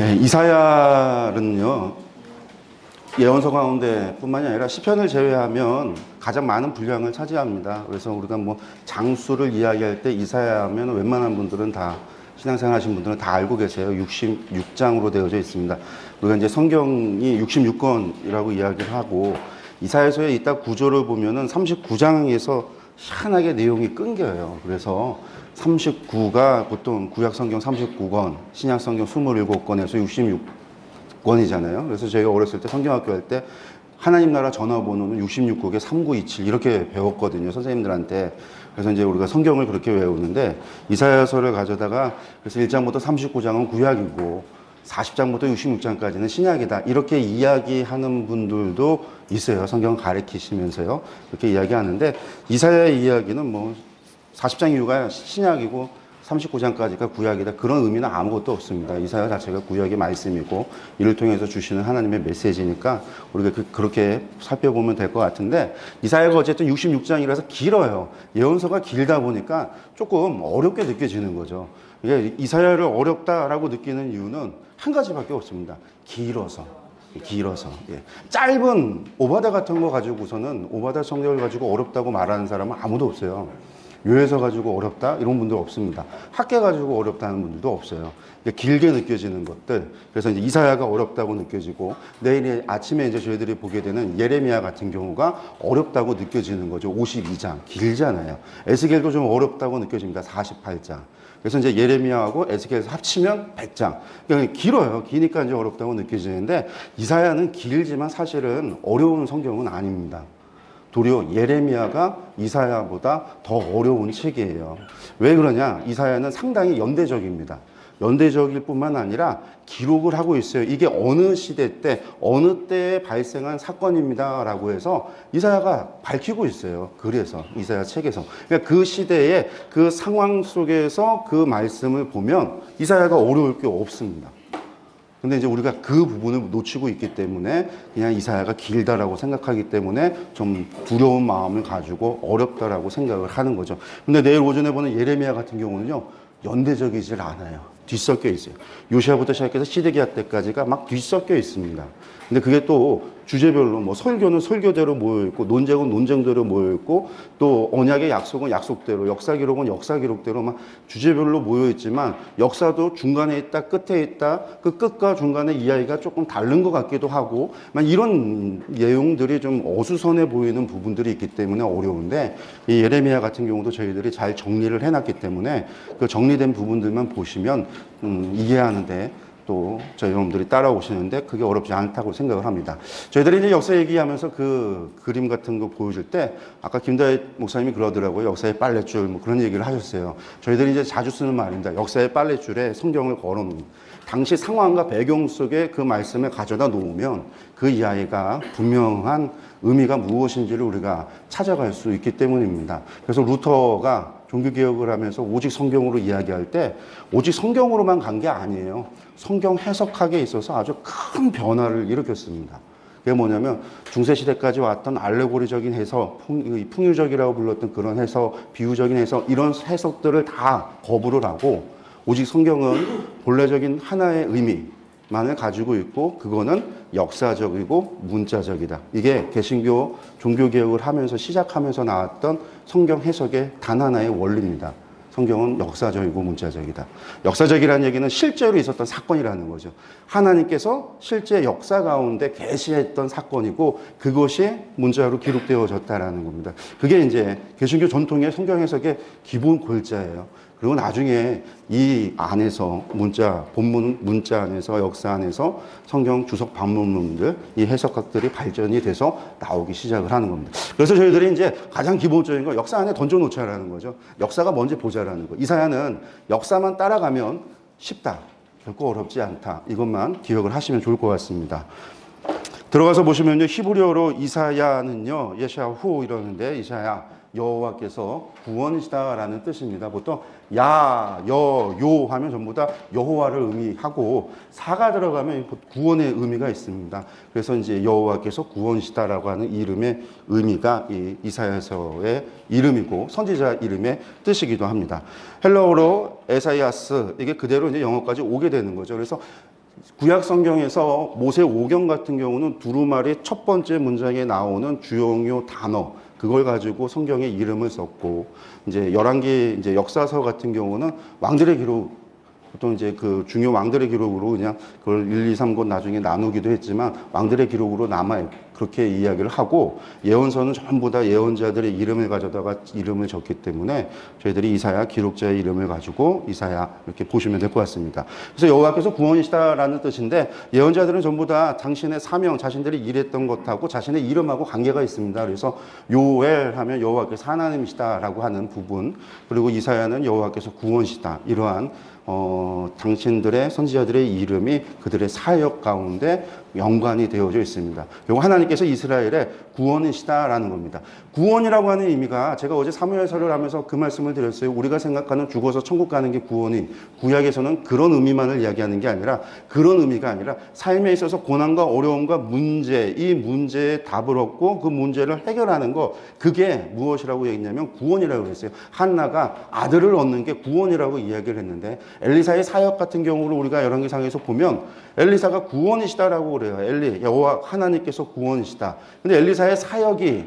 네, 이사야는요, 예언서 가운데 뿐만이 아니라 시편을 제외하면 가장 많은 분량을 차지합니다. 그래서 우리가 뭐 장수를 이야기할 때 이사야 하면 웬만한 분들은 다, 신앙생활 하신 분들은 다 알고 계세요. 66장으로 되어져 있습니다. 우리가 이제 성경이 66권이라고 이야기를 하고, 이사야서에 이따 구조를 보면은 39장에서 희한하게 내용이 끊겨요. 그래서 39가 보통 구약 성경 39권, 신약 성경 27권에서 66권이잖아요. 그래서 저희가 어렸을 때 성경학교 할 때 하나님 나라 전화번호는 66국에 3927 이렇게 배웠거든요, 선생님들한테. 그래서 이제 우리가 성경을 그렇게 외우는데, 이사야서를 가져다가 그래서 1장부터 39장은 구약이고 40장부터 66장까지는 신약이다, 이렇게 이야기하는 분들도 있어요. 성경 가르치시면서요, 그렇게 이야기하는데, 이사야의 이야기는 뭐 40장 이후가 신약이고 39장까지가 구약이다, 그런 의미는 아무것도 없습니다. 이사야 자체가 구약의 말씀이고 이를 통해서 주시는 하나님의 메시지니까 우리가 그렇게 살펴보면 될 것 같은데, 이사야가 어쨌든 66장이라서 길어요. 예언서가 길다 보니까 조금 어렵게 느껴지는 거죠. 이게 이사야를 어렵다라고 느끼는 이유는 한 가지밖에 없습니다. 길어서. 예. 짧은 오바다 같은 거 가지고서는, 오바다 성경을 가지고 어렵다고 말하는 사람은 아무도 없어요. 요해서 가지고 어렵다 이런 분들 없습니다. 학계 가지고 어렵다는 분들도 없어요. 길게 느껴지는 것들, 그래서 이제 이사야가 어렵다고 느껴지고, 내일 아침에 이제 저희들이 보게 되는 예레미야 같은 경우가 어렵다고 느껴지는 거죠. 52장 길잖아요. 에스겔도 좀 어렵다고 느껴집니다. 48장. 그래서 이제 예레미야하고 에스겔에서 합치면 100장. 그러니까 길어요. 기니까 이제 어렵다고 느껴지는데, 이사야는 길지만 사실은 어려운 성경은 아닙니다. 도리어 예레미야가 이사야보다 더 어려운 책이에요. 왜 그러냐? 이사야는 상당히 연대적입니다. 연대적일 뿐만 아니라 기록을 하고 있어요. 이게 어느 시대 때, 어느 때에 발생한 사건입니다 라고 해서 이사야가 밝히고 있어요. 그래서 이사야 책에서. 그러니까 그 시대의 그 상황 속에서 그 말씀을 보면 이사야가 어려울 게 없습니다. 근데 이제 우리가 그 부분을 놓치고 있기 때문에 그냥 이사야가 길다라고 생각하기 때문에 좀 두려운 마음을 가지고 어렵다라고 생각을 하는 거죠. 근데 내일 오전에 보는 예레미야 같은 경우는요, 연대적이질 않아요. 뒤섞여 있어요. 요시아부터 시작해서 시드기야 때까지가 막 뒤섞여 있습니다. 근데 그게 또 주제별로, 뭐 설교는 설교대로 모여있고, 논쟁은 논쟁대로 모여있고, 또 언약의 약속은 약속대로, 역사 기록은 역사 기록대로 막 주제별로 모여있지만, 역사도 중간에 있다 끝에 있다, 그 끝과 중간에 이야기가 조금 다른 것 같기도 하고, 이런 내용들이 좀 어수선해 보이는 부분들이 있기 때문에 어려운데, 이 예레미야 같은 경우도 저희들이 잘 정리를 해놨기 때문에 그 정리된 부분들만 보시면 이해하는데 또 저희 여러분들이 따라오시는데 그게 어렵지 않다고 생각을 합니다. 저희들이 이제 역사 얘기하면서 그 그림 같은 거 보여줄 때, 아까 김다혜 목사님이 그러더라고요. 역사의 빨랫줄 뭐 그런 얘기를 하셨어요. 저희들이 이제 자주 쓰는 말입니다. 역사의 빨랫줄에 성경을 걸어놓는, 당시 상황과 배경 속에 그 말씀을 가져다 놓으면 그 이야기가 분명한 의미가 무엇인지를 우리가 찾아갈 수 있기 때문입니다. 그래서 루터가 종교개혁을 하면서 오직 성경으로 이야기할 때 오직 성경으로만 간 게 아니에요. 성경 해석학에 있어서 아주 큰 변화를 일으켰습니다. 그게 뭐냐면, 중세시대까지 왔던 알레고리적인 해석, 풍유적이라고 불렀던 그런 해석, 비유적인 해석, 이런 해석들을 다 거부를 하고, 오직 성경은 본래적인 하나의 의미만을 가지고 있고, 그거는 역사적이고 문자적이다. 이게 개신교 종교개혁을 하면서 시작하면서 나왔던 성경 해석의 단 하나의 원리입니다. 성경은 역사적이고 문자적이다. 역사적이라는 얘기는 실제로 있었던 사건이라는 거죠. 하나님께서 실제 역사 가운데 계시했던 사건이고, 그것이 문자로 기록되어졌다라는 겁니다. 그게 이제 개신교 전통의 성경 해석의 기본 골자예요. 그리고 나중에 이 안에서 본문 문자 안에서, 역사 안에서 성경 주석 반문론들, 이 해석학들이 발전이 돼서 나오기 시작을 하는 겁니다. 그래서 저희들이 이제 가장 기본적인 거 역사 안에 던져놓자라는 거죠. 역사가 뭔지 보자라는 거. 이사야는 역사만 따라가면 쉽다, 결코 어렵지 않다, 이것만 기억을 하시면 좋을 것 같습니다. 들어가서 보시면요, 히브리어로 이사야는요, 예샤후 이러는데, 이사야, 여호와께서 구원이시다라는 뜻입니다. 보통 야, 여, 요 하면 전부 다 여호와를 의미하고, 사가 들어가면 구원의 의미가 있습니다. 그래서 이제 여호와께서 구원이시다라고 하는 이름의 의미가 이 이사야서의 이름이고 선지자 이름의 뜻이기도 합니다. 헬라어로 에사이아스, 이게 그대로 이제 영어까지 오게 되는 거죠. 그래서 구약 성경에서 모세 오경 같은 경우는 두루마리 첫 번째 문장에 나오는 주요 단어 그걸 가지고 성경에 이름을 썼고 이제 열왕기 이제 역사서 같은 경우는 왕들의 기록 보통 이제 그 중요 왕들의 기록으로 그냥 그걸 1, 2, 3권 나중에 나누기도 했지만 왕들의 기록으로 남아 그렇게 이야기를 하고 예언서는 전부 다 예언자들의 이름을 가져다가 이름을 적기 때문에 저희들이 이사야 기록자의 이름을 가지고 이사야 이렇게 보시면 될 것 같습니다. 그래서 여호와께서 구원이시다라는 뜻인데 예언자들은 전부 다 당신의 사명, 자신들이 일했던 것하고 자신의 이름하고 관계가 있습니다. 그래서 요엘 하면 여호와께서 하나님이시다라고 하는 부분 그리고 이사야는 여호와께서 구원이시다 이러한 당신들의 선지자들의 이름이 그들의 사역 가운데 연관이 되어져 있습니다. 그리고 하나님께서 이스라엘의 구원이시다라는 겁니다. 구원이라고 하는 의미가 제가 어제 사무엘서를 하면서 그 말씀을 드렸어요. 우리가 생각하는 죽어서 천국 가는 게 구원이 구약에서는 그런 의미만을 이야기하는 게 아니라 그런 의미가 아니라 삶에 있어서 고난과 어려움과 문제 이 문제에 답을 얻고 그 문제를 해결하는 거 그게 무엇이라고 얘기했냐면 구원이라고 그랬어요. 한나가 아들을 얻는 게 구원이라고 이야기를 했는데 엘리사의 사역 같은 경우를 우리가 열왕기상에서 보면 엘리사가 구원이시다라고 그래요. 여호와 하나님께서 구원이시다. 근데 엘리사의 사역이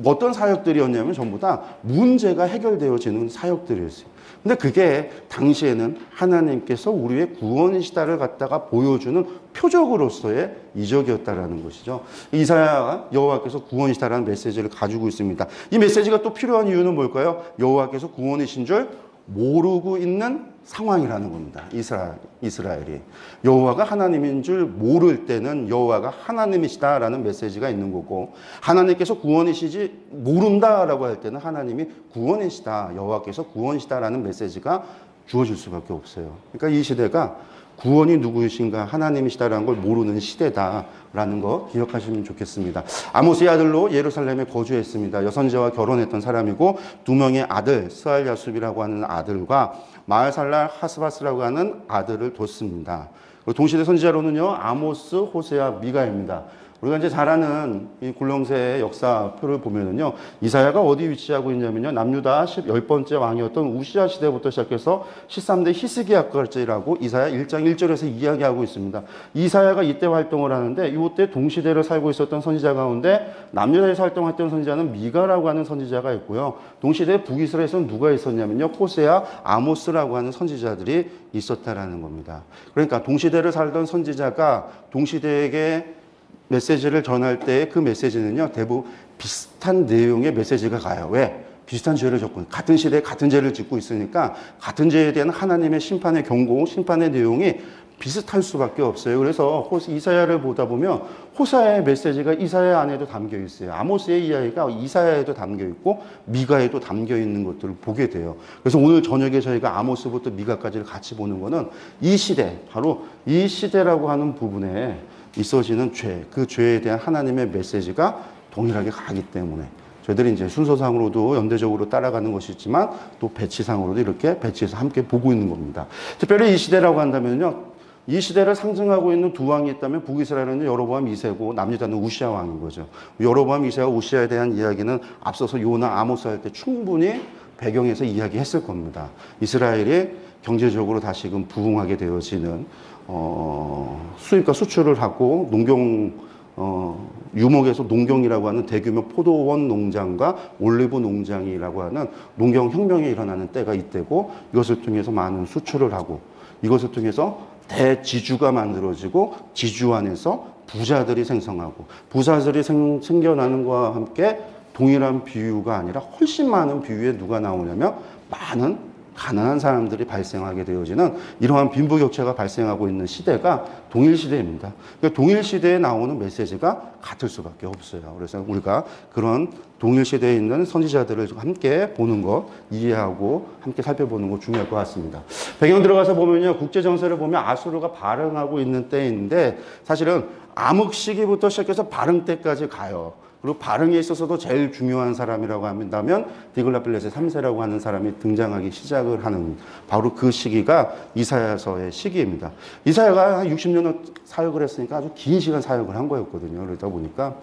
어떤 사역들이었냐면 전부 다 문제가 해결되어지는 사역들이었어요. 근데 그게 당시에는 하나님께서 우리의 구원이시다를 갖다가 보여주는 표적으로서의 이적이었다라는 것이죠. 이사야가 여호와께서 구원이시다라는 메시지를 가지고 있습니다. 이 메시지가 또 필요한 이유는 뭘까요? 여호와께서 구원이신 줄 모르고 있는 상황이라는 겁니다. 이스라엘이 여호와가 하나님인 줄 모를 때는 여호와가 하나님이시다라는 메시지가 있는 거고 하나님께서 구원이시지 모른다라고 할 때는 하나님이 구원이시다 여호와께서 구원이시다라는 메시지가 주어질 수밖에 없어요. 그러니까 이 시대가 구원이 누구이신가 하나님이시다라는 걸 모르는 시대다라는 거 기억하시면 좋겠습니다. 아모스의 아들로 예루살렘에 거주했습니다. 여선지자와 결혼했던 사람이고 두 명의 아들 스알야숲이라고 하는 아들과 마을살랄 하스바스라고 하는 아들을 뒀습니다. 동시대 선지자로는요 아모스, 호세아, 미가입니다. 우리가 이제 잘 아는 이 굴렁쇠의 역사표를 보면은요, 이사야가 어디 위치하고 있냐면요, 남유다 10번째 왕이었던 우시아 시대부터 시작해서 13대 히스기야까지라고 이사야 1장 1절에서 이야기하고 있습니다. 이사야가 이때 활동을 하는데, 이때 동시대를 살고 있었던 선지자 가운데 남유다에서 활동했던 선지자는 미가라고 하는 선지자가 있고요. 동시대 북이스라엘에서는 누가 있었냐면요, 호세아, 아모스라고 하는 선지자들이 있었다라는 겁니다. 그러니까 동시대를 살던 선지자가 동시대에게 메시지를 전할 때 그 메시지는요, 대부분 비슷한 내용의 메시지가 가요. 왜? 비슷한 죄를 짓고, 같은 시대에 같은 죄를 짓고 있으니까 같은 죄에 대한 하나님의 심판의 경고, 심판의 내용이 비슷할 수밖에 없어요. 그래서 이사야를 보다 보면 호사야의 메시지가 이사야 안에도 담겨 있어요. 아모스의 이야기가 이사야에도 담겨 있고 미가에도 담겨 있는 것들을 보게 돼요. 그래서 오늘 저녁에 저희가 아모스부터 미가까지를 같이 보는 거는 이 시대, 바로 이 시대라고 하는 부분에 있어지는 죄, 그 죄에 대한 하나님의 메시지가 동일하게 가기 때문에 저희들이 이제 순서상으로도 연대적으로 따라가는 것이 있지만 또 배치상으로도 이렇게 배치해서 함께 보고 있는 겁니다. 특별히 이 시대라고 한다면요, 이 시대를 상징하고 있는 두 왕이 있다면 북이스라엘은 여로보암 2세고 남유다는 우시아 왕인 거죠. 여로보암 2세와 우시아에 대한 이야기는 앞서서 요나 아모스 할 때 충분히 배경에서 이야기했을 겁니다. 이스라엘이 경제적으로 다시금 부흥하게 되어지는 수입과 수출을 하고 유목에서 농경이라고 하는 대규모 포도원 농장과 올리브 농장이라고 하는 농경혁명이 일어나는 때가 이때고 이것을 통해서 많은 수출을 하고 이것을 통해서 대지주가 만들어지고 지주 안에서 부자들이 생성하고 부자들이 생겨나는 것과 함께 동일한 비유가 아니라 훨씬 많은 비유에 누가 나오냐면 많은 가난한 사람들이 발생하게 되어지는 이러한 빈부격차가 발생하고 있는 시대가 동일시대입니다. 그러니까 동일시대에 나오는 메시지가 같을 수밖에 없어요. 그래서 우리가 그런 동일시대에 있는 선지자들을 함께 보는 것, 이해하고 함께 살펴보는 것 중요할 것 같습니다. 배경 들어가서 보면요, 국제정세를 보면 아수르가 발흥하고 있는 때인데 사실은 암흑 시기부터 시작해서 발흥 때까지 가요. 그리고 발흥에 있어서도 제일 중요한 사람이라고 한다면 디글라필레세 3세라고 하는 사람이 등장하기 시작을 하는 바로 그 시기가 이사야서의 시기입니다. 이사야가 한 60년을 사역을 했으니까 아주 긴 시간 사역을 한 거였거든요. 그러다 보니까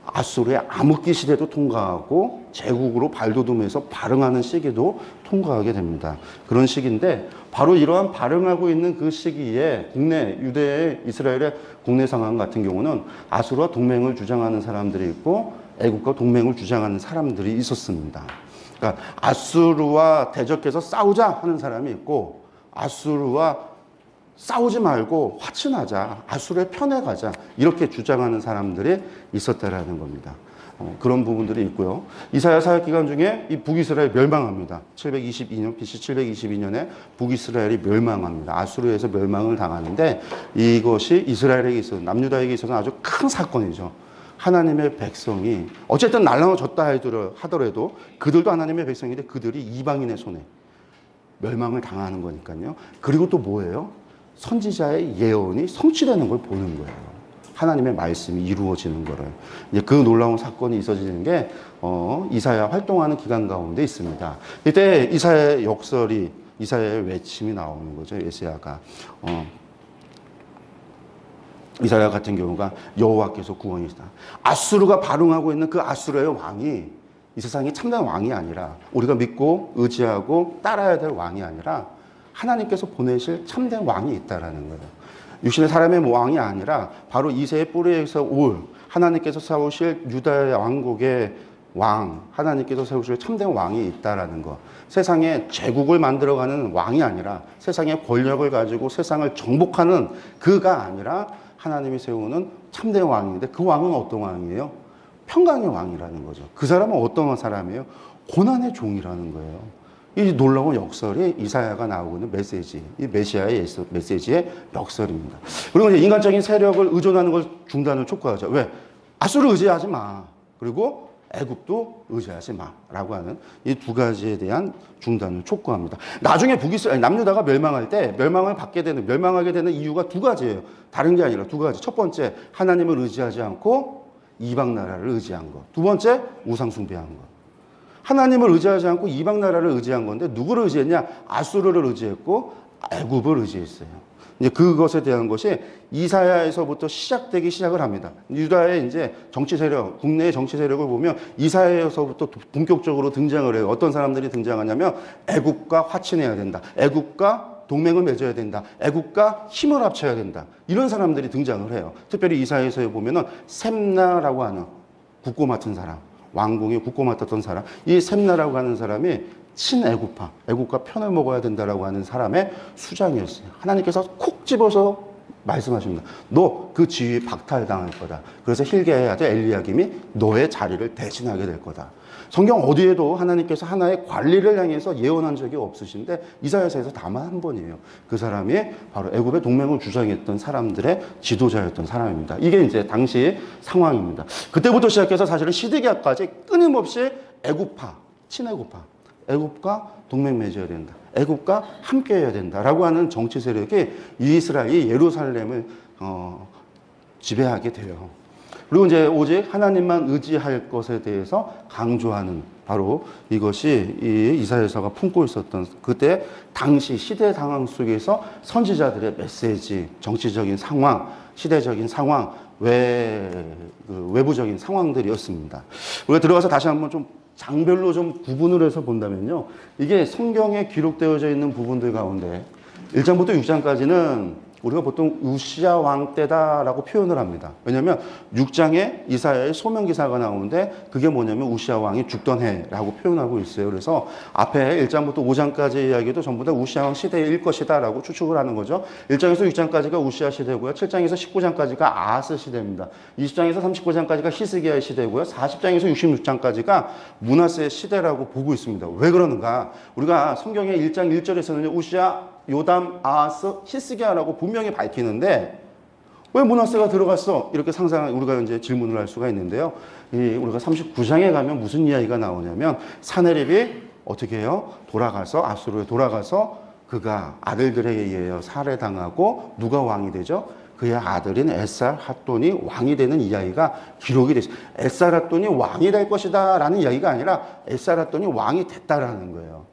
아수르의 암흑기 시대도 통과하고 제국으로 발돋움해서 발흥하는 시기도 통과하게 됩니다. 그런 시기인데 바로 이러한 발흥하고 있는 그 시기에 국내 유대의 이스라엘의 국내 상황 같은 경우는 아수르와 동맹을 주장하는 사람들이 있고 애국과 동맹을 주장하는 사람들이 있었습니다. 그러니까 아수르와 대적해서 싸우자 하는 사람이 있고 아수르와 싸우지 말고 화친하자, 아수르의 편에 가자 이렇게 주장하는 사람들이 있었다라는 겁니다. 그런 부분들이 있고요. 이사야 사역 기간 중에 이 북이스라엘 멸망합니다. 722년 BC 722년에 북이스라엘이 멸망합니다. 아수르에서 멸망을 당하는데 이것이 이스라엘에게 있어서 남유다에게 있어서는 아주 큰 사건이죠. 하나님의 백성이 어쨌든 날라졌다 하더라도 그들도 하나님의 백성인데 그들이 이방인의 손에 멸망을 당하는 거니까요. 그리고 또 뭐예요? 선지자의 예언이 성취되는 걸 보는 거예요. 하나님의 말씀이 이루어지는 거를. 이제 그 놀라운 사건이 있어지는 게 이사야 활동하는 기간 가운데 있습니다. 이때 이사야의 역설이 이사야의 외침이 나오는 거죠. 예시야가 이사야 같은 경우가 여호와께서 구원이시다. 아수르가 발흥하고 있는 그 아수르의 왕이 이 세상이 참된 왕이 아니라 우리가 믿고 의지하고 따라야 될 왕이 아니라 하나님께서 보내실 참된 왕이 있다라는 거예요. 육신의 사람의 왕이 아니라 바로 이새의 뿌리에서 올 하나님께서 세우실 유다의 왕국의 왕, 하나님께서 세우실 참된 왕이 있다라는 것. 세상에 제국을 만들어가는 왕이 아니라 세상의 권력을 가지고 세상을 정복하는 그가 아니라 하나님이 세우는 참된 왕인데 그 왕은 어떤 왕이에요? 평강의 왕이라는 거죠. 그 사람은 어떤 사람이에요? 고난의 종이라는 거예요. 이 놀라운 역설이 이사야가 나오고 있는 메시지, 이 메시아의 메시지의 역설입니다. 그리고 이제 인간적인 세력을 의존하는 걸 중단을 촉구하죠. 왜? 아수르 의지하지 마. 그리고 애굽도 의지하지 마라고 하는 이 두 가지에 대한 중단을 촉구합니다. 나중에 남유다가 멸망할 때 멸망하게 되는 이유가 두 가지예요. 다른 게 아니라 두 가지. 첫 번째, 하나님을 의지하지 않고 이방 나라를 의지한 것. 두 번째, 우상 숭배한 것. 하나님을 의지하지 않고 이방 나라를 의지한 건데 누구를 의지했냐? 아수르를 의지했고 애굽을 의지했어요. 이제 그것에 대한 것이 이사야에서부터 시작을 합니다. 유다의 이제 정치 세력, 국내의 정치 세력을 보면 이사야에서부터 본격적으로 등장을 해요. 어떤 사람들이 등장하냐면 애굽과 화친해야 된다. 애굽과 동맹을 맺어야 된다. 애굽과 힘을 합쳐야 된다. 이런 사람들이 등장을 해요. 특별히 이사야에서 보면은 셈나라고 하는 국고 맡은 사람. 왕궁에 국고 맡았던 사람, 이 셈나라고 하는 사람이 친애굽파, 애굽과 편을 먹어야 된다라고 하는 사람의 수장이었어요. 하나님께서 콕 집어서 말씀하십니다. 너 그 지위 박탈당할 거다. 그래서 hilkiah 아들 엘리야김이 너의 자리를 대신하게 될 거다. 성경 어디에도 하나님께서 하나의 관리를 향해서 예언한 적이 없으신데 이사야서에서 다만 한 번이에요. 그 사람이 바로 애굽의 동맹을 주장했던 사람들의 지도자였던 사람입니다. 이게 이제 당시 상황입니다. 그때부터 시작해서 사실은 시드기야까지 끊임없이 애굽파, 친애굽파, 애굽과 동맹 맺어야 된다. 애굽과 함께해야 된다라고 하는 정치 세력이 이스라엘이 예루살렘을 지배하게 돼요. 그리고 이제 오직 하나님만 의지할 것에 대해서 강조하는 바로 이것이 이 이사야서가 품고 있었던 그때 당시 시대 상황 속에서 선지자들의 메시지, 정치적인 상황, 시대적인 상황, 외부적인 상황들이었습니다. 우리가 들어가서 다시 한번 좀 장별로 좀 구분을 해서 본다면요. 이게 성경에 기록되어져 있는 부분들 가운데 1장부터 6장까지는 우리가 보통 우시야 왕 때다라고 표현을 합니다. 왜냐하면 6장에 이사야의 소명기사가 나오는데 그게 뭐냐면 우시야 왕이 죽던 해라고 표현하고 있어요. 그래서 앞에 1장부터 5장까지의 이야기도 전부 다 우시야 왕 시대일 것이다 라고 추측을 하는 거죠. 1장에서 6장까지가 우시야 시대고요. 7장에서 19장까지가 아하스 시대입니다. 20장에서 39장까지가 히스기야의 시대고요. 40장에서 66장까지가 므낫세의 시대라고 보고 있습니다. 왜 그러는가? 우리가 성경의 1장 1절에서는 우시야, 요담, 아하스, 히스기야라고 분명히 밝히는데 왜 므낫세가 들어갔어? 이렇게 우리가 이제 질문을 할 수가 있는데요. 우리가 39장에 가면 무슨 이야기가 나오냐면 사네립이 어떻게 해요? 아수르에 돌아가서 그가 아들들에 의하여 살해당하고 누가 왕이 되죠? 그의 아들인 에살-핫돈이 왕이 되는 이야기가 기록이 되죠. 에살-핫돈이 왕이 될 것이다 라는 이야기가 아니라 에살-핫돈이 왕이 됐다라는 거예요.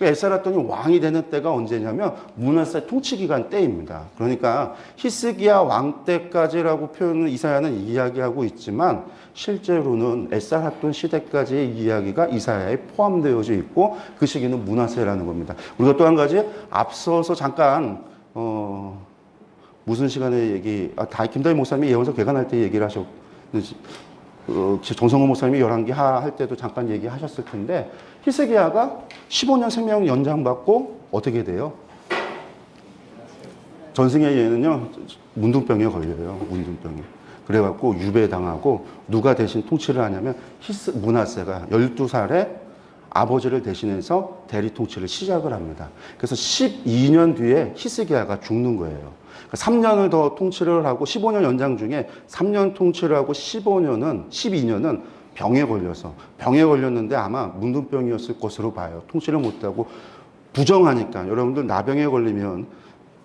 에스라돈이 왕이 되는 때가 언제냐면 므낫세 통치기간 때입니다. 그러니까 히스기야 왕 때까지라고 표현을 이사야는 이야기하고 있지만 실제로는 에스라돈 시대까지의 이야기가 이사야에 포함되어져 있고 그 시기는 므낫세라는 겁니다. 우리가 또 한 가지 앞서서 잠깐 무슨 시간에 김다희 목사님이 예언서 개관할 때 얘기를 하셨는지 정성호 목사님이 11기 할 때도 잠깐 얘기하셨을 텐데 히스기야가 15년 생명 연장받고 어떻게 돼요? 전승의 예는요 문둥병에 걸려요. 문둥병에. 그래갖고 유배당하고 누가 대신 통치를 하냐면 므낫세가 12살에 아버지를 대신해서 대리 통치를 시작을 합니다. 그래서 12년 뒤에 히스기야가 죽는 거예요. 3년을 더 통치를 하고 15년 연장 중에 3년 통치를 하고 12년은 병에 걸렸는데 아마 문둥병이었을 것으로 봐요. 통치를 못하고 부정하니까 여러분들 나병에 걸리면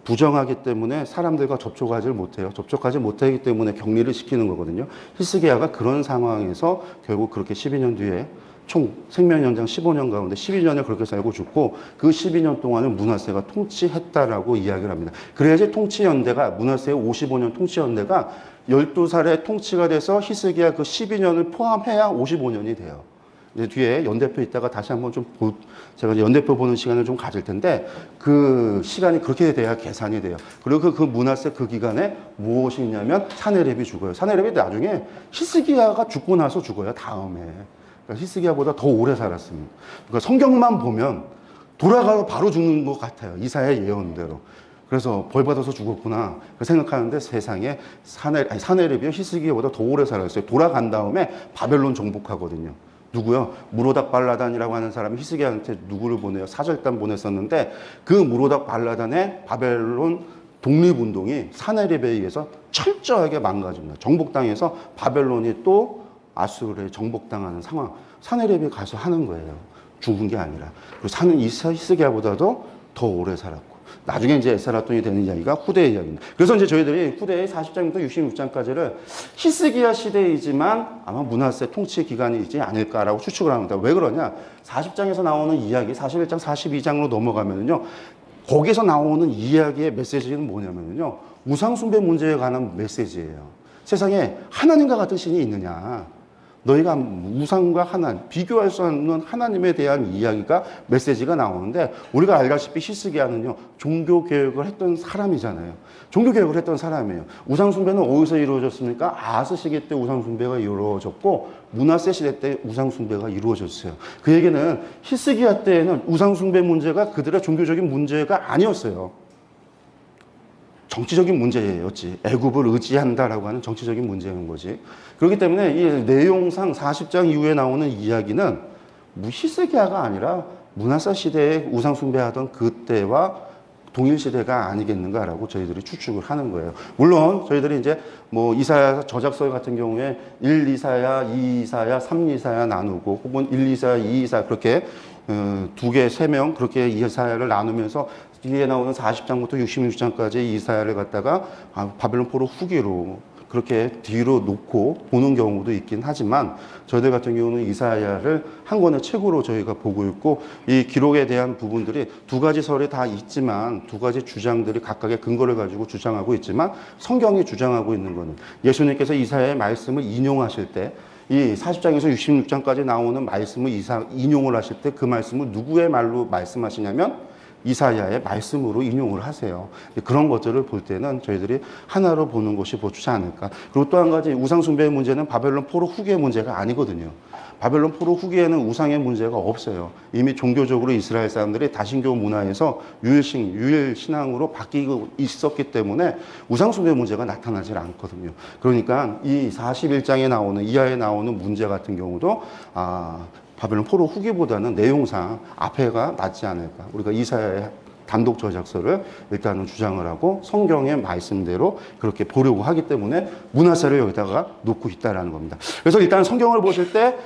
부정하기 때문에 사람들과 접촉하지 못해요. 접촉하지 못하기 때문에 격리를 시키는 거거든요. 히스기야가 그런 상황에서 결국 그렇게 12년 뒤에 총 생명 연장 15년 가운데 12년을 그렇게 살고 죽고 그 12년 동안은 므낫세가 통치했다라고 이야기를 합니다. 그래야지 통치연대가 므낫세의 55년 통치연대가 12살에 통치가 돼서 히스기야 그 12년을 포함해야 55년이 돼요. 이제 뒤에 연대표 있다가 다시 한번 제가 연대표 보는 시간을 좀 가질 텐데 그 시간이 그렇게 돼야 계산이 돼요. 그리고 그 므낫세 그 기간에 무엇이 있냐면 사네립이 죽어요. 사네립이 나중에 히스기야가 죽고 나서 죽어요. 다음에. 그러니까 히스기야보다 더 오래 살았습니다. 그러니까 성경만 보면 돌아가서 바로 죽는 것 같아요. 이사야의 예언대로. 그래서 벌 받아서 죽었구나 생각하는데 세상에 사네립이 히스기야보다 더 오래 살았어요. 돌아간 다음에 바벨론 정복하거든요. 누구요? 무로닥 발라단이라고 하는 사람이 히스기야한테 누구를 보내요? 사절단 보냈었는데 그 무로닥 발라단의 바벨론 독립운동이 사네립에 의해서 철저하게 망가집니다. 정복당해서 바벨론이 또 아수르에 정복당하는 상황. 사네립이 가서 하는 거예요. 죽은 게 아니라. 그리고 히스기야보다도 더 오래 살았고. 나중에 이제 에스라돈이 되는 이야기가 후대의 이야기입니다. 그래서 이제 저희들이 후대의 40장부터 66장까지를 히스기야 시대이지만 아마 므낫세 통치 기간이지 않을까라고 추측을 합니다. 왜 그러냐? 40장에서 나오는 이야기, 41장, 42장으로 넘어가면요. 거기서 나오는 이야기의 메시지는 뭐냐면요. 우상숭배 문제에 관한 메시지예요. 세상에 하나님과 같은 신이 있느냐? 너희가 우상과 하나님, 비교할 수 없는 하나님에 대한 이야기가 메시지가 나오는데 우리가 알다시피 히스기야는요. 종교개혁을 했던 사람이잖아요. 종교개혁을 했던 사람이에요. 우상숭배는 어디서 이루어졌습니까? 아하스 시기 때 우상숭배가 이루어졌고 므낫세 시대 때 우상숭배가 이루어졌어요. 그 얘기는 히스기야 때에는 우상숭배 문제가 그들의 종교적인 문제가 아니었어요. 정치적인 문제였지. 애굽을 의지한다라고 하는 정치적인 문제인 거지. 그렇기 때문에 이 내용상 40장 이후에 나오는 이야기는 히스기야가 아니라 므낫세 시대에 우상숭배하던 그때와 동일 시대가 아니겠는가라고 저희들이 추측을 하는 거예요. 물론 저희들이 이제 이사야 저작서 같은 경우에 1 이사야, 2 이사야, 3 이사야 나누고 혹은 1 이사야, 2 이사야 그렇게 두 개, 세 명 그렇게 이사야를 나누면서 뒤에 나오는 40장부터 66장까지 이사야를 갖다가 바벨론 포로 후기로 그렇게 뒤로 놓고 보는 경우도 있긴 하지만 저희들 같은 경우는 이사야를 한 권의 책으로 저희가 보고 있고 이 기록에 대한 부분들이 두 가지 설이 다 있지만 두 가지 주장들이 각각의 근거를 가지고 주장하고 있지만 성경이 주장하고 있는 것은 예수님께서 이사야의 말씀을 인용하실 때 이 40장에서 66장까지 나오는 말씀을 인용을 하실 때 그 말씀을 누구의 말로 말씀하시냐면 이사야의 말씀으로 인용을 하세요. 그런 것들을 볼 때는 저희들이 하나로 보는 것이 좋지 않을까. 그리고 또 한 가지 우상숭배의 문제는 바벨론 포로 후기의 문제가 아니거든요. 바벨론 포로 후기에는 우상의 문제가 없어요. 이미 종교적으로 이스라엘 사람들이 다신교 문화에서 유일신앙으로 바뀌고 있었기 때문에 우상숭배 문제가 나타나질 않거든요. 그러니까 이 41장에 나오는 이하에 나오는 문제 같은 경우도 바벨론 포로 후기보다는 내용상 앞에가 낫지 않을까. 우리가 이사야의 단독 저작서를 일단은 주장을 하고 성경의 말씀대로 그렇게 보려고 하기 때문에 므낫세를 여기다가 놓고 있다라는 겁니다. 그래서 일단 성경을 보실 때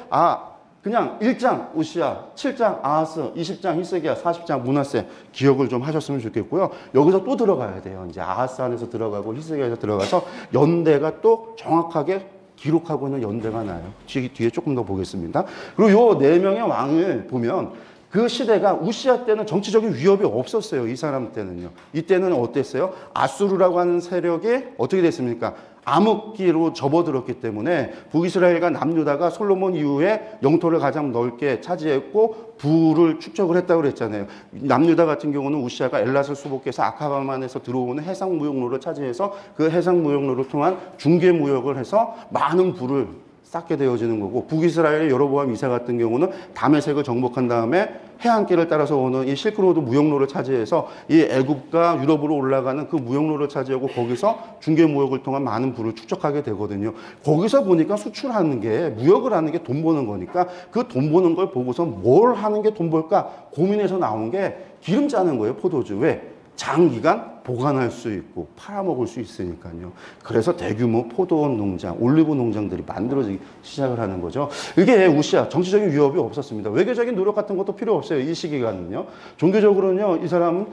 그냥 1장 우시야, 7장 아하스, 20장 히스기야, 40장 므낫세 기억을 좀 하셨으면 좋겠고요. 여기서 또 들어가야 돼요. 이제 아하스 안에서 들어가고 히스기야에서 들어가서 연대가 또 정확하게 기록하고 있는 연대가 나요. 뒤에 조금 더 보겠습니다. 그리고 요 4명의 왕을 보면 그 시대가 우시아 때는 정치적인 위협이 없었어요. 이 사람 때는요. 이때는 어땠어요? 아수르라고 하는 세력이 어떻게 됐습니까? 암흑기로 접어들었기 때문에 북이스라엘과 남유다가 솔로몬 이후에 영토를 가장 넓게 차지했고 부를 축적을 했다고 그랬잖아요. 남유다 같은 경우는 우시아가 엘랏을 수복해서 아카바만에서 들어오는 해상 무역로를 차지해서 그 해상 무역로를 통한 중개 무역을 해서 많은 부를 쌓게 되어지는 거고, 북이스라엘의 여로보암 2세 같은 경우는 다메섹을 정복한 다음에 해안길을 따라서 오는 이 실크로드 무역로를 차지해서 이 애굽과 유럽으로 올라가는 그 무역로를 차지하고 거기서 중개 무역을 통한 많은 부를 축적하게 되거든요. 거기서 보니까 수출하는 게, 무역을 하는 게 돈 버는 거니까 그 돈 버는 걸 보고서 뭘 하는 게 돈 벌까 고민해서 나온 게 기름 짜는 거예요. 포도주. 왜? 장기간 보관할 수 있고 팔아먹을 수 있으니까요. 그래서 대규모 포도원 농장, 올리브 농장들이 만들어지기 시작을 하는 거죠. 이게 우시아, 정치적인 위협이 없었습니다. 외교적인 노력 같은 것도 필요 없어요. 이 시기간은요. 종교적으로는요, 이 사람은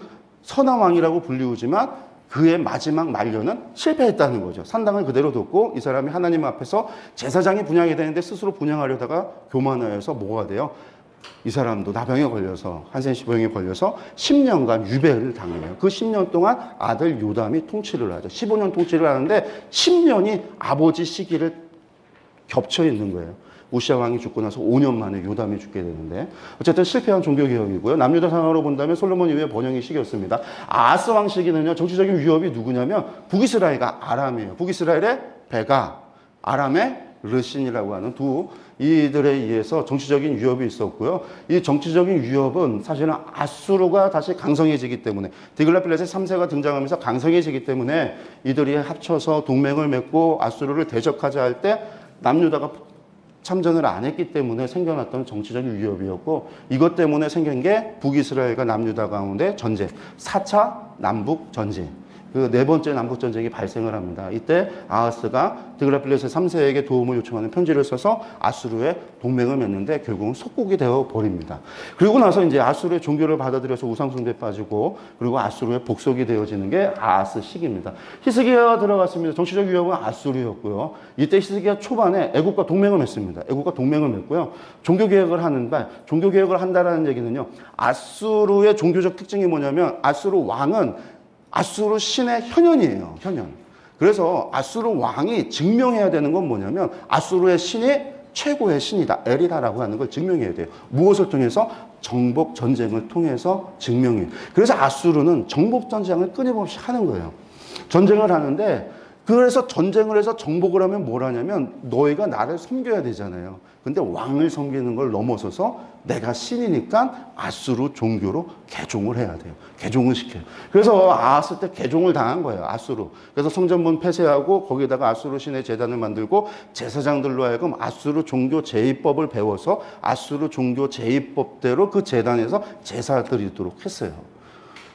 선한 왕이라고 불리우지만 그의 마지막 만료는 실패했다는 거죠. 산당을 그대로 뒀고 이 사람이 하나님 앞에서 제사장이 분향이 되는데 스스로 분향하려다가 교만하여서 뭐가 돼요? 이 사람도 나병에 걸려서, 한센시병에 걸려서 10년간 유배를 당해요. 그 10년 동안 아들 요담이 통치를 하죠. 15년 통치를 하는데 10년이 아버지 시기를 겹쳐 있는 거예요. 우시아 왕이 죽고 나서 5년 만에 요담이 죽게 되는데, 어쨌든 실패한 종교개혁이고요. 남유다 상황으로 본다면 솔로몬 이후에 번영의 시기였습니다. 아하스 왕 시기는요, 정치적인 위협이 누구냐면 북이스라엘과 아람이에요. 북이스라엘의 베가, 아람의 르신이라고 하는 두 이들에 의해서 정치적인 위협이 있었고요. 이 정치적인 위협은 사실은 아수르가 다시 강성해지기 때문에, 디글라필레셋 3세가 등장하면서 강성해지기 때문에 이들이 합쳐서 동맹을 맺고 아수르를 대적하자 할 때 남유다가 참전을 안 했기 때문에 생겨났던 정치적인 위협이었고, 이것 때문에 생긴 게 북이스라엘과 남유다 가운데 전쟁, 4차 남북 전쟁. 그 네 번째 남북전쟁이 발생을 합니다. 이때 아하스가 드글라필레셋 3세에게 도움을 요청하는 편지를 써서 아수르의 동맹을 맺는데 결국은 속국이 되어 버립니다. 그리고 나서 이제 아수르의 종교를 받아들여서 우상숭배에 빠지고, 그리고 아수르의 복속이 되어지는 게 아하스 시기입니다. 히스기야가 들어갔습니다. 정치적 위협은 아수르였고요. 이때 히스기야 초반에 애국과 동맹을 맺습니다. 애국과 동맹을 맺고요. 종교개혁을 하는데, 종교개혁을 한다는 얘기는요, 아수르의 종교적 특징이 뭐냐면 아수르 왕은 아수르 신의 현현이에요. 현현. 그래서 아수르 왕이 증명해야 되는 건 뭐냐면 아수르의 신이 최고의 신이다, 엘이다라고 하는 걸 증명해야 돼요. 무엇을 통해서? 정복 전쟁을 통해서 증명해요. 그래서 아수르는 정복 전쟁을 끊임없이 하는 거예요. 전쟁을 하는데, 그래서 전쟁을 해서 정복을 하면 뭘 하냐면 너희가 나를 섬겨야 되잖아요. 근데 왕을 섬기는 걸 넘어서서 내가 신이니까 아수르 종교로 개종을 해야 돼요. 개종을 시켜요. 그래서 아하스 때 개종을 당한 거예요. 아수르. 그래서 성전문 폐쇄하고 거기다가 아수르 신의 제단을 만들고 제사장들로 하여금 아수르 종교 제의법을 배워서 아수르 종교 제의법대로 그 제단에서 제사 드리도록 했어요.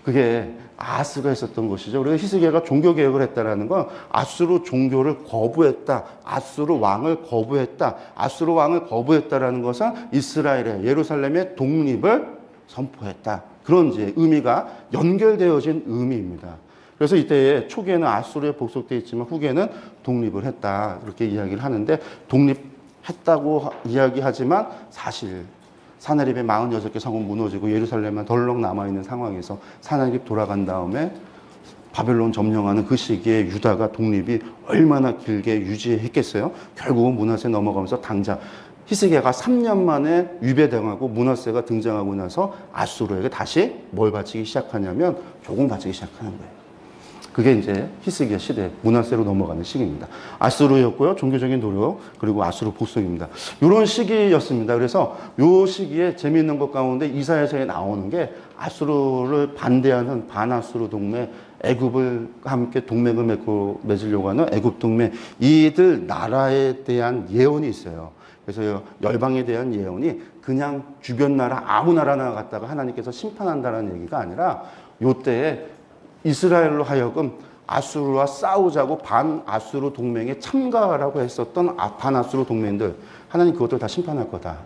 그게 아하스가 했었던 것이죠. 그래서 히스기야가 종교개혁을 했다는 건 아수르 종교를 거부했다, 아수르 왕을 거부했다, 아수르 왕을 거부했다라는 것은 이스라엘의, 예루살렘의 독립을 선포했다. 그런 이제 의미가 연결되어진 의미입니다. 그래서 이때에 초기에는 아수르에 복속되어 있지만 후기에는 독립을 했다, 이렇게 이야기를 하는데, 독립했다고 이야기하지만 사실 사나립의 46개 성은 무너지고 예루살렘만 덜렁 남아있는 상황에서 사나립 돌아간 다음에 바벨론 점령하는 그 시기에 유다가 독립이 얼마나 길게 유지했겠어요? 결국은 므낫세 넘어가면서 당장 히스기야가 3년 만에 위배당하고 므낫세가 등장하고 나서 아수르에게 다시 뭘 바치기 시작하냐면 조공 바치기 시작하는 거예요. 그게 이제 히스기야 시대, 므낫세로 넘어가는 시기입니다. 아수르였고요. 종교적인 노력, 그리고 아수르 복속입니다. 이런 시기였습니다. 그래서 이 시기에 재미있는 것 가운데 이사야서에 나오는 게 아수르를 반대하는 반아수르 동맹, 애굽을 함께 동맹을 맺으려고 하는 애굽 동맹, 이들 나라에 대한 예언이 있어요. 그래서 열방에 대한 예언이 그냥 주변 나라 아무 나라나 갔다가 하나님께서 심판한다는 얘기가 아니라 요때에 이스라엘로 하여금 아수르와 싸우자고 반아수르 동맹에 참가하라고 했었던 반아수르 동맹들, 하나님 그것들 다 심판할 거다.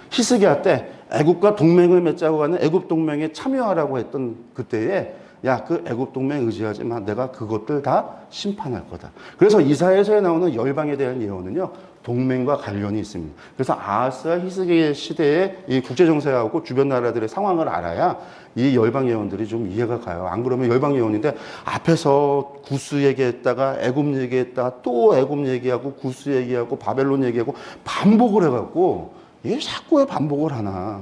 히스기야 때 애굽과 동맹을 맺자고 하는 애굽 동맹에 참여하라고 했던 그때에, 야, 그 애굽 동맹 의지하지 마, 내가 그것들 다 심판할 거다. 그래서 이사야서에 나오는 열방에 대한 예언은요, 동맹과 관련이 있습니다. 그래서 아하스와 히스기야 시대의 이 국제 정세하고 주변 나라들의 상황을 알아야 이 열방 예언들이 좀 이해가 가요. 안 그러면 열방 예언인데 앞에서 구스 얘기했다가 애굽 얘기했다가 또 애굽 얘기하고 구스 얘기하고 바벨론 얘기하고 반복을 해갖고 이게 자꾸 왜 반복을 하나.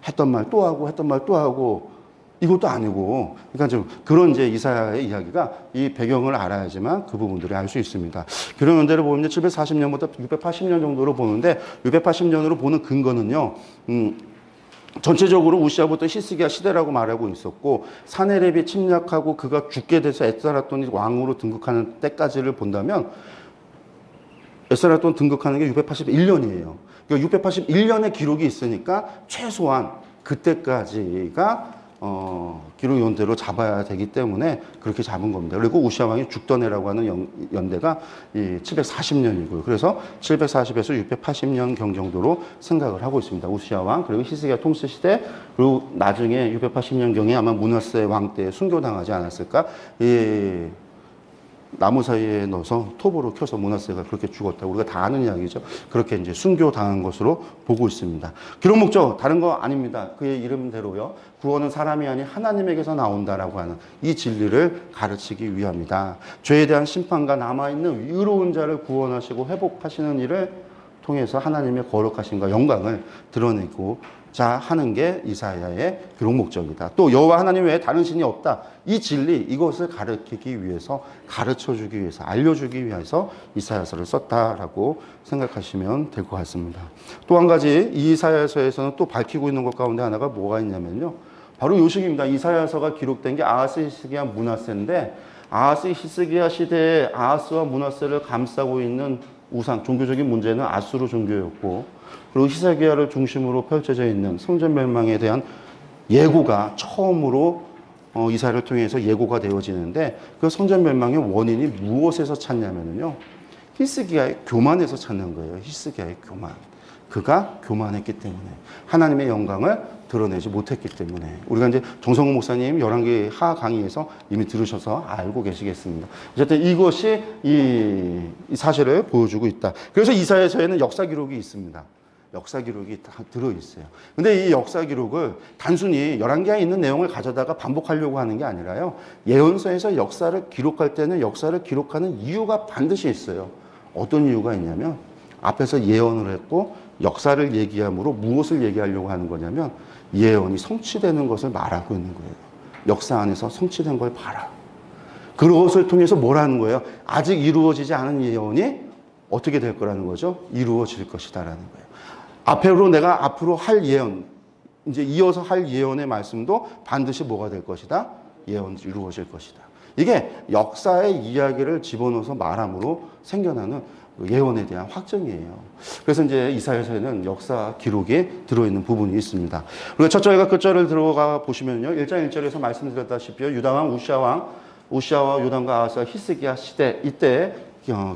했던 말 또 하고 했던 말 또 하고 이것도 아니고, 그러니까 좀 그런 이제 이사야의 이야기가 이 배경을 알아야지만 그 부분들을 알 수 있습니다. 교령 연대를 보면 740년부터 680년 정도로 보는데 680년으로 보는 근거는요. 전체적으로 우시아부터 히스기야 시대라고 말하고 있었고 사네립이 침략하고 그가 죽게 돼서 에스라돈이 왕으로 등극하는 때까지를 본다면 에스라돈 등극하는 게 681년이에요. 그러니까 681년의 기록이 있으니까 최소한 그때까지가 기록 연대로 잡아야 되기 때문에 그렇게 잡은 겁니다. 그리고 우시아 왕이 죽던 해라고 하는 연대가 이 740년이고요. 그래서 740에서 680년 경 정도로 생각을 하고 있습니다. 우시아 왕 그리고 히스기야 통치 시대 그리고 나중에 680년 경에 아마 므낫세 왕 때 순교당하지 않았을까? 이 나무 사이에 넣어서 톱으로 켜서 므낫세가 그렇게 죽었다. 우리가 다 아는 이야기죠. 그렇게 이제 순교당한 것으로 보고 있습니다. 기록 목적 다른 거 아닙니다. 그의 이름대로요. 구원은 사람이 아닌 하나님에게서 나온다라고 하는 이 진리를 가르치기 위함이다. 죄에 대한 심판과 남아있는 의로운 자를 구원하시고 회복하시는 일을 통해서 하나님의 거룩하심과 영광을 드러내고자 하는 게 이사야의 기록 목적이다. 또 여호와 하나님 외에 다른 신이 없다. 이 진리 이것을 가르치기 위해서 가르쳐주기 위해서 알려주기 위해서 이사야서를 썼다라고 생각하시면 될 것 같습니다. 또 한 가지 이 이사야서에서는 또 밝히고 있는 것 가운데 하나가 뭐가 있냐면요. 바로 요식입니다. 이사야서가 기록된 게 아하스 히스기야 므낫세인데 아하스 히스기야 시대에 아하스와 므낫세를 감싸고 있는 우상, 종교적인 문제는 아수르 종교였고 그리고 히스기야를 중심으로 펼쳐져 있는 성전 멸망에 대한 예고가 처음으로 이사야를 통해서 예고가 되어지는데 그 성전 멸망의 원인이 무엇에서 찾냐면요. 히스기야의 교만에서 찾는 거예요. 히스기야의 교만. 그가 교만했기 때문에 하나님의 영광을 드러내지 못했기 때문에 우리가 이제 정성호 목사님 열왕기 하 강의에서 이미 들으셔서 알고 계시겠습니다. 어쨌든 이것이 이 사실을 보여주고 있다. 그래서 이사야서에는 역사 기록이 있습니다. 역사 기록이 다 들어있어요. 근데 이 역사 기록을 단순히 열왕기에 있는 내용을 가져다가 반복하려고 하는 게 아니라요. 예언서에서 역사를 기록할 때는 역사를 기록하는 이유가 반드시 있어요. 어떤 이유가 있냐면 앞에서 예언을 했고 역사를 얘기함으로 무엇을 얘기하려고 하는 거냐면 예언이 성취되는 것을 말하고 있는 거예요. 역사 안에서 성취된 걸 봐라. 그것을 통해서 뭐라는 거예요? 아직 이루어지지 않은 예언이 어떻게 될 거라는 거죠? 이루어질 것이다라는 거예요. 앞으로 내가 앞으로 할 예언, 이제 이어서 할 예언의 말씀도 반드시 뭐가 될 것이다? 예언이 이루어질 것이다. 이게 역사의 이야기를 집어넣어서 말함으로 생겨나는 예언에 대한 확정이에요. 그래서 이제 이사야서에는 역사 기록에 들어있는 부분이 있습니다. 우리가 첫 절과 끝 절을 들어가 보시면요. 1장 1절에서 말씀드렸다시피 유다왕 우시아와 요담과 아하스와 히스기야 시대 이때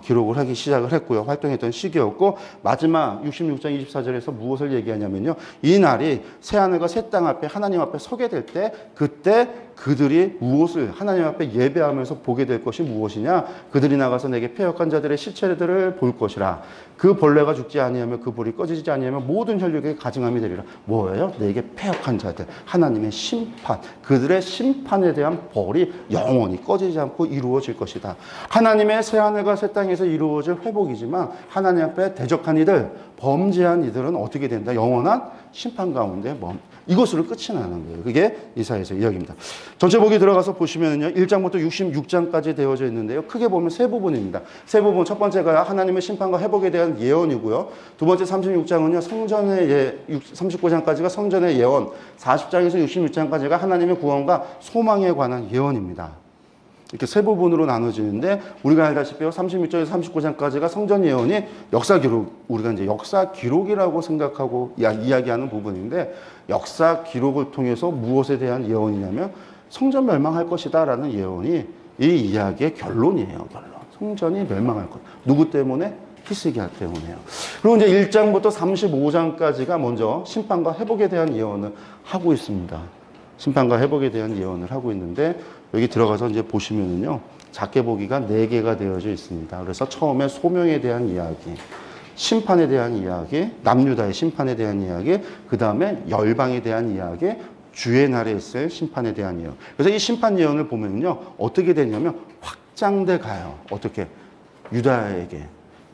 기록을 하기 시작을 했고요. 활동했던 시기였고 마지막 66장 24절에서 무엇을 얘기하냐면요. 이 날이 새하늘과 새 땅 앞에 하나님 앞에 서게 될 때 그때 그들이 무엇을 하나님 앞에 예배하면서 보게 될 것이 무엇이냐? 그들이 나가서 내게 패역한 자들의 시체들을 볼 것이라. 그 벌레가 죽지 아니하며 그 불이 꺼지지 아니하며 모든 혈육에 가증함이 되리라. 뭐예요? 내게 패역한 자들. 하나님의 심판. 그들의 심판에 대한 벌이 영원히 꺼지지 않고 이루어질 것이다. 하나님의 새하늘과 새 땅에서 이루어질 회복이지만 하나님 앞에 대적한 이들, 범죄한 이들은 어떻게 된다? 영원한 심판 가운데 이것으로 끝이 나는 거예요. 그게 이사야서 이야기입니다. 전체 보기 들어가서 보시면요. 1장부터 66장까지 되어져 있는데요. 크게 보면 세 부분입니다. 세 부분. 첫 번째가 하나님의 심판과 회복에 대한 예언이고요. 두 번째 36장은요. 성전의 39장까지가 성전의 예언. 40장에서 66장까지가 하나님의 구원과 소망에 관한 예언입니다. 이렇게 세 부분으로 나눠지는데 우리가 알다시피 36장에서 39장까지가 성전 예언이 역사 기록, 우리가 이제 역사 기록이라고 생각하고 이야기하는 부분인데 역사 기록을 통해서 무엇에 대한 예언이냐면 성전 멸망할 것이다 라는 예언이 이 이야기의 결론이에요. 결론. 성전이 멸망할 것. 누구 때문에? 히스기야 때문에요. 그리고 이제 1장부터 35장까지가 먼저 심판과 회복에 대한 예언을 하고 있습니다. 심판과 회복에 대한 예언을 하고 있는데 여기 들어가서 이제 보시면은요. 작게 보기가 4개가 되어져 있습니다. 그래서 처음에 소명에 대한 이야기. 심판에 대한 이야기, 남유다의 심판에 대한 이야기, 그 다음에 열방에 대한 이야기, 주의 날에 있을 심판에 대한 예언. 그래서 이 심판 예언을 보면요, 어떻게 되냐면 확장돼 가요. 어떻게? 유다에게,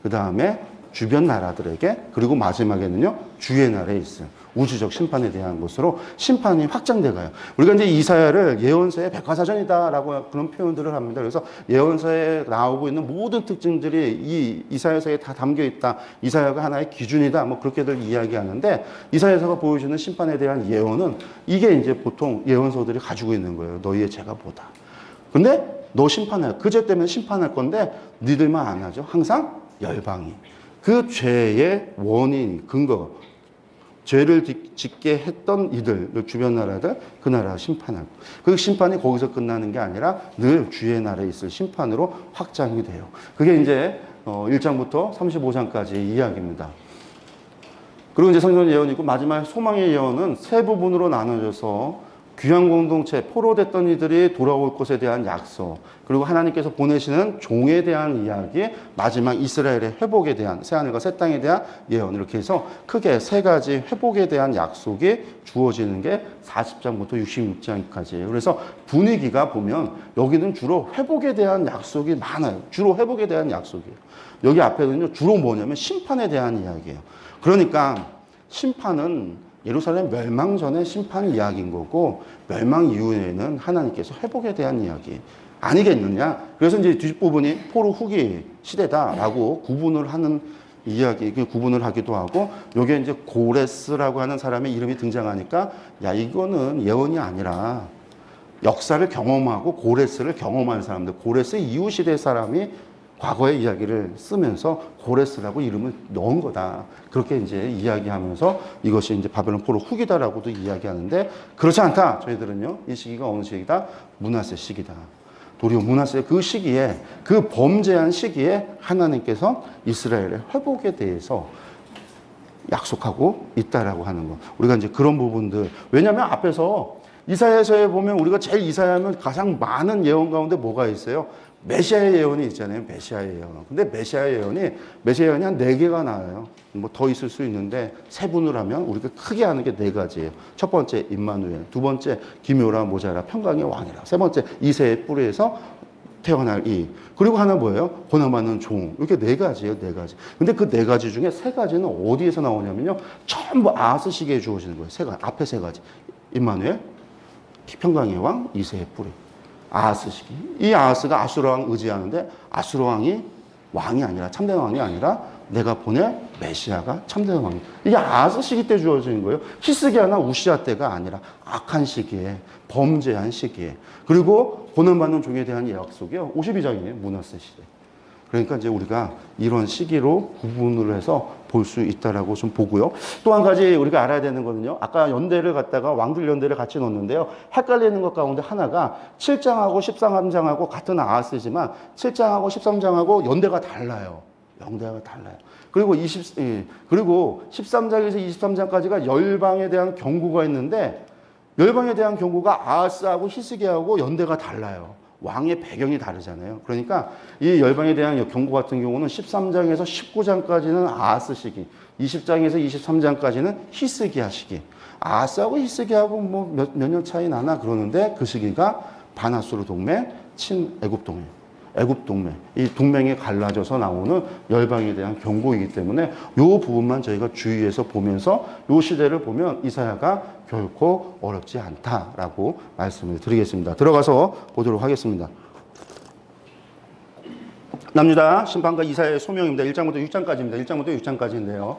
그 다음에 주변 나라들에게, 그리고 마지막에는요, 주의 날에 있을 우주적 심판에 대한 것으로 심판이 확장돼 가요. 우리가 이제 이사야를 예언서의 백과사전이다라고 그런 표현들을 합니다. 그래서 예언서에 나오고 있는 모든 특징들이 이 이사야서에 다 담겨 있다. 이사야가 하나의 기준이다. 뭐 그렇게들 이야기하는데, 이사야서가 보여주는 심판에 대한 예언은 이게 이제 보통 예언서들이 가지고 있는 거예요. 너희의 죄가 뭐다. 근데 너 심판할, 그 죄 때문에 심판할 건데 니들만 안 하죠. 항상 열방이. 그 죄의 원인, 근거, 죄를 짓게 했던 이들, 주변 나라들, 그 나라 심판하고. 그 심판이 거기서 끝나는 게 아니라 늘 주의 나라에 있을 심판으로 확장이 돼요. 그게 이제 1장부터 35장까지의 이야기입니다. 그리고 이제 성전 예언이 있고, 마지막 소망의 예언은 세 부분으로 나눠져서 귀한 공동체, 포로됐던 이들이 돌아올 것에 대한 약속, 그리고 하나님께서 보내시는 종에 대한 이야기, 마지막 이스라엘의 회복에 대한, 새하늘과 새 땅에 대한 예언, 이렇게 해서 크게 세 가지 회복에 대한 약속이 주어지는 게 40장부터 66장까지예요. 그래서 분위기가 보면 여기는 주로 회복에 대한 약속이 많아요. 주로 회복에 대한 약속이에요. 여기 앞에는요, 주로 뭐냐면 심판에 대한 이야기예요. 그러니까 심판은 예루살렘 멸망 전의 심판 이야기인 거고, 멸망 이후에는 하나님께서 회복에 대한 이야기 아니겠느냐. 그래서 이제 뒷부분이 포로 후기 시대다라고 구분을 하는 이야기, 구분을 하기도 하고, 요게 이제 고레스라고 하는 사람의 이름이 등장하니까, 야, 이거는 예언이 아니라 역사를 경험하고 고레스를 경험한 사람들, 고레스 이후 시대 사람이 과거의 이야기를 쓰면서 고레스라고 이름을 넣은 거다. 그렇게 이제 이야기하면서 이것이 이제 바벨론 포로 후기다라고도 이야기하는데, 그렇지 않다. 저희들은요, 이 시기가 어느 시기다? 므낫세 시기다. 도리어 므낫세 그 시기에, 그 범죄한 시기에 하나님께서 이스라엘의 회복에 대해서 약속하고 있다라고 하는 거. 우리가 이제 그런 부분들, 왜냐하면 앞에서 이사야서에 보면 우리가 제일 이사야하면 가장 많은 예언 가운데 뭐가 있어요? 메시아의 예언이 있잖아요. 메시아의 예언. 근데 메시아의 예언이 한 4개가 나와요. 뭐 더 있을 수 있는데 세분을 하면 우리가 크게 하는 게 4가지예요. 첫 번째 임마누엘, 두 번째 기묘라 모자라 평강의 왕이라, 세 번째 이새의 뿌리에서 태어날 이, 그리고 하나 뭐예요? 고난받는 종. 이렇게 4가지예요. 4가지. 근데 그 4가지 중에 3가지는 어디에서 나오냐면요, 전부 아하스 시기에 주어지는 거예요. 앞에 3가지. 임마누엘, 평강의 왕, 이새의 뿌리. 아하스 시기. 이 아하스가 아수르 왕 의지하는데, 아수르 왕이 왕이 아니라, 참된 왕이 아니라 내가 보낼 메시아가 참된 왕이. 이게 아하스 시기 때 주어진 거예요. 히스기야나 우시야 때가 아니라 악한 시기에, 범죄한 시기에. 그리고 고난받는 종에 대한 약속이요, 52장이에요. 므낫세 시대. 그러니까 이제 우리가 이런 시기로 구분을 해서 볼 수 있다라고 좀 보고요. 또 한 가지 우리가 알아야 되는 거는요, 아까 연대를 갖다가 왕들 연대를 같이 놓는데요, 헷갈리는 것 가운데 하나가 7장하고 13장하고 같은 아하스지만 7장하고 13장하고 연대가 달라요. 연대가 달라요. 그리고 그리고 13장에서 23장까지가 열방에 대한 경고가 있는데, 열방에 대한 경고가 아하스하고 히스기야하고 연대가 달라요. 왕의 배경이 다르잖아요. 그러니까 이 열방에 대한 경고 같은 경우는 13장에서 19장까지는 아하스 시기, 20장에서 23장까지는 히스기야 시기. 아하스하고 히스기야하고 뭐 몇 년 차이 나나 그러는데, 그 시기가 반아수르 동맹, 친애굽 동맹, 애굽 동맹, 이 동맹이 갈라져서 나오는 열방에 대한 경고이기 때문에 이 부분만 저희가 주의해서 보면서 이 시대를 보면 이사야가 결코 어렵지 않다라고 말씀을 드리겠습니다. 들어가서 보도록 하겠습니다. 남유다 심판과 이사야의 소명입니다. 1장부터 6장까지입니다. 1장부터 6장까지인데요.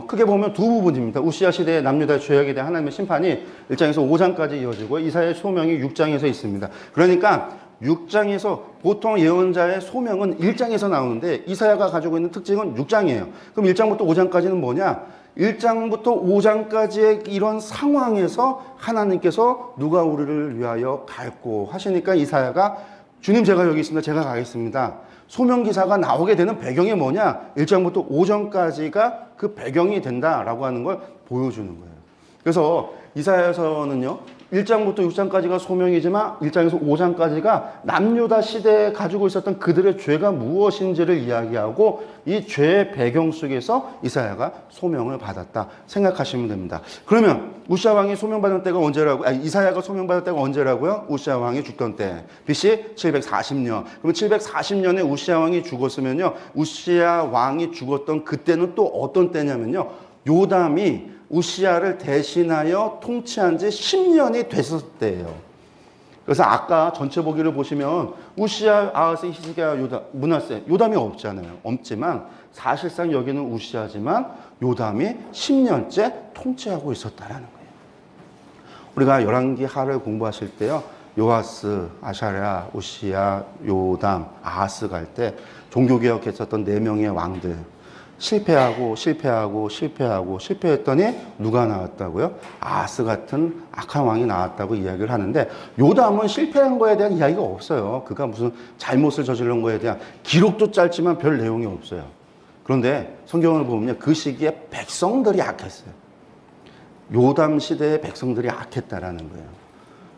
크게 보면 두 부분입니다. 우시야 시대의 남유다 죄악에 대한 하나님의 심판이 1장에서 5장까지 이어지고, 이사야의 소명이 6장에서 있습니다. 그러니까 6장에서 보통 예언자의 소명은 1장에서 나오는데, 이사야가 가지고 있는 특징은 6장이에요. 그럼 1장부터 5장까지는 뭐냐? 1장부터 5장까지의 이런 상황에서 하나님께서 누가 우리를 위하여 갈고 하시니까 이사야가, 주님 제가 여기 있습니다. 제가 가겠습니다. 소명기사가 나오게 되는 배경이 뭐냐? 1장부터 5장까지가 그 배경이 된다라고 하는 걸 보여주는 거예요. 그래서 이사야서는요, 1장부터 6장까지가 소명이지만 1장에서 5장까지가 남유다 시대에 가지고 있었던 그들의 죄가 무엇인지를 이야기하고 이 죄의 배경 속에서 이사야가 소명을 받았다 생각하시면 됩니다. 그러면 우시아 왕이 소명받은 때가 언제라고? 이사야가 소명받을 때가 언제라고요? 우시아 왕이 죽던 때, BC 740년. 그러면 740년에 우시아 왕이 죽었으면요, 우시아 왕이 죽었던 그때는 또 어떤 때냐면요, 요담이 우시아를 대신하여 통치한 지 10년이 됐을 때예요. 그래서 아까 전체 보기를 보시면 우시아, 아하스, 히스기야, 요담, 므낫세, 요담이 없잖아요. 없지만 사실상 여기는 우시아지만 요담이 10년째 통치하고 있었다라는 거예요. 우리가 열왕기 하를 공부하실 때요, 요아스, 아샤랴, 우시아, 요담, 아하스 갈 때 종교개혁했었던 4명의 왕들 실패했더니 누가 나왔다고요? 아하스 같은 악한 왕이 나왔다고 이야기를 하는데, 요담은 실패한 거에 대한 이야기가 없어요. 그가 무슨 잘못을 저지른 거에 대한 기록도 짧지만 별 내용이 없어요. 그런데 성경을 보면 그 시기에 백성들이 악했어요. 요담 시대의 백성들이 악했다라는 거예요.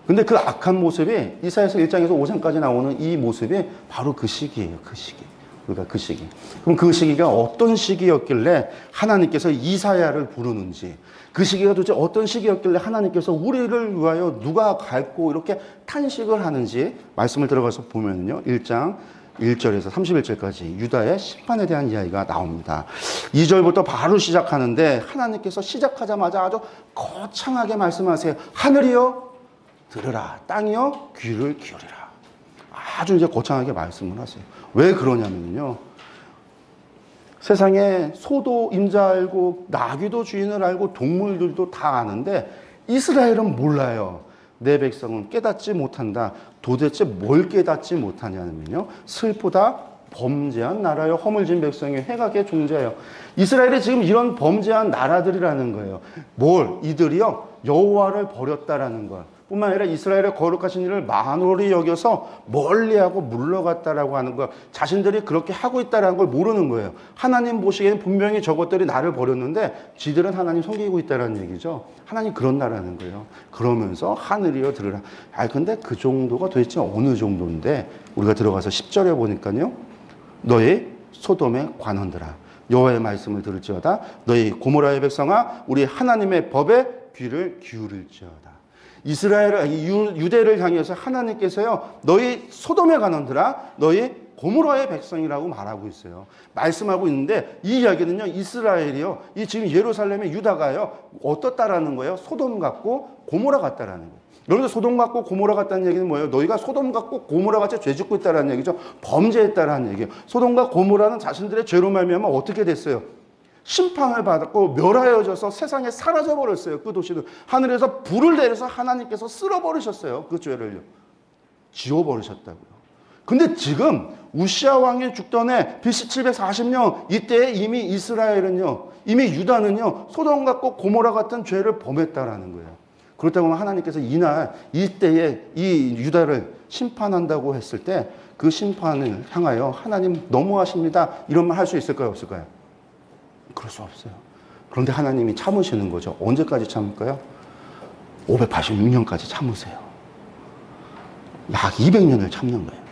근데 그 악한 모습이 이사야서 1장에서 5장까지 나오는 이 모습이 바로 그 시기예요. 그 시기. 그러니까 그 시기. 그럼 그 시기가 어떤 시기였길래 하나님께서 이사야를 부르는지, 그 시기가 도대체 어떤 시기였길래 하나님께서 우리를 위하여 누가 갈고 이렇게 탄식을 하는지 말씀을 들어가서 보면요, 1장 1절에서 31절까지 유다의 심판에 대한 이야기가 나옵니다. 2절부터 바로 시작하는데 하나님께서 시작하자마자 아주 거창하게 말씀하세요. 하늘이여 들으라, 땅이여 귀를 기울이라. 아주 이제 거창하게 말씀을 하세요. 왜 그러냐면요, 세상에 소도 임자 알고 나귀도 주인을 알고 동물들도 다 아는데 이스라엘은 몰라요. 내 백성은 깨닫지 못한다. 도대체 뭘 깨닫지 못하냐면요, 슬프다, 범죄한 나라요, 허물진 백성이 회각의 종자예요. 이스라엘이 지금 이런 범죄한 나라들이라는 거예요. 뭘? 이들이요, 여호와를 버렸다라는 걸. 뿐만 아니라 이스라엘의 거룩하신 일을 만홀히 여겨서 멀리하고 물러갔다라고 하는 거, 자신들이 그렇게 하고 있다는 걸 모르는 거예요. 하나님 보시기에는 분명히 저것들이 나를 버렸는데 지들은 하나님 섬기고 있다는 얘기죠. 하나님 그런 나라는 거예요. 그러면서 하늘이여 들으라. 근데 그 정도가 도대체 어느 정도인데, 우리가 들어가서 10절에 보니까요, 너희 소돔의 관원들아, 여호와의 말씀을 들을지어다. 너희 고모라의 백성아, 우리 하나님의 법에 귀를 기울일지어다. 유대를 향해서 하나님께서요, 너희 소돔의 관원들아, 너희 고모라의 백성이라고 말하고 있어요. 말씀하고 있는데, 이 이야기는요, 이스라엘이요, 이 지금 예루살렘의 유다가요, 어떻다라는 거예요? 소돔 같고 고모라 같다라는 거예요. 여러분들, 소돔 같고 고모라 같다는 얘기는 뭐예요? 너희가 소돔 같고 고모라 같이 죄 짓고 있다라는 얘기죠. 범죄했다라는 얘기예요. 소돔과 고모라는 자신들의 죄로 말미암아 어떻게 됐어요? 심판을 받았고 멸하여져서 세상에 사라져버렸어요. 그 도시는 하늘에서 불을 내려서 하나님께서 쓸어버리셨어요. 그 죄를요, 지워버리셨다고요. 근데 지금 우시아 왕이 죽던 해 BC 740년 이때에 이미 이스라엘은요, 이미 유다는요, 소돔 같고 고모라 같은 죄를 범했다라는 거예요. 그렇다고 하면 하나님께서 이때에 이 유다를 심판한다고 했을 때 그 심판을 향하여 하나님 너무하십니다, 이런 말 할 수 있을까요, 없을까요? 그럴 수 없어요. 그런데 하나님이 참으시는 거죠. 언제까지 참을까요? 586년까지 참으세요. 약 200년을 참는 거예요.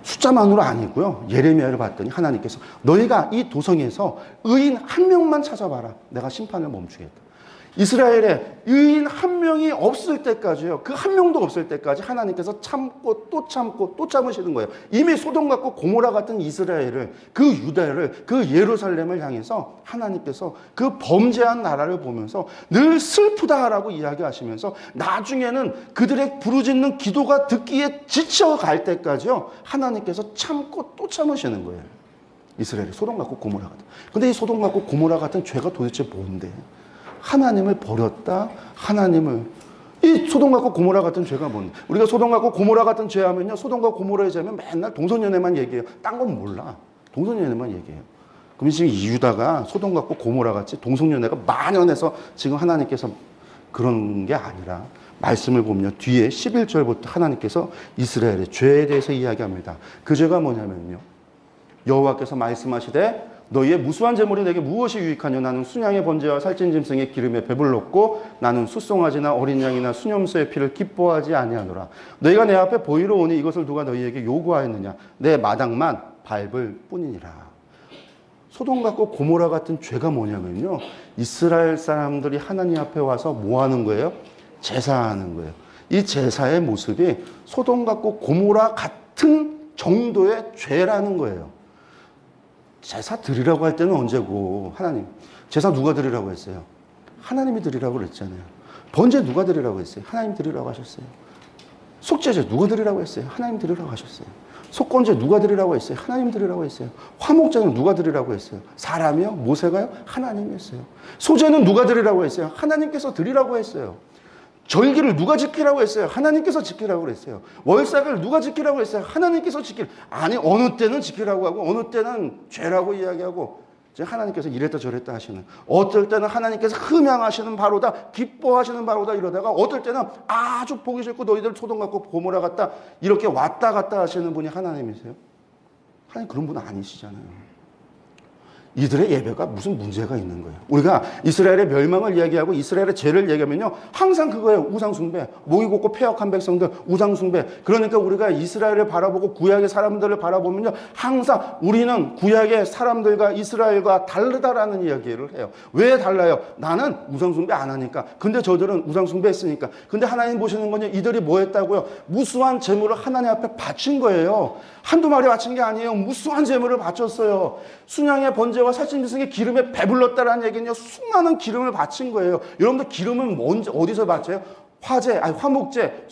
숫자만으로 아니고요, 예레미야를 봤더니 하나님께서 너희가 이 도성에서 의인 한 명만 찾아봐라. 내가 심판을 멈추겠다. 이스라엘에 의인 한 명이 없을 때까지요, 그 한 명도 없을 때까지 하나님께서 참고 또 참고 또 참으시는 거예요. 이미 소돔 같고 고모라 같은 이스라엘을, 그 유다를, 그 예루살렘을 향해서 하나님께서 그 범죄한 나라를 보면서 늘 슬프다라고 이야기하시면서 나중에는 그들의 부르짖는 기도가 듣기에 지쳐갈 때까지요, 하나님께서 참고 또 참으시는 거예요. 이스라엘이 소돔 같고 고모라 같은. 근데 이 소돔 같고 고모라 같은 죄가 도대체 뭔데? 하나님을 버렸다, 이 소돔 같고 고모라 같은 죄가 뭔데? 우리가 소돔 같고 고모라 같은 죄 하면요, 소돔과 고모라의 죄면 맨날 동성연애만 얘기해요. 딴 건 몰라. 동성연애만 얘기해요. 그럼 지금 이 유다가 소돔 같고 고모라 같이 동성연애가 만연해서 지금 하나님께서 그런 게 아니라, 말씀을 보면 뒤에 11절부터 하나님께서 이스라엘의 죄에 대해서 이야기합니다. 그 죄가 뭐냐면요, 여호와께서 말씀하시되 너희의 무수한 재물이 내게 무엇이 유익하냐? 나는 순양의 번제와 살찐 짐승의 기름에 배불렀고 나는 숫송아지나 어린 양이나 수염소의 피를 기뻐하지 아니하노라. 너희가 내 앞에 보이러 오니 이것을 누가 너희에게 요구하였느냐? 내 마당만 밟을 뿐이니라. 소돔과 고모라 같은 죄가 뭐냐면요, 이스라엘 사람들이 하나님 앞에 와서 뭐 하는 거예요? 제사하는 거예요. 이 제사의 모습이 소돔과 고모라 같은 정도의 죄라는 거예요. 제사 드리라고 할 때는 언제고? 하나님. 제사 누가 드리라고 했어요? 하나님이 드리라고 그랬잖아요. 번제 누가 드리라고 했어요? 하나님 드리라고 하셨어요. 속죄제 누가 드리라고 했어요? 하나님 드리라고 하셨어요. 속건제 누가 드리라고 했어요? 하나님 드리라고 했어요. 화목제는 누가 드리라고 했어요? 사람이요? 모세가요? 하나님이 했어요. 소제는 누가 드리라고 했어요? 하나님께서 드리라고 했어요. 절기를 누가 지키라고 했어요? 하나님께서 지키라고 그랬어요. 월삭을 누가 지키라고 했어요? 하나님께서 아니, 어느 때는 지키라고 하고 어느 때는 죄라고 이야기하고 하나님께서 이랬다 저랬다 하시는, 어떨 때는 하나님께서 흠양하시는 바로다, 기뻐하시는 바로다 이러다가 어떨 때는 아주 보기 싫고 너희들 소돔 같고 고모라 같다 이렇게 왔다 갔다 하시는 분이 하나님이세요? 하나님 그런 분 아니시잖아요. 이들의 예배가 무슨 문제가 있는 거예요. 우리가 이스라엘의 멸망을 이야기하고 이스라엘의 죄를 얘기하면요, 항상 그거예요. 우상숭배, 목이 곧고 폐역한 백성들, 우상숭배. 그러니까 우리가 이스라엘을 바라보고 구약의 사람들을 바라보면요, 항상 우리는 구약의 사람들과 이스라엘과 다르다라는 이야기를 해요. 왜 달라요? 나는 우상숭배 안 하니까. 근데 저들은 우상숭배 했으니까. 근데 하나님 보시는 건요, 이들이 뭐 했다고요? 무수한 재물을 하나님 앞에 바친 거예요. 한두 마리 바친 게 아니에요. 무수한 재물을 바쳤어요. 순양의 번제와 살찐 짐승의 기름에 배불렀다라는 얘기는요, 수많은 기름을 바친 거예요. 여러분들 기름은 뭔지 어디서 바쳐요? 화목제,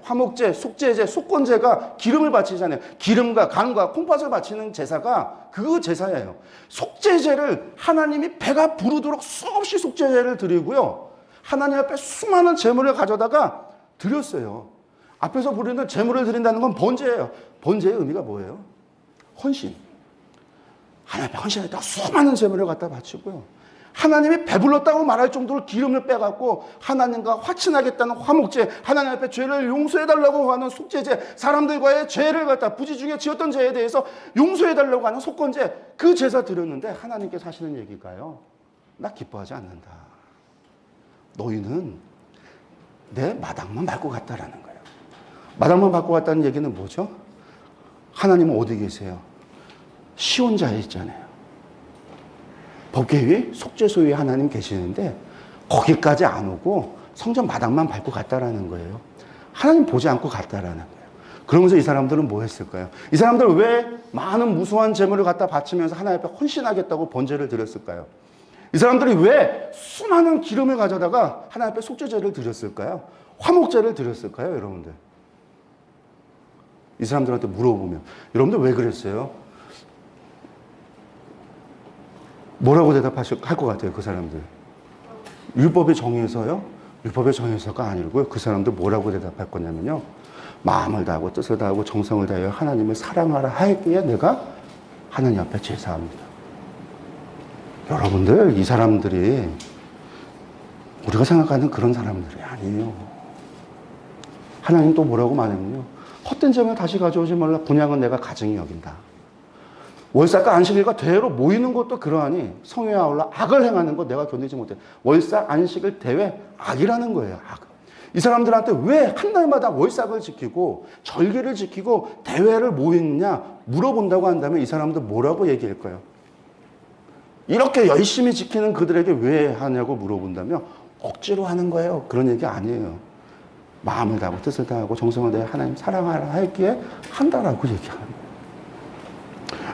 화목제, 속죄제, 속건제가 기름을 바치잖아요. 기름과 간과 콩팥을 바치는 제사가 그 제사예요. 속죄제를 하나님이 배가 부르도록 수없이 속죄제를 드리고요, 하나님 앞에 수많은 재물을 가져다가 드렸어요. 앞에서 부르는 재물을 드린다는 건 번제예요. 번제의 의미가 뭐예요? 헌신. 하나님 앞에 헌신했다가 수많은 재물을 갖다 바치고요, 하나님이 배불렀다고 말할 정도로 기름을 빼갖고 하나님과 화친하겠다는 화목제, 하나님 앞에 죄를 용서해달라고 하는 속죄제, 사람들과의 죄를 갖다 부지 중에 지었던 죄에 대해서 용서해달라고 하는 속건제, 그 제사 드렸는데 하나님께서 하시는 얘기가요, 나 기뻐하지 않는다. 너희는 내 마당만 밟고 갔다라는 거예요. 마당만 밟고 갔다는 얘기는 뭐죠? 하나님은 어디 계세요? 시온자에 있잖아요. 법궤위 속죄소에 하나님 계시는데 거기까지 안 오고 성전 마당만 밟고 갔다라는 거예요. 하나님 보지 않고 갔다라는 거예요. 그러면서 이 사람들은 뭐 했을까요? 이 사람들은 왜 많은 무수한 재물을 갖다 바치면서 하나님 앞에 헌신하겠다고 번제를 드렸을까요? 이 사람들이 왜 수많은 기름을 가져다가 하나님 앞에 속죄제를 드렸을까요? 화목제를 드렸을까요, 여러분들? 이 사람들한테 물어보면, 여러분들 왜 그랬어요? 뭐라고 대답하실 것 같아요, 그 사람들? 율법에 정해서요? 율법에 정해서가 아니고요. 그 사람들 뭐라고 대답할 거냐면요, 마음을 다하고 뜻을 다하고 정성을 다하여 하나님을 사랑하라 하였기에 내가 하나님 앞에 제사합니다. 여러분들, 이 사람들이 우리가 생각하는 그런 사람들이 아니에요. 하나님 또 뭐라고 말하면요, 헛된 점을 다시 가져오지 말라. 분양은 내가 가증히 여긴다. 월삭과 안식일과 대회로 모이는 것도 그러하니 성회에 아울러 악을 행하는 것 내가 견디지 못해. 월삭, 안식일, 대회, 악이라는 거예요. 악. 이 사람들한테 왜 한 날마다 월삭을 지키고 절기를 지키고 대회를 모이느냐 물어본다고 한다면 이 사람들 뭐라고 얘기할까요? 이렇게 열심히 지키는 그들에게 왜 하냐고 물어본다면 억지로 하는 거예요. 그런 얘기 아니에요. 마음을 다하고 뜻을 다하고 정성을 다해 하나님 사랑하라 했기에 한다라고 얘기하는 거예요.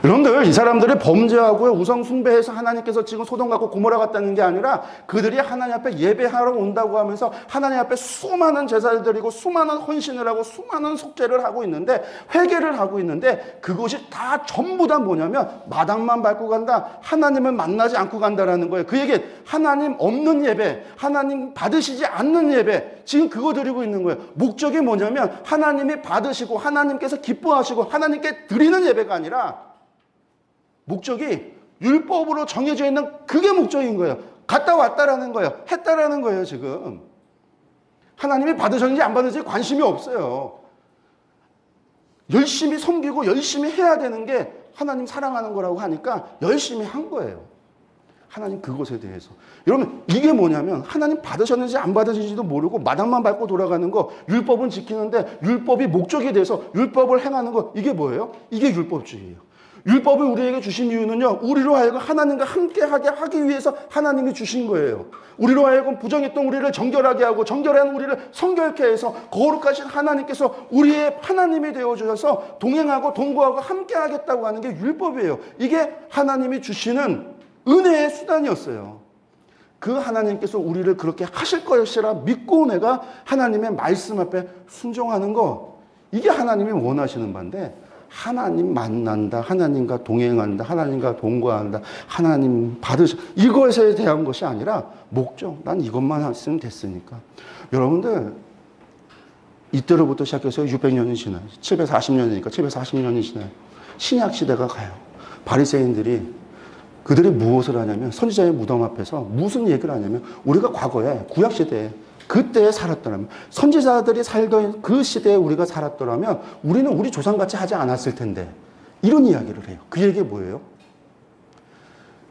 여러분들, 이 사람들이 범죄하고 우상 숭배해서 하나님께서 지금 소돔 같고 고모라 같다는 게 아니라 그들이 하나님 앞에 예배하러 온다고 하면서 하나님 앞에 수많은 제사를 드리고 수많은 헌신을 하고 수많은 속죄를 하고 있는데, 회개를 하고 있는데, 그것이 다 전부 다 뭐냐면 마당만 밟고 간다, 하나님을 만나지 않고 간다라는 거예요. 그 얘기는 하나님 없는 예배, 하나님 받으시지 않는 예배, 지금 그거 드리고 있는 거예요. 목적이 뭐냐면 하나님이 받으시고 하나님께서 기뻐하시고 하나님께 드리는 예배가 아니라, 목적이 율법으로 정해져 있는 그게 목적인 거예요. 갔다 왔다라는 거예요. 했다라는 거예요, 지금. 하나님이 받으셨는지 안 받으셨는지 관심이 없어요. 열심히 섬기고 열심히 해야 되는 게 하나님 사랑하는 거라고 하니까 열심히 한 거예요. 하나님 그것에 대해서. 여러분 이게 뭐냐면 하나님 받으셨는지 안 받으셨는지도 모르고 마당만 밟고 돌아가는 거, 율법은 지키는데 율법이 목적에 대해서 율법을 행하는 거, 이게 뭐예요? 이게 율법주의예요. 율법을 우리에게 주신 이유는요, 우리로 하여금 하나님과 함께하게 하기 위해서 하나님이 주신 거예요. 우리로 하여금 부정했던 우리를 정결하게 하고 정결한 우리를 성결케 해서 거룩하신 하나님께서 우리의 하나님이 되어주셔서 동행하고 동거하고 함께하겠다고 하는 게 율법이에요. 이게 하나님이 주시는 은혜의 수단이었어요. 그 하나님께서 우리를 그렇게 하실 것이라 믿고 내가 하나님의 말씀 앞에 순종하는 거, 이게 하나님이 원하시는 바인데, 하나님 만난다, 하나님과 동행한다, 하나님과 동거한다, 하나님 받으셔, 이것에 대한 것이 아니라 목적, 난 이것만 했으면 됐으니까. 여러분들 이때로부터 시작해서 600년이 지나요. 740년이니까 740년이 지나요. 신약 시대가 가요. 바리새인들이 그들이 무엇을 하냐면 선지자의 무덤 앞에서 무슨 얘기를 하냐면, 우리가 과거에 구약 시대에 그때에 살았더라면, 선지자들이 살던 그 시대에 우리가 살았더라면 우리는 우리 조상같이 하지 않았을 텐데, 이런 이야기를 해요. 그 얘기가 뭐예요?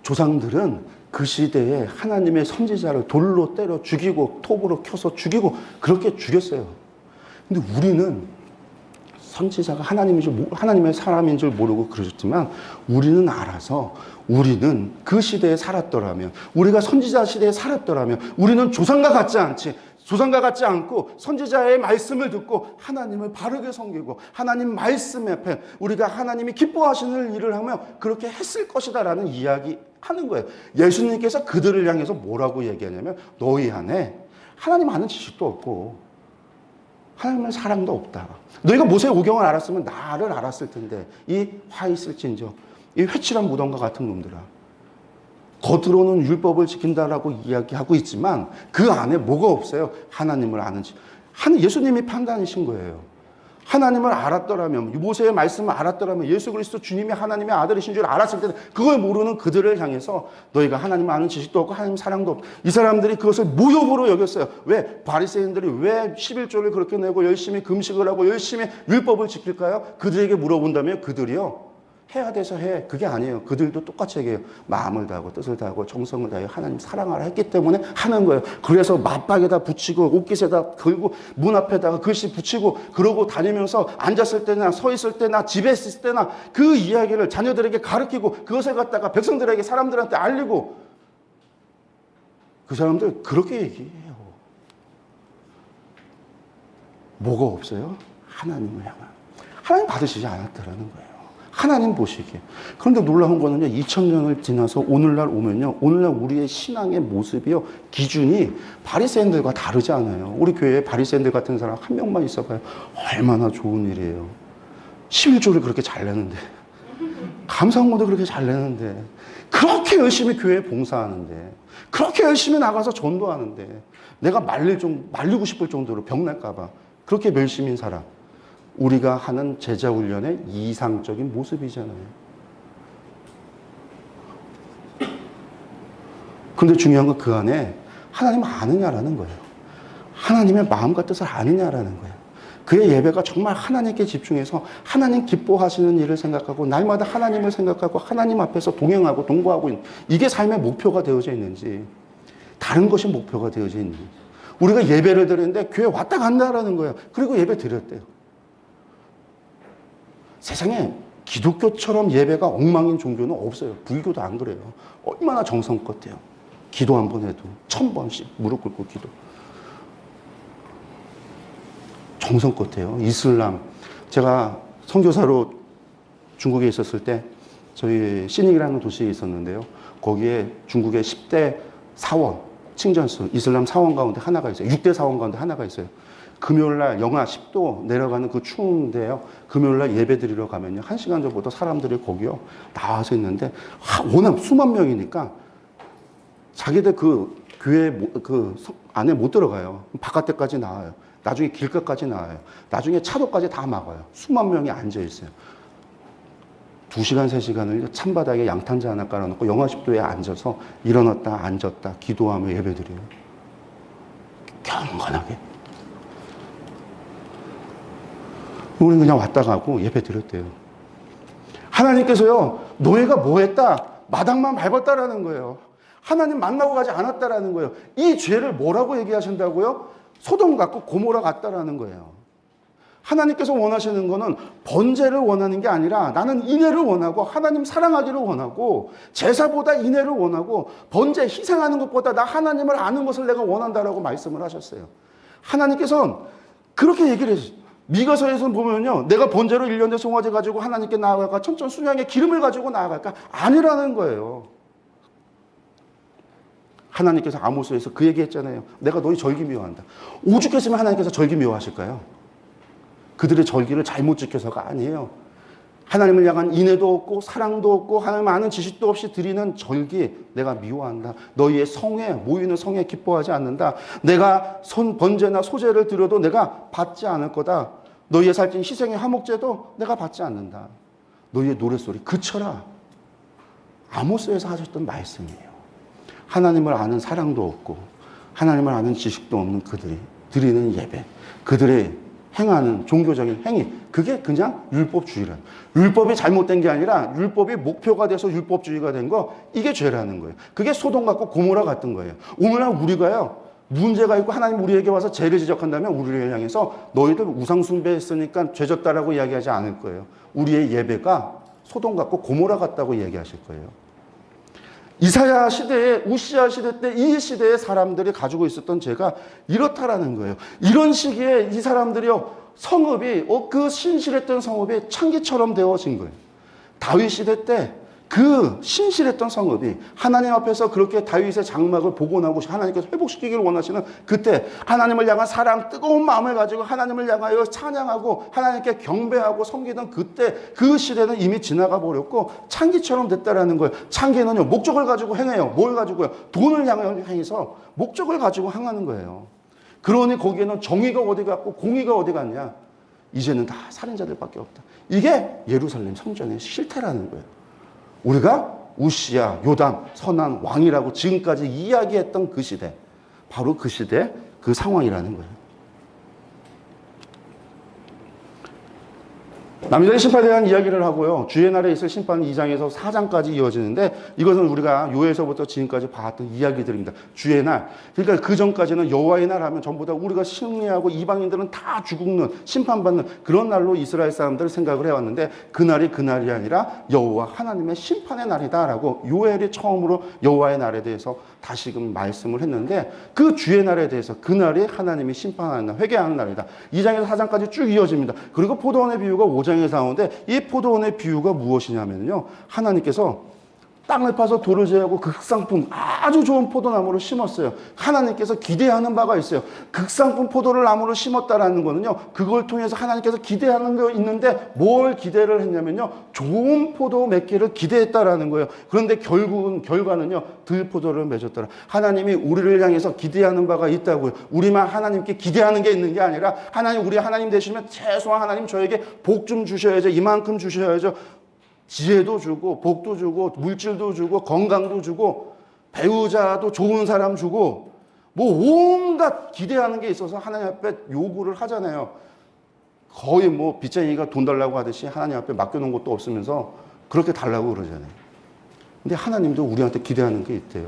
조상들은 그 시대에 하나님의 선지자를 돌로 때려 죽이고 톱으로 켜서 죽이고 그렇게 죽였어요. 근데 우리는 선지자가 하나님의 사람인 줄 모르고 그러셨지만, 우리는 알아서, 우리는 그 시대에 살았더라면, 우리가 선지자 시대에 살았더라면 우리는 조상과 같지 않고 선지자의 말씀을 듣고 하나님을 바르게 섬기고 하나님 말씀 앞에 우리가 하나님이 기뻐하시는 일을 하며 그렇게 했을 것이다라는 이야기 하는 거예요. 예수님께서 그들을 향해서 뭐라고 얘기하냐면, 너희 안에 하나님 아는 지식도 없고 하나님의 사랑도 없다. 너희가 모세의 오경을 알았으면 나를 알았을 텐데, 이 화 있을진저, 이 회칠한 무덤과 같은 놈들아. 겉으로는 율법을 지킨다라고 이야기하고 있지만 그 안에 뭐가 없어요? 하나님을 아는지. 예수님이 판단이신 거예요. 하나님을 알았더라면, 모세의 말씀을 알았더라면, 예수 그리스도 주님이 하나님의 아들이신 줄 알았을 때는 그걸 모르는 그들을 향해서 너희가 하나님을 아는 지식도 없고 하나님 사랑도 없고, 이 사람들이 그것을 모욕으로 여겼어요. 왜? 바리새인들이 왜 11조를 그렇게 내고 열심히 금식을 하고 열심히 율법을 지킬까요? 그들에게 물어본다면 그들이요, 해야 돼서 해. 그게 아니에요. 그들도 똑같이 얘기해요. 마음을 다하고 뜻을 다하고 정성을 다하여 하나님 사랑하라 했기 때문에 하는 거예요. 그래서 맞박에다 붙이고 옷깃에다 걸고 문 앞에다가 글씨 붙이고 그러고 다니면서 앉았을 때나 서 있을 때나 집에 있을 때나 그 이야기를 자녀들에게 가르치고 그것을 갖다가 백성들에게, 사람들한테 알리고, 그 사람들 그렇게 얘기해요. 뭐가 없어요? 하나님을 향한. 하나님 받으시지 않았다라는 거예요. 하나님 보시기에. 그런데 놀라운 거는요, 2000년을 지나서 오늘날 오면요, 오늘날 우리의 신앙의 모습이요, 기준이 바리새인들과 다르지 않아요. 우리 교회에 바리새인들 같은 사람 한 명만 있어봐요. 얼마나 좋은 일이에요. 11조를 그렇게 잘 내는데, 감사원도 그렇게 잘 내는데, 그렇게 열심히 교회에 봉사하는데, 그렇게 열심히 나가서 전도하는데, 내가 말리고 싶을 정도로 병날까봐 그렇게 멸심인 사람, 우리가 하는 제자 훈련의 이상적인 모습이잖아요. 그런데 중요한 건 그 안에 하나님을 아느냐라는 거예요. 하나님의 마음과 뜻을 아느냐라는 거예요. 그의 예배가 정말 하나님께 집중해서 하나님 기뻐하시는 일을 생각하고 날마다 하나님을 생각하고 하나님 앞에서 동행하고 동거하고 있는, 이게 삶의 목표가 되어져 있는지, 다른 것이 목표가 되어져 있는지. 우리가 예배를 드리는데 교회 왔다 간다라는 거예요. 그리고 예배 드렸대요. 세상에 기독교처럼 예배가 엉망인 종교는 없어요. 불교도 안 그래요. 얼마나 정성껏 해요. 기도 한 번 해도 1000번씩 무릎 꿇고 기도. 정성껏 해요. 이슬람. 제가 선교사로 중국에 있었을 때 저희 시닉이라는 도시에 있었는데요. 거기에 중국의 10대 사원, 칭전수, 이슬람 사원 가운데 하나가 있어요. 6대 사원 가운데 하나가 있어요. 금요일날 영하 10도 내려가는 그 추운데요. 금요일날 예배 드리러 가면요. 1시간 전부터 사람들이 거기요. 나와서 있는데, 워낙 수만 명이니까 자기들 그 교회 그 안에 못 들어가요. 바깥에까지 나와요. 나중에 길가까지 나와요. 나중에 차도까지 다 막아요. 수만 명이 앉아 있어요. 2시간, 3시간을 찬바닥에 양탄자 하나 깔아놓고 영하 10도에 앉아서 일어났다 앉았다 기도하며 예배 드려요. 경건하게. 우리는 그냥 왔다 가고 예배 드렸대요. 하나님께서요, 너희가 뭐 했다? 마당만 밟았다라는 거예요. 하나님 만나고 가지 않았다라는 거예요. 이 죄를 뭐라고 얘기하신다고요? 소돔 같고 고모라 같다라는 거예요. 하나님께서 원하시는 거는 번제를 원하는 게 아니라 나는 인애를 원하고 하나님 사랑하기를 원하고 제사보다 인애를 원하고 번제 희생하는 것보다 나 하나님을 아는 것을 내가 원한다라고 말씀을 하셨어요. 하나님께서는 그렇게 얘기를 했어요. 미가서에서 보면요, 내가 번제로 1년에 송아지 가지고 하나님께 나아갈까? 천천순양의 기름을 가지고 나아갈까? 아니라는 거예요. 하나님께서 아모스에서 그 얘기했잖아요. 내가 너희 절기 미워한다. 오죽했으면 하나님께서 절기 미워하실까요? 그들의 절기를 잘못 지켜서가 아니에요. 하나님을 향한 인애도 없고 사랑도 없고 하나님 아는 지식도 없이 드리는 절기 내가 미워한다. 너희의 성회 모이는 성회 기뻐하지 않는다. 내가 번제나 소제를 드려도 내가 받지 않을 거다. 너희의 살찐 희생의 화목제도 내가 받지 않는다. 너희의 노랫소리 그쳐라. 아모스에서 하셨던 말씀이에요. 하나님을 아는 사랑도 없고 하나님을 아는 지식도 없는 그들이 드리는 예배, 그들의 행하는 종교적인 행위, 그게 그냥 율법주의라. 율법이 잘못된 게 아니라 율법이 목표가 돼서 율법주의가 된 거, 이게 죄라는 거예요. 그게 소돔 같고 고모라 같은 거예요. 오늘날 우리가요, 문제가 있고 하나님 우리에게 와서 죄를 지적한다면 우리를 향해서 너희들 우상 숭배했으니까 죄졌다라고 이야기하지 않을 거예요. 우리의 예배가 소돔 같고 고모라 같다고 이야기하실 거예요. 이사야 시대에, 우시야 시대 때 이 시대의 사람들이 가지고 있었던 죄가 이렇다라는 거예요. 이런 시기에 이 사람들이요, 성읍이, 그 신실했던 성읍이 창기처럼 되어진 거예요. 다윗 시대 때 그 신실했던 성읍이 하나님 앞에서 그렇게 다윗의 장막을 복원하고 하나님께서 회복시키기를 원하시는 그때 하나님을 향한 사랑, 뜨거운 마음을 가지고 하나님을 향하여 찬양하고 하나님께 경배하고 섬기던 그때 그 시대는 이미 지나가 버렸고 창기처럼 됐다라는 거예요. 창기는요, 목적을 가지고 행해요. 뭘 가지고요? 돈을 향해서 목적을 가지고 행하는 거예요. 그러니 거기에는 정의가 어디 갔고 공의가 어디 갔냐? 이제는 다 살인자들밖에 없다. 이게 예루살렘 성전의 실태라는 거예요. 우리가 우시야, 요담, 선한 왕이라고 지금까지 이야기했던 그 시대, 바로 그 시대, 그 상황이라는 거예요. 남자의 심판에 대한 이야기를 하고요. 주의 날에 있을 심판은 2장에서 4장까지 이어지는데 이것은 우리가 요에서부터 지금까지 봤던 이야기들입니다. 주의 날. 그러니까 그 전까지는 여호와의 날 하면 전부 다 우리가 승리하고 이방인들은 다 죽는, 심판받는 그런 날로 이스라엘 사람들을 생각을 해왔는데 그날이 그날이 아니라 여호와 하나님의 심판의 날이다라고 요엘이 처음으로 여호와의 날에 대해서 다시금 말씀을 했는데 그 주의 날에 대해서 그날이 하나님이 심판하는 날, 회개하는 날이다. 2장에서 4장까지 쭉 이어집니다. 그리고 포도원의 비유가 5장에 나오는데 이 포도원의 비유가 무엇이냐면요, 하나님께서 땅을 파서 돌을 제하고 극상품 아주 좋은 포도나무를 심었어요. 하나님께서 기대하는 바가 있어요. 극상품 포도를 나무를 심었다라는 거는요, 그걸 통해서 하나님께서 기대하는 거 있는데 뭘 기대를 했냐면요, 좋은 포도 맺기를 기대했다라는 거예요. 그런데 결과는요, 들포도를 맺었더라. 하나님이 우리를 향해서 기대하는 바가 있다고요. 우리만 하나님께 기대하는 게 있는 게 아니라 하나님, 우리 하나님 되시면 최소한 하나님 저에게 복 좀 주셔야죠. 이만큼 주셔야죠. 지혜도 주고 복도 주고 물질도 주고 건강도 주고 배우자도 좋은 사람 주고 뭐 온갖 기대하는 게 있어서 하나님 앞에 요구를 하잖아요. 거의 뭐 빚쟁이가 돈 달라고 하듯이 하나님 앞에 맡겨놓은 것도 없으면서 그렇게 달라고 그러잖아요. 근데 하나님도 우리한테 기대하는 게 있대요.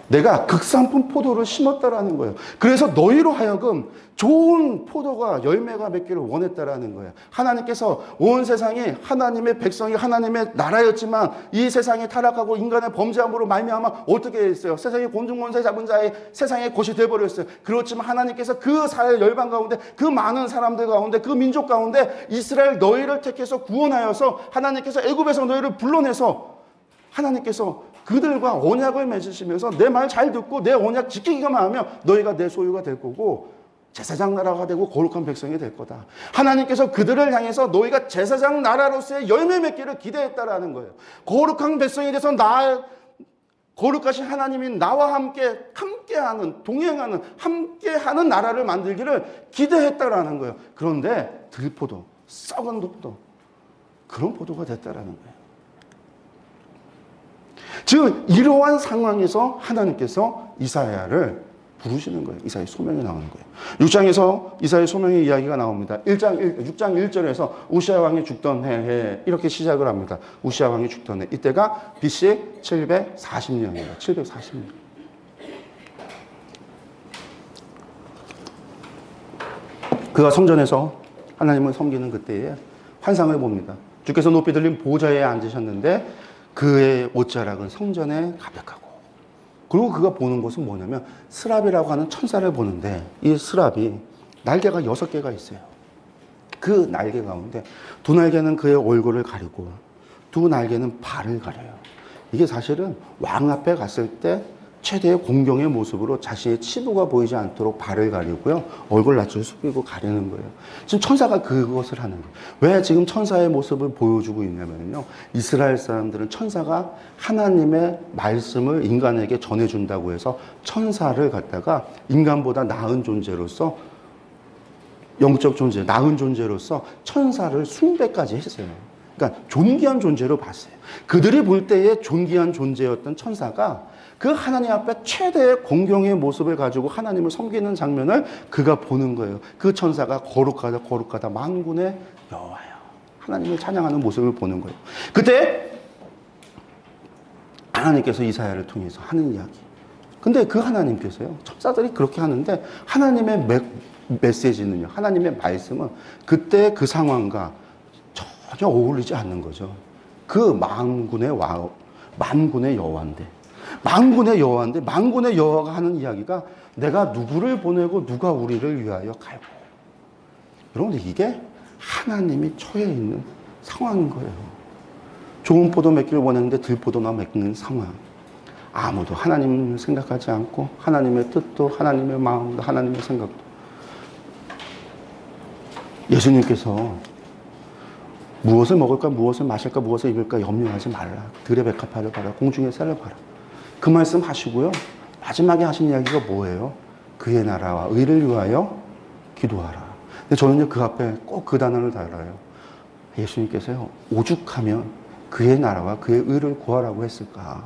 내가 극상품 포도를 심었다라는 거예요. 그래서 너희로 하여금 좋은 포도가 열매가 맺기를 원했다라는 거예요. 하나님께서 온 세상이 하나님의 백성이 하나님의 나라였지만 이 세상이 타락하고 인간의 범죄함으로 말미암아 어떻게 했어요? 세상에 곤충곤세 잡은 자의 세상의 것이 되어버렸어요. 그렇지만 하나님께서 그 사회 열방 가운데 그 많은 사람들 가운데 그 민족 가운데 이스라엘 너희를 택해서 구원하여서 하나님께서 애굽에서 너희를 불러내서 하나님께서 그들과 언약을 맺으시면서 내 말 잘 듣고 내 언약 지키기만 하면 너희가 내 소유가 될 거고 제사장 나라가 되고 거룩한 백성이 될 거다. 하나님께서 그들을 향해서 너희가 제사장 나라로서의 열매 맺기를 기대했다라는 거예요. 거룩한 백성이 돼서 거룩하신 하나님이 나와 함께하는, 동행하는, 함께하는 나라를 만들기를 기대했다라는 거예요. 그런데 들포도, 썩은 포도, 그런 포도가 됐다라는 거예요. 즉 이러한 상황에서 하나님께서 이사야를 부르시는 거예요. 이사야의 소명이 나오는 거예요. 6장에서 이사야의 소명의 이야기가 나옵니다. 6장 1절에서 우시아 왕이 죽던 해 이렇게 시작을 합니다. 우시아 왕이 죽던 해. 이때가 BC 740년이에요. 740년. 그가 성전에서 하나님을 섬기는 그때에 환상을 봅니다. 주께서 높이 들린 보좌에 앉으셨는데 그의 옷자락은 성전에 가득하고, 그리고 그가 보는 것은 뭐냐면 스랍이라고 하는 천사를 보는데, 이 스랍이 날개가 6개가 있어요. 그 날개 가운데 두 날개는 그의 얼굴을 가리고 두 날개는 발을 가려요. 이게 사실은 왕 앞에 갔을 때 최대의 공경의 모습으로 자신의 치부가 보이지 않도록 발을 가리고요, 얼굴 낯을 숙이고 가리는 거예요. 지금 천사가 그것을 하는 거예요. 왜 지금 천사의 모습을 보여주고 있냐면요, 이스라엘 사람들은 천사가 하나님의 말씀을 인간에게 전해준다고 해서 천사를 갖다가 인간보다 나은 존재로서, 영적 존재, 나은 존재로서 천사를 숭배까지 했어요. 그러니까 존귀한 존재로 봤어요. 그들이 볼 때의 존귀한 존재였던 천사가 그 하나님 앞에 최대의 공경의 모습을 가지고 하나님을 섬기는 장면을 그가 보는 거예요. 그 천사가 거룩하다 거룩하다 만군의 여호와여, 하나님을 찬양하는 모습을 보는 거예요. 그때 하나님께서 이사야를 통해서 하는 이야기. 근데 그 하나님께서요, 천사들이 그렇게 하는데 하나님의 메시지는요, 하나님의 말씀은 그때 그 상황과 전혀 어울리지 않는 거죠. 그 만군의 여호와인데, 만군의 여호와가 하는 이야기가 내가 누구를 보내고 누가 우리를 위하여 갈고. 여러분들, 이게 하나님이 처해 있는 상황인 거예요. 좋은 포도 맺기를 원하는데 들포도나 맺는 상황. 아무도 하나님을 생각하지 않고 하나님의 뜻도 하나님의 마음도 하나님의 생각도. 예수님께서 무엇을 먹을까, 무엇을 마실까, 무엇을 입을까 염려하지 말라. 들의 백합화를 봐라. 공중의 새를 봐라. 그 말씀 하시고요, 마지막에 하신 이야기가 뭐예요? 그의 나라와 의를 위하여 기도하라. 근데 저는 그 앞에 꼭 그 단어를 달아요. 예수님께서요, 오죽하면 그의 나라와 그의 의를 구하라고 했을까?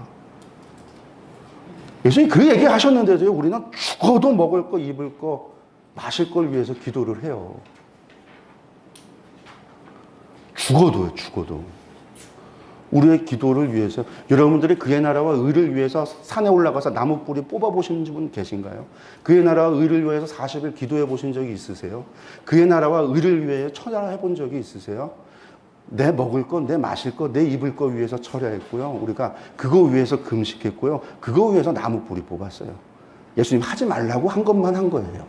예수님 그 얘기 하셨는데도요, 우리는 죽어도 먹을 거, 입을 거, 마실 걸 위해서 기도를 해요. 죽어도. 우리의 기도를 위해서, 여러분들이 그의 나라와 의를 위해서 산에 올라가서 나무 뿌리 뽑아보신 분 계신가요? 그의 나라와 의를 위해서 40일 기도해 보신 적이 있으세요? 그의 나라와 의를 위해 처절해 본 적이 있으세요? 내 먹을 것, 내 마실 것, 내 입을 것 위해서 처리했고요, 우리가 그거 위해서 금식했고요, 그거 위해서 나무 뿌리 뽑았어요. 예수님 하지 말라고 한 것만 한 거예요.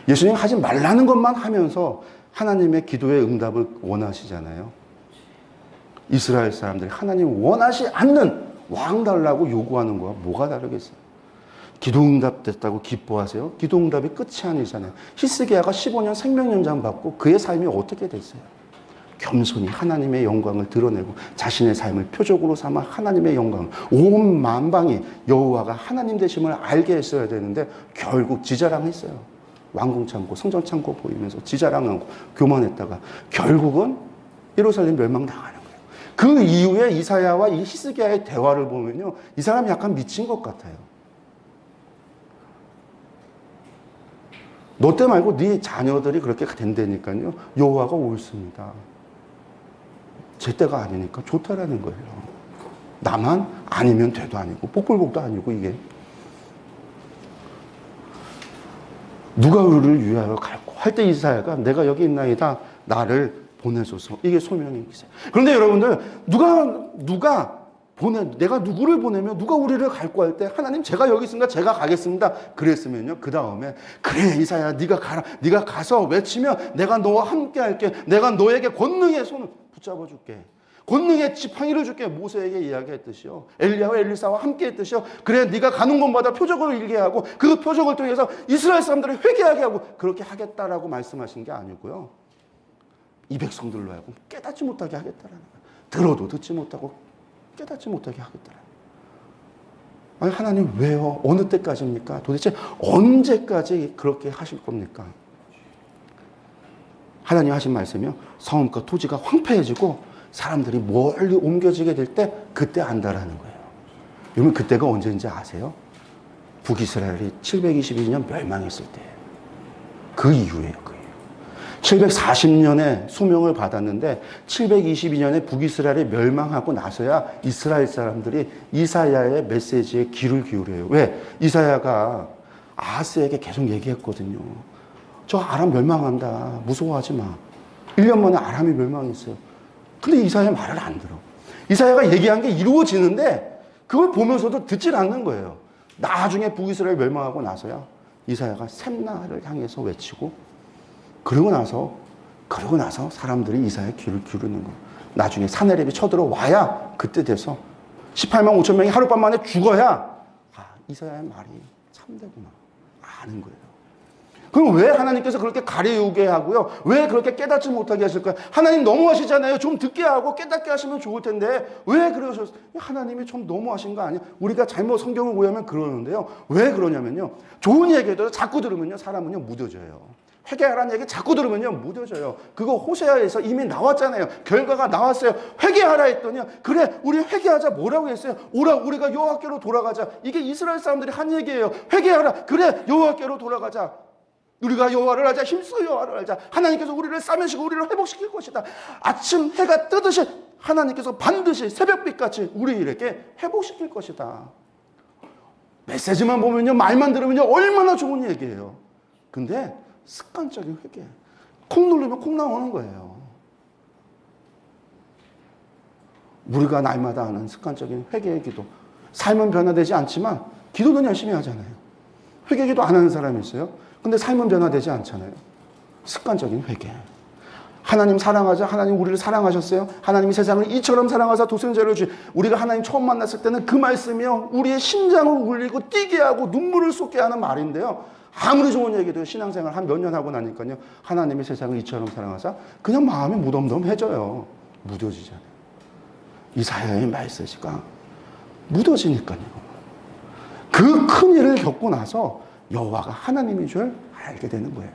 예수님 하지 말라는 것만 하면서 하나님의 기도의 응답을 원하시잖아요. 이스라엘 사람들이 하나님 원하지 않는 왕 달라고 요구하는 거와 뭐가 다르겠어요? 기도 응답됐다고 기뻐하세요? 기도 응답이 끝이 아니잖아요. 히스기야가 15년 생명연장 받고 그의 삶이 어떻게 됐어요? 겸손히 하나님의 영광을 드러내고 자신의 삶을 표적으로 삼아 하나님의 영광을, 온 만방이 여호와가 하나님 되심을 알게 했어야 되는데 결국 지자랑했어요. 왕궁 창고, 성전 창고 보이면서 지자랑하고 교만했다가 결국은 예루살렘 멸망당하는 거예요. 그 이후에 이사야와 이 히스기야의 대화를 보면요, 이 사람이 약간 미친 것 같아요. 너 때 말고 네 자녀들이 그렇게 된다니까요, 여호와가 옳습니다. 제 때가 아니니까 좋다라는 거예요. 나만 아니면 돼도 아니고 복불복도 아니고, 이게 누가 우리를 위하여 갈고 할 때 이사야가 내가 여기 있나이다, 나를 보내소서, 이게 소명이 있어요. 그런데 여러분들, 내가 누구를 보내면 누가 우리를 갈고 할 때 하나님 제가 여기 있습니다, 제가 가겠습니다 그랬으면요, 그 다음에 그래 이사야 네가 가라, 네가 가서 외치면 내가 너와 함께 할게, 내가 너에게 권능의 손을 붙잡아 줄게, 권능의 지팡이를 줄게, 모세에게 이야기했듯이요, 엘리야와 엘리사와 함께 했듯이요, 그래 네가 가는 곳마다 표적을 일게 하고 그 표적을 통해서 이스라엘 사람들을 회개하게 하고 그렇게 하겠다라고 말씀하신 게 아니고요, 이 백성들로 하여금 깨닫지 못하게 하겠다라는 거예요. 들어도 듣지 못하고 깨닫지 못하게 하겠다라는 거예요. 아니 하나님 왜요? 어느 때까지입니까? 도대체 언제까지 그렇게 하실 겁니까? 하나님 하신 말씀이요, 성읍과 토지가 황폐해지고 사람들이 멀리 옮겨지게 될 때 그때 안다라는 거예요. 여러분 그때가 언제인지 아세요? 북이스라엘이 722년 멸망했을 때예요. 그 이후에요. 그 이후. 740년에 수명을 받았는데 722년에 북이스라엘이 멸망하고 나서야 이스라엘 사람들이 이사야의 메시지에 귀를 기울여요. 왜? 이사야가 아하스에게 계속 얘기했거든요. 저 아람 멸망한다. 무서워하지 마. 1년 만에 아람이 멸망했어요. 근데 이사야 말을 안 들어. 이사야가 얘기한 게 이루어지는데 그걸 보면서도 듣질 않는 거예요. 나중에 북이스라엘 멸망하고 나서야 이사야가 샘나를 향해서 외치고 그러고 나서 사람들이 이사야의 귀를 기울이는 거예요. 나중에 사내립이 쳐들어와야 그때 돼서 18만 5천 명이 하룻밤 만에 죽어야 이사야의 말이 참되구나 아는 거예요. 그럼 왜 하나님께서 그렇게 가려우게 하고요? 왜 그렇게 깨닫지 못하게 하실까요? 하나님 너무하시잖아요. 좀 듣게 하고 깨닫게 하시면 좋을 텐데 왜 그러셨어요? 하나님이 좀 너무하신 거 아니에요? 우리가 잘못 성경을 오해하면 그러는데요. 왜 그러냐면요. 좋은 얘기도 자꾸 들으면요. 사람은요 무뎌져요. 회개하라는 얘기 자꾸 들으면요 무뎌져요. 그거 호세아에서 이미 나왔잖아요. 결과가 나왔어요. 회개하라 했더니요. 그래 우리 회개하자 뭐라고 했어요? 오라 우리가 여호와께로 돌아가자. 이게 이스라엘 사람들이 한 얘기예요. 회개하라. 그래 여호와께로 돌아가자. 우리가 여호와를 알자. 힘써 여호와를 알자. 하나님께서 우리를 싸매시고 우리를 회복시킬 것이다. 아침 해가 뜨듯이 하나님께서 반드시 새벽빛같이 우리에게 회복시킬 것이다. 메시지만 보면요 말만 들으면요 얼마나 좋은 얘기예요. 근데 습관적인 회개. 콩 누르면 콩 나오는 거예요. 우리가 날마다 하는 습관적인 회개의 기도. 삶은 변화되지 않지만 기도는 열심히 하잖아요. 회개 기도 안 하는 사람이 있어요? 근데 삶은 변화되지 않잖아요. 습관적인 회개. 하나님 사랑하자. 하나님 우리를 사랑하셨어요. 하나님이 세상을 이처럼 사랑하사 독생자를 주시. 우리가 하나님 처음 만났을 때는 그 말씀이요 우리의 심장을 울리고 뛰게 하고 눈물을 쏟게 하는 말인데요. 아무리 좋은 얘기도 신앙생활 한 몇 년 하고 나니까요. 하나님이 세상을 이처럼 사랑하사 그냥 마음이 무덤덤해져요. 묻어지잖아요. 이사야의 메시지가 묻어지니까요. 그 큰 일을 겪고 나서 여호와가 하나님인 줄 알게 되는 거예요.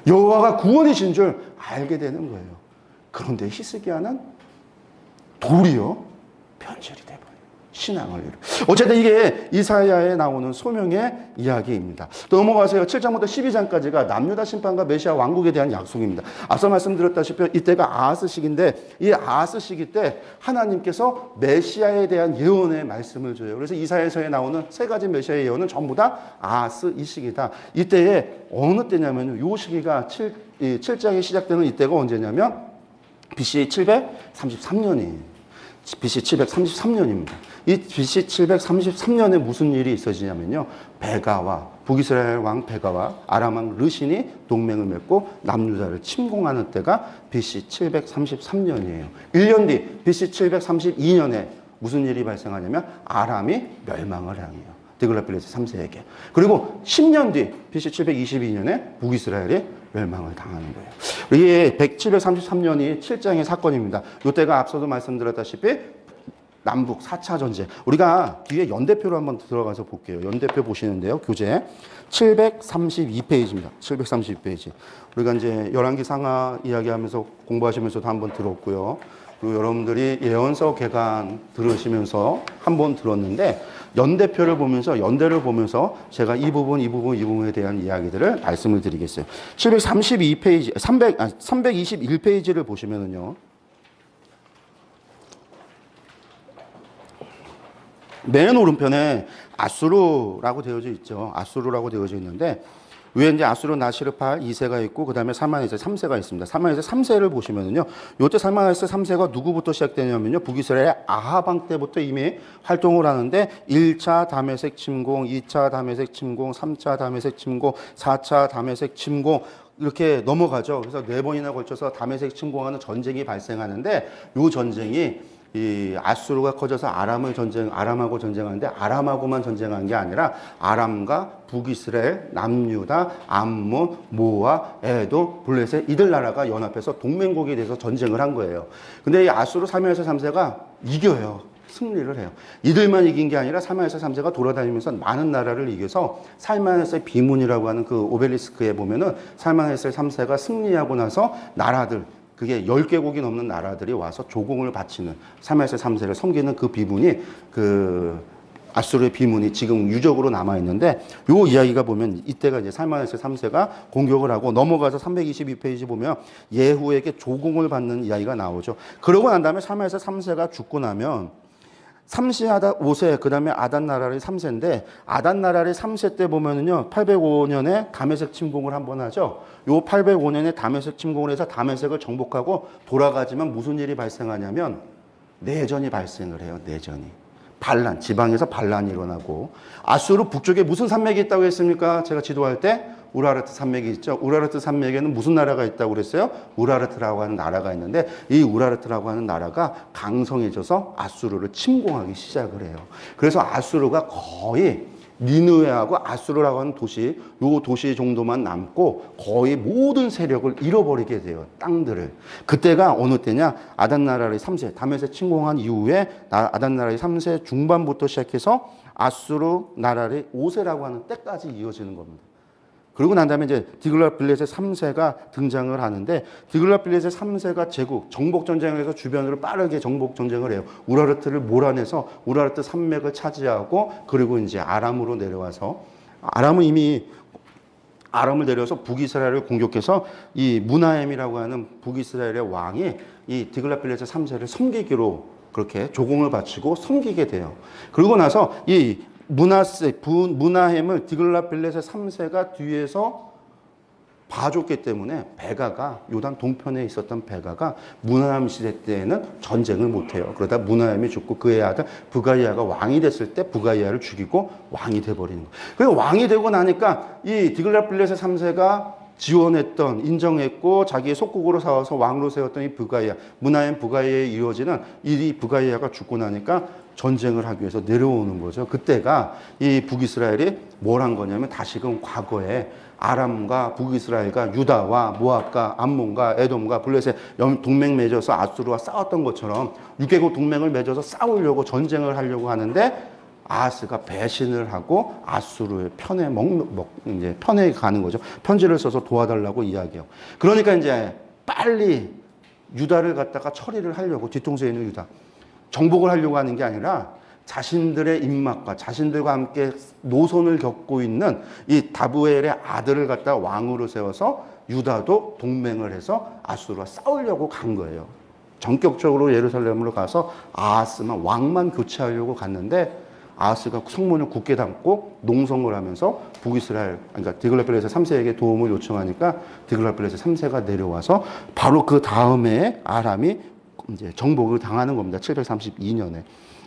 여호와가 구원이신 줄 알게 되는 거예요. 그런데 히스기야는 도리어 변절이 돼버려요. 신앙을 잃어. 어쨌든 이게 이사야에 나오는 소명의 이야기입니다. 또 넘어가세요. 7장부터 12장까지가 남유다 심판과 메시아 왕국에 대한 약속입니다. 앞서 말씀드렸다시피 이때가 아하스 시기인데 이 아하스 시기 때 하나님께서 메시아에 대한 예언의 말씀을 줘요. 그래서 이사야서에 나오는 세 가지 메시아의 예언은 전부 다 아하스 이 시기다. 이때에 어느 때냐면요. 이 시기가 7장이 시작되는 이때가 언제냐면 BC 733년이에요. BC 733년입니다. 이 BC 733년에 무슨 일이 있어지냐면요. 베가와 북이스라엘 왕 베가와 아람 왕 르신이 동맹을 맺고 남유다를 침공하는 때가 BC 733년이에요. 1년 뒤 BC 732년에 무슨 일이 발생하냐면 아람이 멸망을 향해요. 디글라필레스 3세에게. 그리고 10년 뒤 BC 722년에 북이스라엘이 멸망을 당하는 거예요. 이게 733년이 7장의 사건입니다. 이때가 앞서도 말씀드렸다시피 남북 4차 전쟁. 우리가 뒤에 연대표로 한번 들어가서 볼게요. 연대표 보시는데요. 교재 732페이지입니다. 732페이지. 우리가 이제 열왕기 상하 이야기하면서 공부하시면서도 한번 들었고요. 그리고 여러분들이 예언서 개관 들으시면서 한번 들었는데 연대표를 보면서 연대를 보면서 제가 이 부분에 대한 이야기들을 말씀을 드리겠어요. 732페이지 321페이지를 보시면은요. 맨 오른편에 아수르라고 되어져 있죠. 아수르라고 되어져 있는데 위에 이제 아수르 나시르팔 2세가 있고 그다음에 살마네세 3세가 있습니다. 살마네세 3세를 보시면은요. 요때 살마네세 3세가 누구부터 시작되냐면요. 북이스라엘 아하방 때부터 이미 활동을 하는데 1차 다메섹 침공, 2차 다메섹 침공, 3차 다메섹 침공, 4차 다메섹 침공 이렇게 넘어가죠. 그래서 4번이나 걸쳐서 다메섹 침공하는 전쟁이 발생하는데 요 전쟁이 이 아수르가 커져서 아람하고 전쟁하는데 아람하고만 전쟁한 게 아니라 아람과 북이스라엘, 남유다, 암몬, 모아, 에돔, 블레셋 이들 나라가 연합해서 동맹국에 대해서 전쟁을 한 거예요. 근데 이 아수르 3에서 3세가 이겨요. 승리를 해요. 이들만 이긴 게 아니라 살마네세 3세가 돌아다니면서 많은 나라를 이겨서 살마네세 비문이라고 하는 그 오벨리스크에 보면은 살마네세 3세가 승리하고 나서 나라들 그게 10개국이 넘는 나라들이 와서 조공을 바치는 살마네세 3세를 섬기는 그 비문이 그 아수르의 비문이 지금 유적으로 남아 있는데 요 이야기가 보면 이때가 이제 살마네스 3세가 공격을 하고 넘어가서 322페이지 보면 예후에게 조공을 받는 이야기가 나오죠. 그러고 난 다음에 살마네스 3세가 죽고 나면 삼시아다 5세, 그 다음에 아단 나라리 3세인데, 아단 나라리 3세 때 보면은요, 805년에 다메섹 침공을 한번 하죠. 요 805년에 다메섹 침공을 해서 다메섹을 정복하고 돌아가지만 무슨 일이 발생하냐면, 내전이 발생을 해요, 내전이. 반란, 지방에서 반란이 일어나고, 아수르 북쪽에 무슨 산맥이 있다고 했습니까? 제가 지도할 때, 우라르트 산맥이 있죠. 우라르트 산맥에는 무슨 나라가 있다고 그랬어요? 우라르트라고 하는 나라가 있는데 이 우라르트라고 하는 나라가 강성해져서 아수르를 침공하기 시작을 해요. 그래서 아수르가 거의 니느웨하고 아수르라고 하는 도시, 요 도시 정도만 남고 거의 모든 세력을 잃어버리게 돼요. 땅들을. 그때가 어느 때냐? 아단 나라의 3세, 다메섹 침공한 이후에 아단 나라의 3세 중반부터 시작해서 아수르 나라의 5세라고 하는 때까지 이어지는 겁니다. 그러고 난 다음에 이제 디글랏빌레셋 3세가 등장을 하는데 디글랏빌레셋 3세가 제국 정복 전쟁을 해서 주변으로 빠르게 정복 전쟁을 해요. 우라르트를 몰아내서 우라르트 산맥을 차지하고 그리고 이제 아람으로 내려와서 아람을 내려서 북이스라엘을 공격해서 이 무나엠이라고 하는 북이스라엘의 왕이 이 디글랏빌레셋 3세를 섬기기로 그렇게 조공을 바치고 섬기게 돼요. 그러고 나서 이 무나햄을 디글랏빌레셋 3세가 뒤에서 봐줬기 때문에 베가가 요단 동편에 있었던 베가가 무나햄 시대 때에는 전쟁을 못해요. 그러다 무나햄이 죽고 그의 아들 부가이아가 왕이 됐을 때 부가이아를 죽이고 왕이 돼버리는 거예요. 그래서 왕이 되고 나니까 이 디글랏빌레셋 3세가 지원했던, 인정했고 자기의 속국으로 삼아서 왕으로 세웠던 이 부가이아, 무나햄 부가이아에 이루어지는 이 부가이아가 죽고 나니까 전쟁을 하기 위해서 내려오는 거죠. 그때가 이 북이스라엘이 뭘 한 거냐면 다시금 과거에 아람과 북이스라엘과 유다와 모압과 암몬과 에돔과 블레셋 동맹 맺어서 아수르와 싸웠던 것처럼 6개국 동맹을 맺어서 싸우려고 전쟁을 하려고 하는데 아하스가 배신을 하고 아수르의 이제 편에 가는 거죠. 편지를 써서 도와달라고 이야기해요. 그러니까 이제 빨리 유다를 갖다가 처리를 하려고 뒤통수에 있는 유다. 정복을 하려고 하는 게 아니라 자신들의 입맛과 자신들과 함께 노선을 겪고 있는 이 다부엘의 아들을 갖다 왕으로 세워서 유다도 동맹을 해서 아수르와 싸우려고 간 거예요. 전격적으로 예루살렘으로 가서 아하스만 왕만 교체하려고 갔는데 아하스가 성문을 굳게 닫고 농성을 하면서 북이스라엘, 그러니까 디글랏빌레셋 3세에게 도움을 요청하니까 디글랏빌레셋 3세가 내려와서 바로 그 다음에 아람이 이제 정복을 당하는 겁니다. 732년에.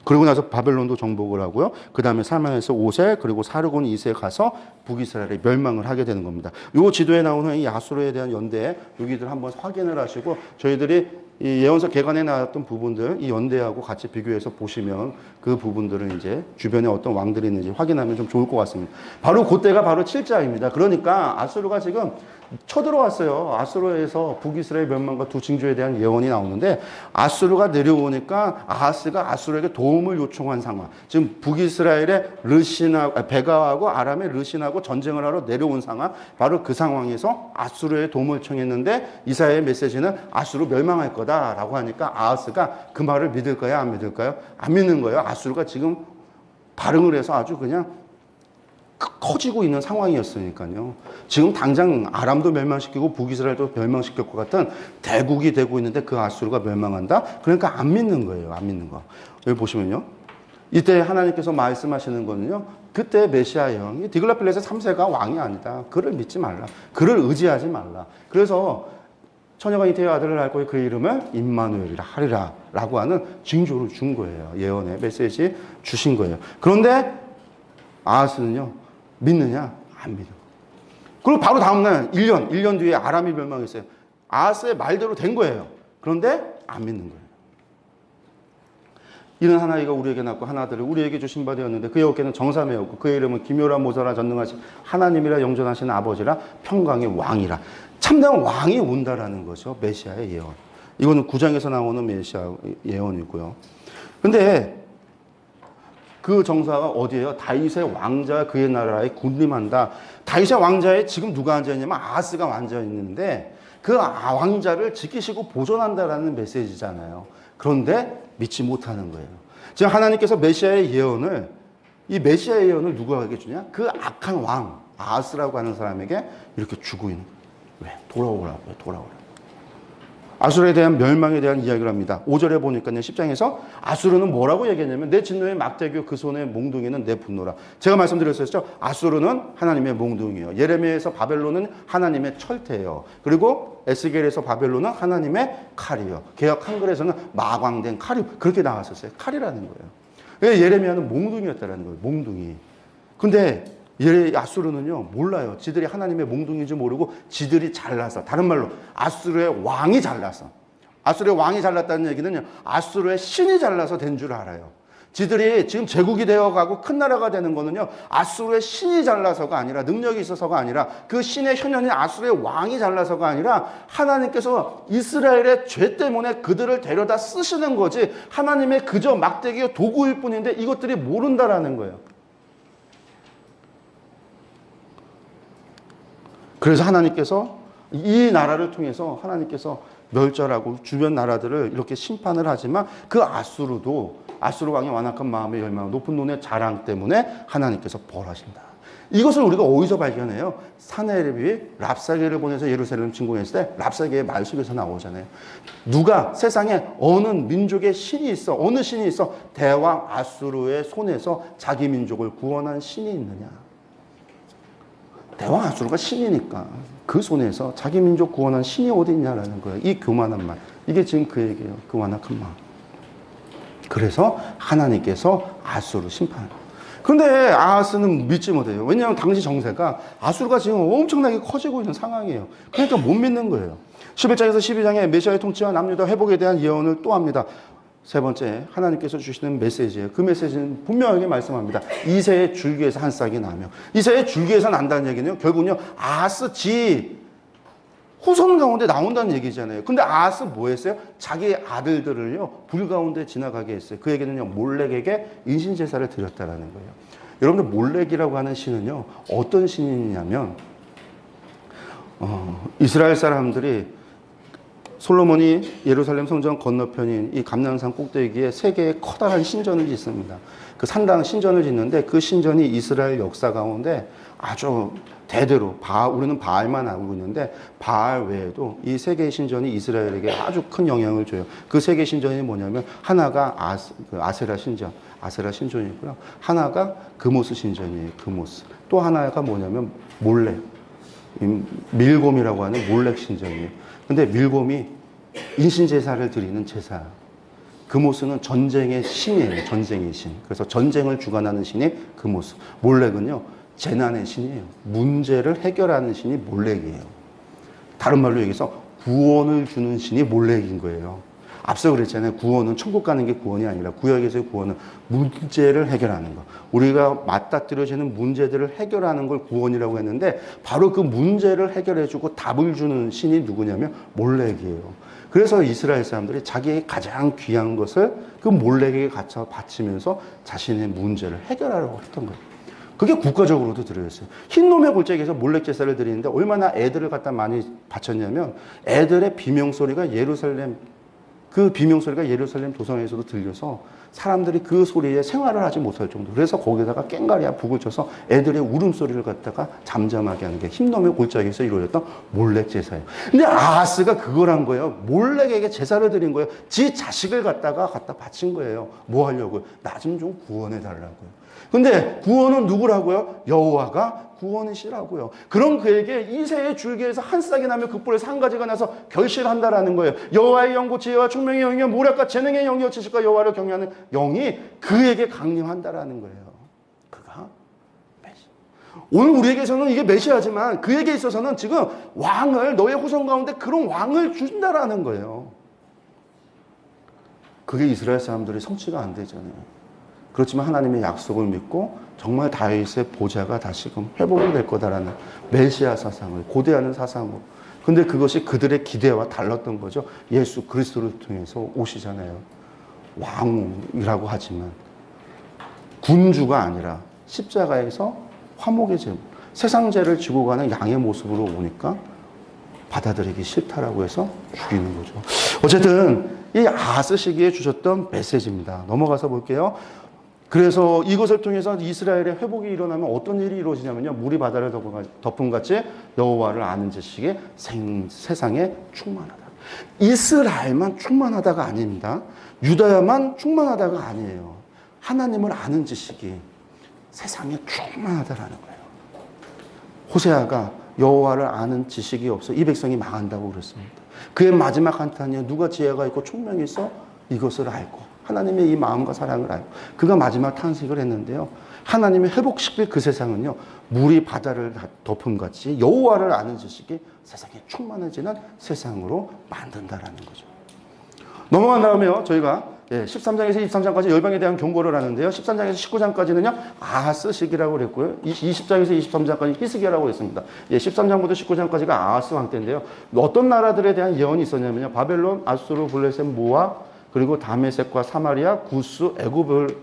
그러고 나서 바벨론도 정복을 하고요. 그 다음에 살마네스 5세 그리고 사르곤 2세에 가서 북이스라엘이 멸망을 하게 되는 겁니다. 이 지도에 나오는 이 아수르에 대한 연대 여기들 한번 확인을 하시고 저희들이 이 예언서 개관에 나왔던 부분들 이 연대하고 같이 비교해서 보시면 그 부분들은 이제 주변에 어떤 왕들이 있는지 확인하면 좀 좋을 것 같습니다. 바로 그때가 바로 7자입니다. 그러니까 아수르가 지금 쳐들어왔어요. 아수르에서 북이스라엘 멸망과 두 징조에 대한 예언이 나오는데 아수르가 내려오니까 아하스가 아수르에게 도움을 요청한 상황. 지금 북이스라엘의 베가하고 아람의 르신하고 전쟁을 하러 내려온 상황. 바로 그 상황에서 아수르의 도움을 청했는데 이사야의 메시지는 아수르 멸망할 거다라고 하니까 아하스가 그 말을 믿을까요? 안 믿을까요? 안 믿는 거예요. 아수르가 지금 발흥을 해서 아주 그냥 커지고 있는 상황이었으니까요. 지금 당장 아람도 멸망시키고 북이스라엘도 멸망시킬 것 같은 대국이 되고 있는데 그 아수르가 멸망한다? 그러니까 안 믿는 거예요. 안 믿는 거. 여기 보시면요. 이때 하나님께서 말씀하시는 거는요. 그때 메시아 형, 디글랏빌레셋 3세가 왕이 아니다. 그를 믿지 말라. 그를 의지하지 말라. 그래서 처녀가 잉태의 아들을 낳을 거에 그 이름을 임마누엘이라 하리라 라고 하는 징조를 준 거예요. 예언의 메시지 주신 거예요. 그런데 아하스는요. 믿느냐? 안 믿어. 그리고 바로 다음날 1년 뒤에 아람이 멸망했어요. 아하스의 말대로 된 거예요. 그런데 안 믿는 거예요. 이는 한 아이가 우리에게 낳고 한 아들을 우리에게 주신 바 되었는데 그의 어깨는 정사매였고 그의 이름은 기묘라 모사라 전능하신 하나님이라 영존하신 아버지라 평강의 왕이라. 참다운 왕이 온다라는 거죠. 메시아의 예언. 이거는 9장에서 나오는 메시아 예언이고요. 근데 그 정사가 어디예요? 다윗의 왕자 그의 나라에 군림한다. 다윗의 왕자에 지금 누가 앉아있냐면 아하스가 앉아있는데 그 왕자를 지키시고 보존한다라는 메시지잖아요. 그런데 믿지 못하는 거예요. 지금 하나님께서 메시아의 예언을 이 메시아 예언을 누구에게 주냐? 그 악한 왕 아하스라고 하는 사람에게 이렇게 주고 있는 거예요. 왜? 돌아오라고요. 돌아오라. 아수르에 대한 멸망에 대한 이야기를 합니다. 5절에 보니까요. 10장에서 아수르는 뭐라고 얘기했냐면 내 진노의 막대기요 그 손의 몽둥이는 내 분노라. 제가 말씀드렸었죠. 아수르는 하나님의 몽둥이요. 예레미야에서 바벨론은 하나님의 철퇴예요. 그리고 에스겔에서 바벨론은 하나님의 칼이요. 개역 한글에서는 마광된 칼이 그렇게 나왔었어요. 칼이라는 거예요. 예레미야는 몽둥이였다는 거예요. 몽둥이. 근데 아수르는요 몰라요. 지들이 하나님의 몽둥이인지 모르고 지들이 잘나서, 다른 말로 아수르의 왕이 잘나서, 아수르의 왕이 잘났다는 얘기는요 아수르의 신이 잘나서 된 줄 알아요. 지들이 지금 제국이 되어가고 큰 나라가 되는 거는요 아수르의 신이 잘나서가 아니라, 능력이 있어서가 아니라, 그 신의 현현인 아수르의 왕이 잘나서가 아니라 하나님께서 이스라엘의 죄 때문에 그들을 데려다 쓰시는 거지, 하나님의 그저 막대기와 도구일 뿐인데 이것들이 모른다라는 거예요. 그래서 하나님께서 이 나라를 통해서 하나님께서 멸절하고 주변 나라들을 이렇게 심판을 하지만 그 아수르 왕의 완악한 마음의 열망, 높은 눈의 자랑 때문에 하나님께서 벌하신다. 이것을 우리가 어디서 발견해요? 사네립이 랍사게를 보내서 예루살렘 침공했을 때 랍사게의 말 속에서 나오잖아요. 누가 세상에 어느 민족의 신이 있어, 어느 신이 있어 대왕 아수르의 손에서 자기 민족을 구원한 신이 있느냐? 대왕 아수르가 신이니까 그 손에서 자기 민족 구원한 신이 어디 있냐라는 거예요. 이 교만한 말. 이게 지금 그 얘기예요. 그 완악한 마음. 그래서 하나님께서 아수르 심판. 그런데 아하스는 믿지 못해요. 왜냐하면 당시 정세가 아수르가 지금 엄청나게 커지고 있는 상황이에요. 그러니까 못 믿는 거예요. 11장에서 12장에 메시아의 통치와 남유다 회복에 대한 예언을 또 합니다. 세 번째, 하나님께서 주시는 메시지예요. 그 메시지는 분명하게 말씀합니다. 이새의 줄기에서 한 싹이 나며. 이새의 줄기에서 난다는 얘기는요, 결국은요, 아하스 지 후손 가운데 나온다는 얘기잖아요. 근데 아하스 뭐 했어요? 자기 아들들을요, 불 가운데 지나가게 했어요. 그 얘기는요, 몰렉에게 인신제사를 드렸다라는 거예요. 여러분들, 몰렉이라고 하는 신은요, 어떤 신이냐면, 이스라엘 사람들이 솔로몬이 예루살렘 성전 건너편인 이 감람산 꼭대기에 세 개의 커다란 신전을 짓습니다. 그 산당 신전을 짓는데 그 신전이 이스라엘 역사 가운데 아주 대대로 우리는 바알만 알고 있는데 바알 외에도 이 세 개의 신전이 이스라엘에게 아주 큰 영향을 줘요. 그 세 개의 신전이 뭐냐면 하나가 아세라 신전이고요. 하나가 그모스 신전이에요. 그모스. 또 하나가 뭐냐면 몰렉. 밀곰이라고 하는 몰렉 신전이에요. 근데 밀곰이 인신제사를 드리는 제사. 그모스는 전쟁의 신이에요. 전쟁의 신. 그래서 전쟁을 주관하는 신이 그모스. 몰렉은요, 재난의 신이에요. 문제를 해결하는 신이 몰렉이에요. 다른 말로 얘기해서 구원을 주는 신이 몰렉인 거예요. 앞서 그랬잖아요. 구원은 천국 가는 게 구원이 아니라, 구약에서의 구원은 문제를 해결하는 거. 우리가 맞닥뜨려지는 문제들을 해결하는 걸 구원이라고 했는데, 바로 그 문제를 해결해주고 답을 주는 신이 누구냐면 몰렉이에요. 그래서 이스라엘 사람들이 자기의 가장 귀한 것을 그 몰렉에게 갖다 바치면서 자신의 문제를 해결하려고 했던 거예요. 그게 국가적으로도 들어있어요. 흰놈의 골짜기에서 몰렉 제사를 드리는데 얼마나 애들을 갖다 많이 바쳤냐면, 애들의 비명소리가 예루살렘 도성에서도 들려서 사람들이 그 소리에 생활을 하지 못할 정도. 그래서 거기다가 깽가리야 북을 쳐서 애들의 울음소리를 갖다가 잠잠하게 하는 게 흰놈의 골짜기에서 이루어졌던 몰렉 제사예요. 근데 아하스가 그걸 한 거예요. 몰렉에게 제사를 드린 거예요. 지 자식을 갖다 바친 거예요. 뭐 하려고요? 나 좀 구원해 달라고요. 근데 구원은 누구라고요? 여호와가 구원이시라고요. 그럼 그에게 이새의 줄기에서 한 싹이 나면 그 뿔에서 한 가지가 나서 결실한다라는 거예요. 여호와의 영과 지혜와 총명의 영이며 모략과 재능의 영이요 지식과 여호와를 경외하는 영이 그에게 강림한다라는 거예요. 그가 메시아. 오늘 우리에게서는 이게 메시아지만 그에게 있어서는 지금 왕을, 너의 후손 가운데 그런 왕을 준다라는 거예요. 그게 이스라엘 사람들이 성취가 안 되잖아요. 그렇지만 하나님의 약속을 믿고 정말 다윗의 보좌가 다시금 회복이 될 거다라는 메시아 사상을 고대하는 사상으로. 근데 그것이 그들의 기대와 달랐던 거죠. 예수 그리스도를 통해서 오시잖아요. 왕이라고 하지만 군주가 아니라 십자가에서 화목의 제물, 세상 죄를 지고 가는 양의 모습으로 오니까 받아들이기 싫다라고 해서 죽이는 거죠. 어쨌든 이 아하스 시기에 주셨던 메시지입니다. 넘어가서 볼게요. 그래서 이것을 통해서 이스라엘의 회복이 일어나면 어떤 일이 이루어지냐면요. 물이 바다를 덮은 같이 여호와를 아는 지식이 세상에 충만하다. 이스라엘만 충만하다가 아닙니다. 유다야만 충만하다가 아니에요. 하나님을 아는 지식이 세상에 충만하다라는 거예요. 호세아가 여호와를 아는 지식이 없어 이 백성이 망한다고 그랬습니다. 그의 마지막 한탄이요. 누가 지혜가 있고 총명이 있어? 이것을 알고 하나님의 이 마음과 사랑을 알고 그가 마지막 탄식을 했는데요. 하나님이 회복시킬 그 세상은요. 물이 바다를 덮음 같이 여호와를 아는 지식이 세상에 충만해지는 세상으로 만든다라는 거죠. 넘어간 다음에요. 저희가 13장에서 23장까지 열방에 대한 경고를 하는데요. 13장에서 19장까지는요. 아하스 시기라고 그랬고요. 20장에서 23장까지 히스기야라고 했습니다. 13장부터 19장까지가 아하스 왕 때인데요. 어떤 나라들에 대한 예언이 있었냐면요. 바벨론, 아수르, 블레셋, 모압, 그리고 다메섹과 사마리아, 구스, 애굽을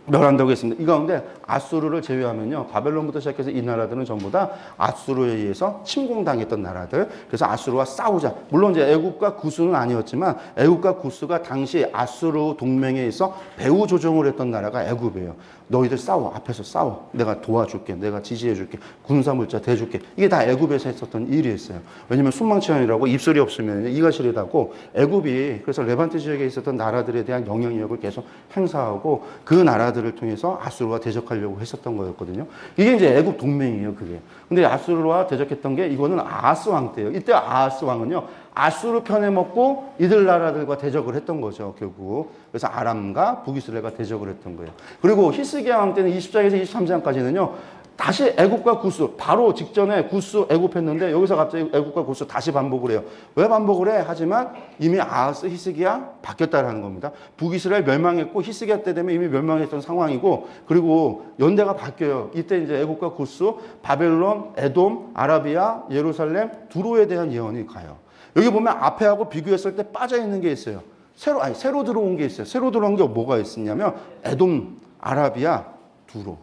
멸한다고 했습니다. 이 가운데 아수르를 제외하면요. 바벨론부터 시작해서 이 나라들은 전부 다 아수르에 의해서 침공당했던 나라들. 그래서 아수르와 싸우자. 물론 이제 애굽과 구스는 아니었지만 애굽과 구스가 당시 아수르 동맹에 있어 배후 조종을 했던 나라가 애굽이에요. 너희들 싸워. 앞에서 싸워. 내가 도와줄게. 내가 지지해줄게. 군사물자 대줄게. 이게 다 애굽에서 했었던 일이었어요. 왜냐면 순망치안이라고 입술이 없으면 이가 시리다고 애굽이 그래서 레반트 지역에 있었던 나라들에 대한 영향력을 계속 행사하고 그 나라들을 통해서 아수르와 대적하려고 했었던 거였거든요. 이게 이제 애굽 동맹이에요, 그게. 근데 아수르와 대적했던 게 이거는 아하스 왕 때예요. 이때 아하스 왕은요. 아수르 편에 먹고 이들 나라들과 대적을 했던 거죠, 결국. 그래서 아람과 북이스라엘과 대적을 했던 거예요. 그리고 히스기야 왕 때는 20장에서 23장까지는요. 다시 애굽과 구스, 바로 직전에 구스 애굽 했는데 여기서 갑자기 애굽과 구스 다시 반복을 해요. 왜 반복을 해? 하지만 이미 아하스 히스기야 바뀌었다라는 겁니다. 북이스라엘 멸망했고 히스기야 때 되면 이미 멸망했던 상황이고 그리고 연대가 바뀌어요. 이때 이제 애굽과 구스, 바벨론, 에돔, 아라비아, 예루살렘, 두로에 대한 예언이 가요. 여기 보면 앞에하고 비교했을 때 빠져 있는 게 있어요. 새로 들어온 게 있어요. 새로 들어온 게 뭐가 있었냐면 에돔, 아라비아, 두로.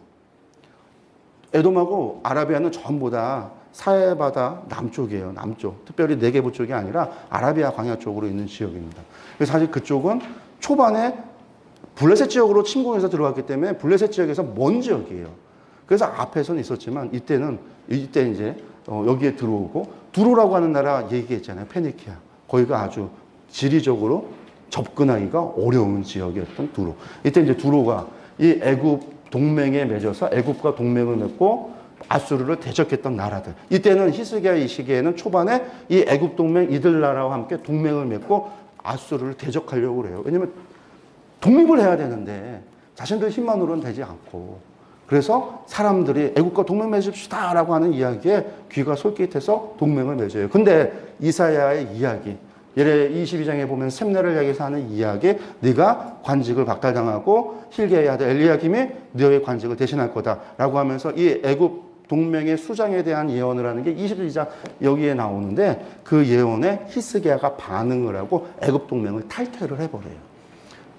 에돔하고 아라비아는 전부 다 사해바다 남쪽이에요. 남쪽. 특별히 네게부 쪽이 아니라 아라비아 광야 쪽으로 있는 지역입니다. 그래서 사실 그쪽은 초반에 블레셋 지역으로 침공해서 들어갔기 때문에 블레셋 지역에서 먼 지역이에요. 그래서 앞에서는 있었지만 이때 이제 여기에 들어오고 두로라고 하는 나라 얘기했잖아요. 페니키아. 거기가 아주 지리적으로 접근하기가 어려운 지역이었던 두로. 이때 이제 두로가 이 애굽 동맹에 맺어서 애굽과 동맹을 맺고 아수르를 대적했던 나라들. 이때는 히스기야 이 시기에는 초반에 이 애굽 동맹 이들 나라와 함께 동맹을 맺고 아수르를 대적하려고 그래요. 왜냐면 독립을 해야 되는데 자신들 힘만으로는 되지 않고 그래서 사람들이 애국과 동맹 맺읍시다라고 하는 이야기에 귀가 솔깃해서 동맹을 맺어요. 근데 이사야의 이야기, 예레 22장에 보면 셈내를 향해서 하는 이야기, 네가 관직을 박탈당하고 힐게의 아들 엘리야김이 너의 관직을 대신할 거다라고 하면서 이 애굽 동맹의 수장에 대한 예언을 하는 게 22장 여기에 나오는데 그 예언에 히스기야가 반응을 하고 애굽 동맹을 탈퇴를 해버려요.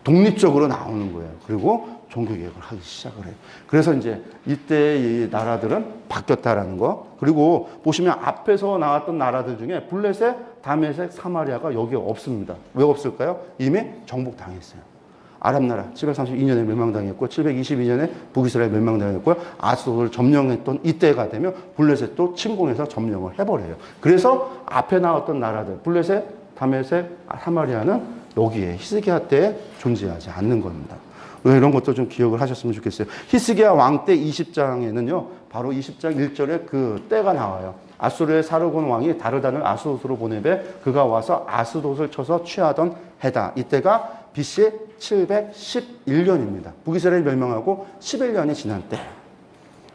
독립적으로 나오는 거예요. 그리고 종교개혁을 하기 시작을 해요. 그래서 이제 이때 이 나라들은 바뀌었다라는 거. 그리고 보시면 앞에서 나왔던 나라들 중에 블레셋, 다메섹, 사마리아가 여기에 없습니다. 왜 없을까요? 이미 정복당했어요. 아랍 나라 732년에 멸망당했고 722년에 북이스라엘 멸망당했고요. 아수르를 점령했던 이때가 되면 블레셋도 침공해서 점령을 해버려요. 그래서 앞에 나왔던 나라들 블레셋, 다메섹, 사마리아는 여기에 히스기야 때 존재하지 않는 겁니다. 이런 것도 좀 기억을 하셨으면 좋겠어요. 히스기야 왕 때 20장에는요. 바로 20장 1절에 그 때가 나와요. 아수르의 사르곤 왕이 다르단을 아수도스로 보내배 그가 와서 아스돗을 쳐서 취하던 해다. 이때가 BC 711년입니다. 북이스라엘이 멸망하고 11년이 지난 때.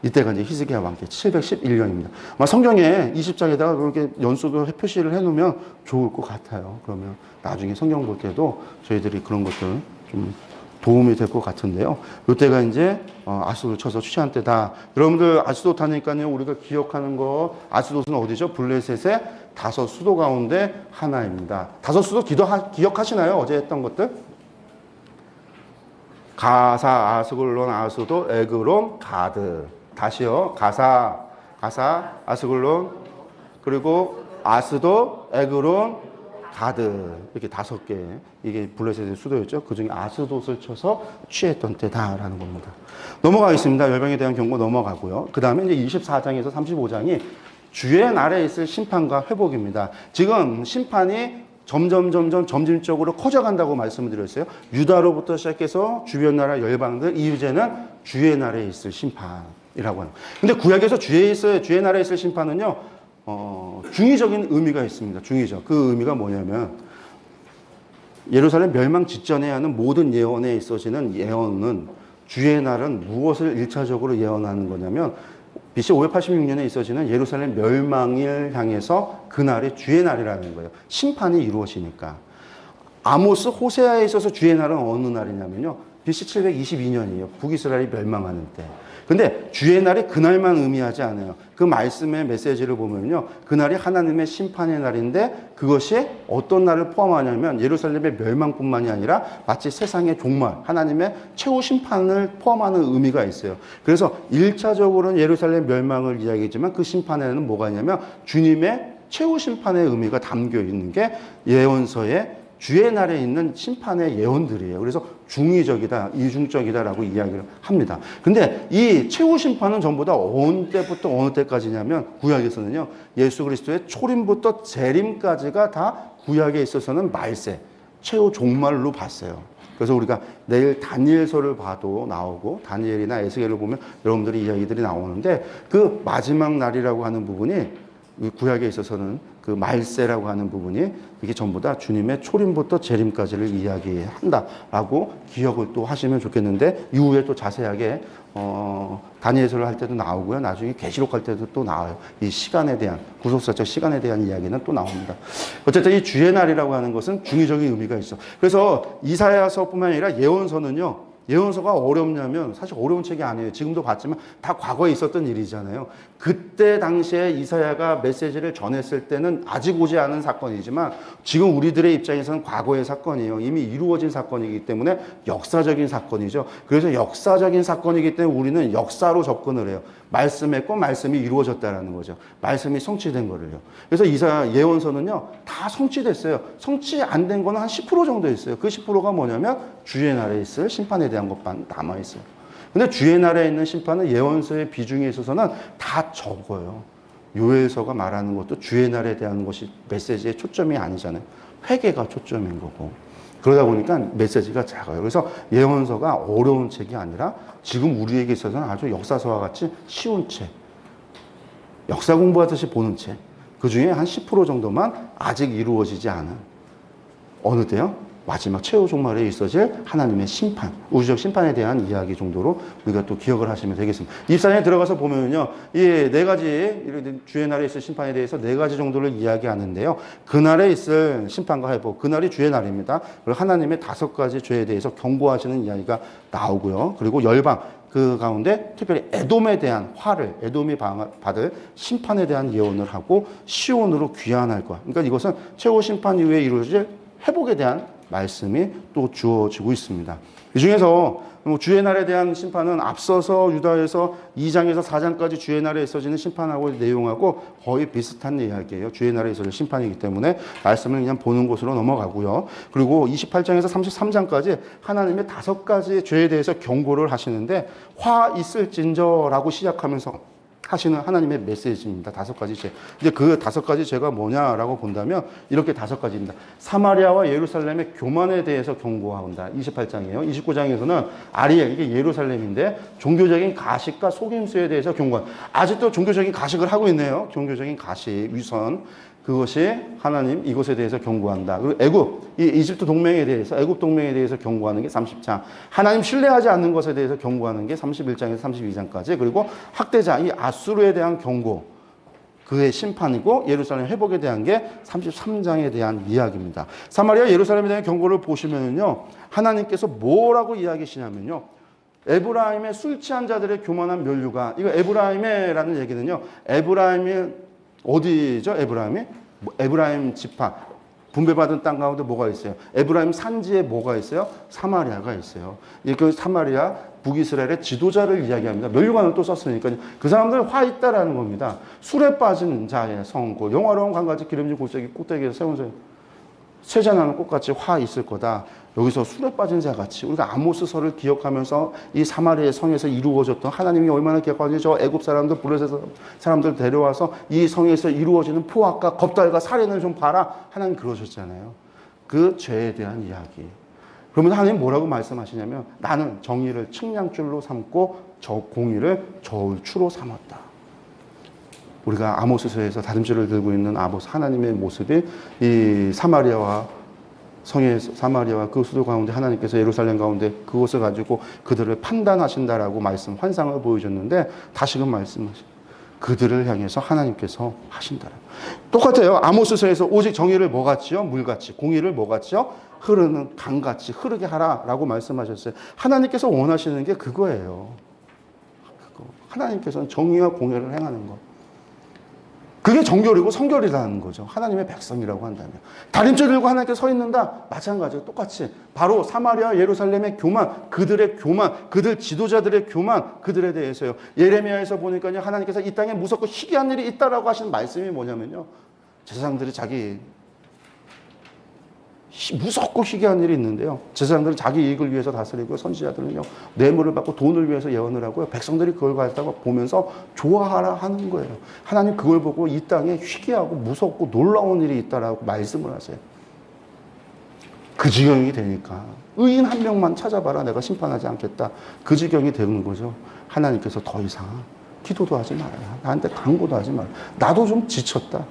이때가 이제 히스기야 왕 때 711년입니다. 성경에 20장에다가 그렇게 연수도 표시를 해놓으면 좋을 것 같아요. 그러면 나중에 성경 볼 때도 저희들이 그런 것들 좀 도움이 될 것 같은데요. 이때가 이제 아스돗을 쳐서 취한 때다. 여러분들 아스돗 하니까요. 우리가 기억하는 거 아스돗은 어디죠? 블레셋의 5 수도 가운데 하나입니다. 5 수도 기억하시나요? 어제 했던 것들? 가사, 아스글론, 아수도, 에그론, 가드. 다시요. 가사, 아스글론, 그리고 아스도, 에그론, 가드 이렇게 5개 이게 블레셋의 수도였죠. 그중에 아스돗을 쳐서 취했던 때다라는 겁니다. 넘어가겠습니다. 열방에 대한 경고 넘어가고요. 그 다음에 이제 24장에서 35장이 주의 날에 있을 심판과 회복입니다. 지금 심판이 점진적으로 커져간다고 말씀을 드렸어요. 유다로부터 시작해서 주변 나라 열방들, 이후제는 주의 날에 있을 심판이라고 합니다. 근데 구약에서 주의 날에 있을 심판은요, 중의적인 의미가 있습니다. 중의적. 그 의미가 뭐냐면, 예루살렘 멸망 직전에 하는 모든 예언에 있어지는 예언은 주의 날은 무엇을 1차적으로 예언하는 거냐면, BC 586년에 있어지는 예루살렘 멸망을 향해서 그날이 주의 날이라는 거예요. 심판이 이루어지니까. 아모스, 호세아에 있어서 주의 날은 어느 날이냐면요. BC 722년이에요. 북이스라엘이 멸망하는 때. 근데 주의 날이 그날만 의미하지 않아요. 그 말씀의 메시지를 보면요. 그날이 하나님의 심판의 날인데 그것이 어떤 날을 포함하냐면 예루살렘의 멸망뿐만이 아니라 마치 세상의 종말, 하나님의 최후 심판을 포함하는 의미가 있어요. 그래서 1차적으로는 예루살렘 멸망을 이야기했지만 그 심판에는 뭐가 있냐면 주님의 최후 심판의 의미가 담겨 있는 게 예언서에 주의 날에 있는 심판의 예언들이에요. 그래서 중의적이다, 이중적이다라고 이야기를 합니다. 근데 이 최후 심판은 전부 다 어느 때부터 어느 때까지냐면 구약에서는요. 예수 그리스도의 초림부터 재림까지가 다 구약에 있어서는 말세, 최후 종말로 봤어요. 그래서 우리가 내일 다니엘서를 봐도 나오고 다니엘이나 에스겔을 보면 여러분들이 이야기들이 나오는데 그 마지막 날이라고 하는 부분이 구약에 있어서는 그 말세라고 하는 부분이 이게 전부 다 주님의 초림부터 재림까지를 이야기한다라고 기억을 또 하시면 좋겠는데 이후에 또 자세하게 다니엘서를 할 때도 나오고요. 나중에 계시록 할 때도 또 나와요. 이 시간에 대한 구속사적 시간에 대한 이야기는 또 나옵니다. 어쨌든 이 주의 날이라고 하는 것은 중의적인 의미가 있어. 그래서 이사야서뿐만 아니라 예언서는요. 예언서가 어렵냐면 사실 어려운 책이 아니에요. 지금도 봤지만 다 과거에 있었던 일이잖아요. 그때 당시에 이사야가 메시지를 전했을 때는 아직 오지 않은 사건이지만 지금 우리들의 입장에서는 과거의 사건이에요. 이미 이루어진 사건이기 때문에 역사적인 사건이죠. 그래서 역사적인 사건이기 때문에 우리는 역사로 접근을 해요. 말씀했고 말씀이 이루어졌다라는 거죠. 말씀이 성취된 거를요. 그래서 이사야 예언서는요. 다 성취됐어요. 성취 안 된 거는 한 10% 정도 있어요. 그 10%가 뭐냐면 주의 날에 있을 심판에 대한 것만 남아있어요. 근데 주의 날에 있는 심판은 예언서의 비중에 있어서는 다 적어요. 요엘서가 말하는 것도 주의 날에 대한 것이 메시지의 초점이 아니잖아요. 회개가 초점인 거고. 그러다 보니까 메시지가 작아요. 그래서 예언서가 어려운 책이 아니라 지금 우리에게 있어서는 아주 역사서와 같이 쉬운 책. 역사 공부하듯이 보는 책. 그 중에 한 10% 정도만 아직 이루어지지 않은 어느 때요? 마지막 최후 종말에 있어질 하나님의 심판, 우주적 심판에 대한 이야기 정도로 우리가 또 기억을 하시면 되겠습니다. 24장에 들어가서 보면요. 이 4가지, 주의 날에 있을 심판에 대해서 4가지 정도를 이야기하는데요. 그날에 있을 심판과 회복, 그날이 주의 날입니다. 그리고 하나님의 5가지 죄에 대해서 경고하시는 이야기가 나오고요. 그리고 열방, 그 가운데 특별히 에돔에 대한 화를, 에돔이 받을 심판에 대한 예언을 하고 시온으로 귀환할 것. 그러니까 이것은 최후 심판 이후에 이루어질 회복에 대한 말씀이 또 주어지고 있습니다. 이 중에서 주의 날에 대한 심판은 앞서서 유다에서 2장에서 4장까지 주의 날에 있어지는 심판하고 내용하고 거의 비슷한 이야기예요. 주의 날에 있어질 심판이기 때문에 말씀을 그냥 보는 곳으로 넘어가고요. 그리고 28장에서 33장까지 하나님의 5가지 죄에 대해서 경고를 하시는데 화 있을진저라고 시작하면서 하시는 하나님의 메시지입니다. 5가지 죄. 이제 그 5가지 죄가 뭐냐라고 본다면 이렇게 5가지입니다. 사마리아와 예루살렘의 교만에 대해서 경고한다. 28장이에요. 29장에서는 아리엘, 이게 예루살렘인데 종교적인 가식과 속임수에 대해서 경고한다. 아직도 종교적인 가식을 하고 있네요. 종교적인 가식, 위선. 그것이 하나님 이것에 대해서 경고한다. 그리고 애굽, 이 이집트 동맹에 대해서, 애굽 동맹에 대해서 경고하는 게 30장. 하나님 신뢰하지 않는 것에 대해서 경고하는 게 31장에서 32장까지. 그리고 학대자, 이 아수르에 대한 경고, 그의 심판이고 예루살렘 회복에 대한 게 33장에 대한 이야기입니다. 사마리아 예루살렘에 대한 경고를 보시면요. 하나님께서 뭐라고 이야기하시냐면요. 에브라임의 술 취한 자들의 교만한 면류가, 이거 에브라임이라는 얘기는요. 에브라임이 어디죠? 에브라임이? 에브라임 지파, 분배받은 땅 가운데 뭐가 있어요? 에브라임 산지에 뭐가 있어요? 사마리아가 있어요. 그 사마리아, 북이스라엘의 지도자를 이야기합니다. 면류관을 또 썼으니까 그 사람들 화 있다라는 겁니다. 술에 빠진 자의 성, 그 영화로운 한 가지 기름진 골짜기 꼭대기에서 세운 성. 세자 나는 꽃같이 화 있을 거다. 여기서 술에 빠진 자같이 우리가 아모스서를 기억하면서 이 사마리아 성에서 이루어졌던 하나님이 얼마나 기억하는지 저 애굽 사람들 블레셋 사람들 데려와서 이 성에서 이루어지는 포악과 겁달과 살인을 좀 봐라. 하나님 그러셨잖아요. 그 죄에 대한 이야기. 그러면 하나님 뭐라고 말씀하시냐면 나는 정의를 측량줄로 삼고 저 공의를 저울추로 삼았다. 우리가 아모스서에서 다림질을 들고 있는 아모스 하나님의 모습이 이 사마리아와 그 수도 가운데 하나님께서 예루살렘 가운데 그것을 가지고 그들을 판단하신다라고 환상을 보여줬는데 다시금 말씀하십니다. 그들을 향해서 하나님께서 하신다라. 똑같아요. 아모스서에서 오직 정의를 뭐같이요? 물같이. 공의를 뭐같이요? 흐르는 강같이 흐르게 하라라고 말씀하셨어요. 하나님께서 원하시는 게 그거예요. 하나님께서는 정의와 공의를 행하는 것. 그게 정결이고 성결이라는 거죠. 하나님의 백성이라고 한다면. 다림줄 들고 하나님께서 서 있는다? 마찬가지로 똑같이. 바로 사마리아 예루살렘의 교만, 그들의 교만, 그들 지도자들의 교만, 그들에 대해서요. 예레미야에서 보니까요. 하나님께서 이 땅에 무섭고 희귀한 일이 있다라고 하신 말씀이 뭐냐면요. 제사장들이 자기 무섭고 희귀한 일이 있는데요. 제사장들은 자기 이익을 위해서 다스리고요. 선지자들은요. 뇌물을 받고 돈을 위해서 예언을 하고요. 백성들이 그걸 갖다가 보면서 좋아하라 하는 거예요. 하나님 그걸 보고 이 땅에 희귀하고 무섭고 놀라운 일이 있다라고 말씀을 하세요. 그 지경이 되니까 의인 한 명만 찾아봐라. 내가 심판하지 않겠다. 그 지경이 되는 거죠. 하나님께서 더 이상 기도도 하지 말아라. 나한테 강구도 하지 말아라. 나도 좀 지쳤다.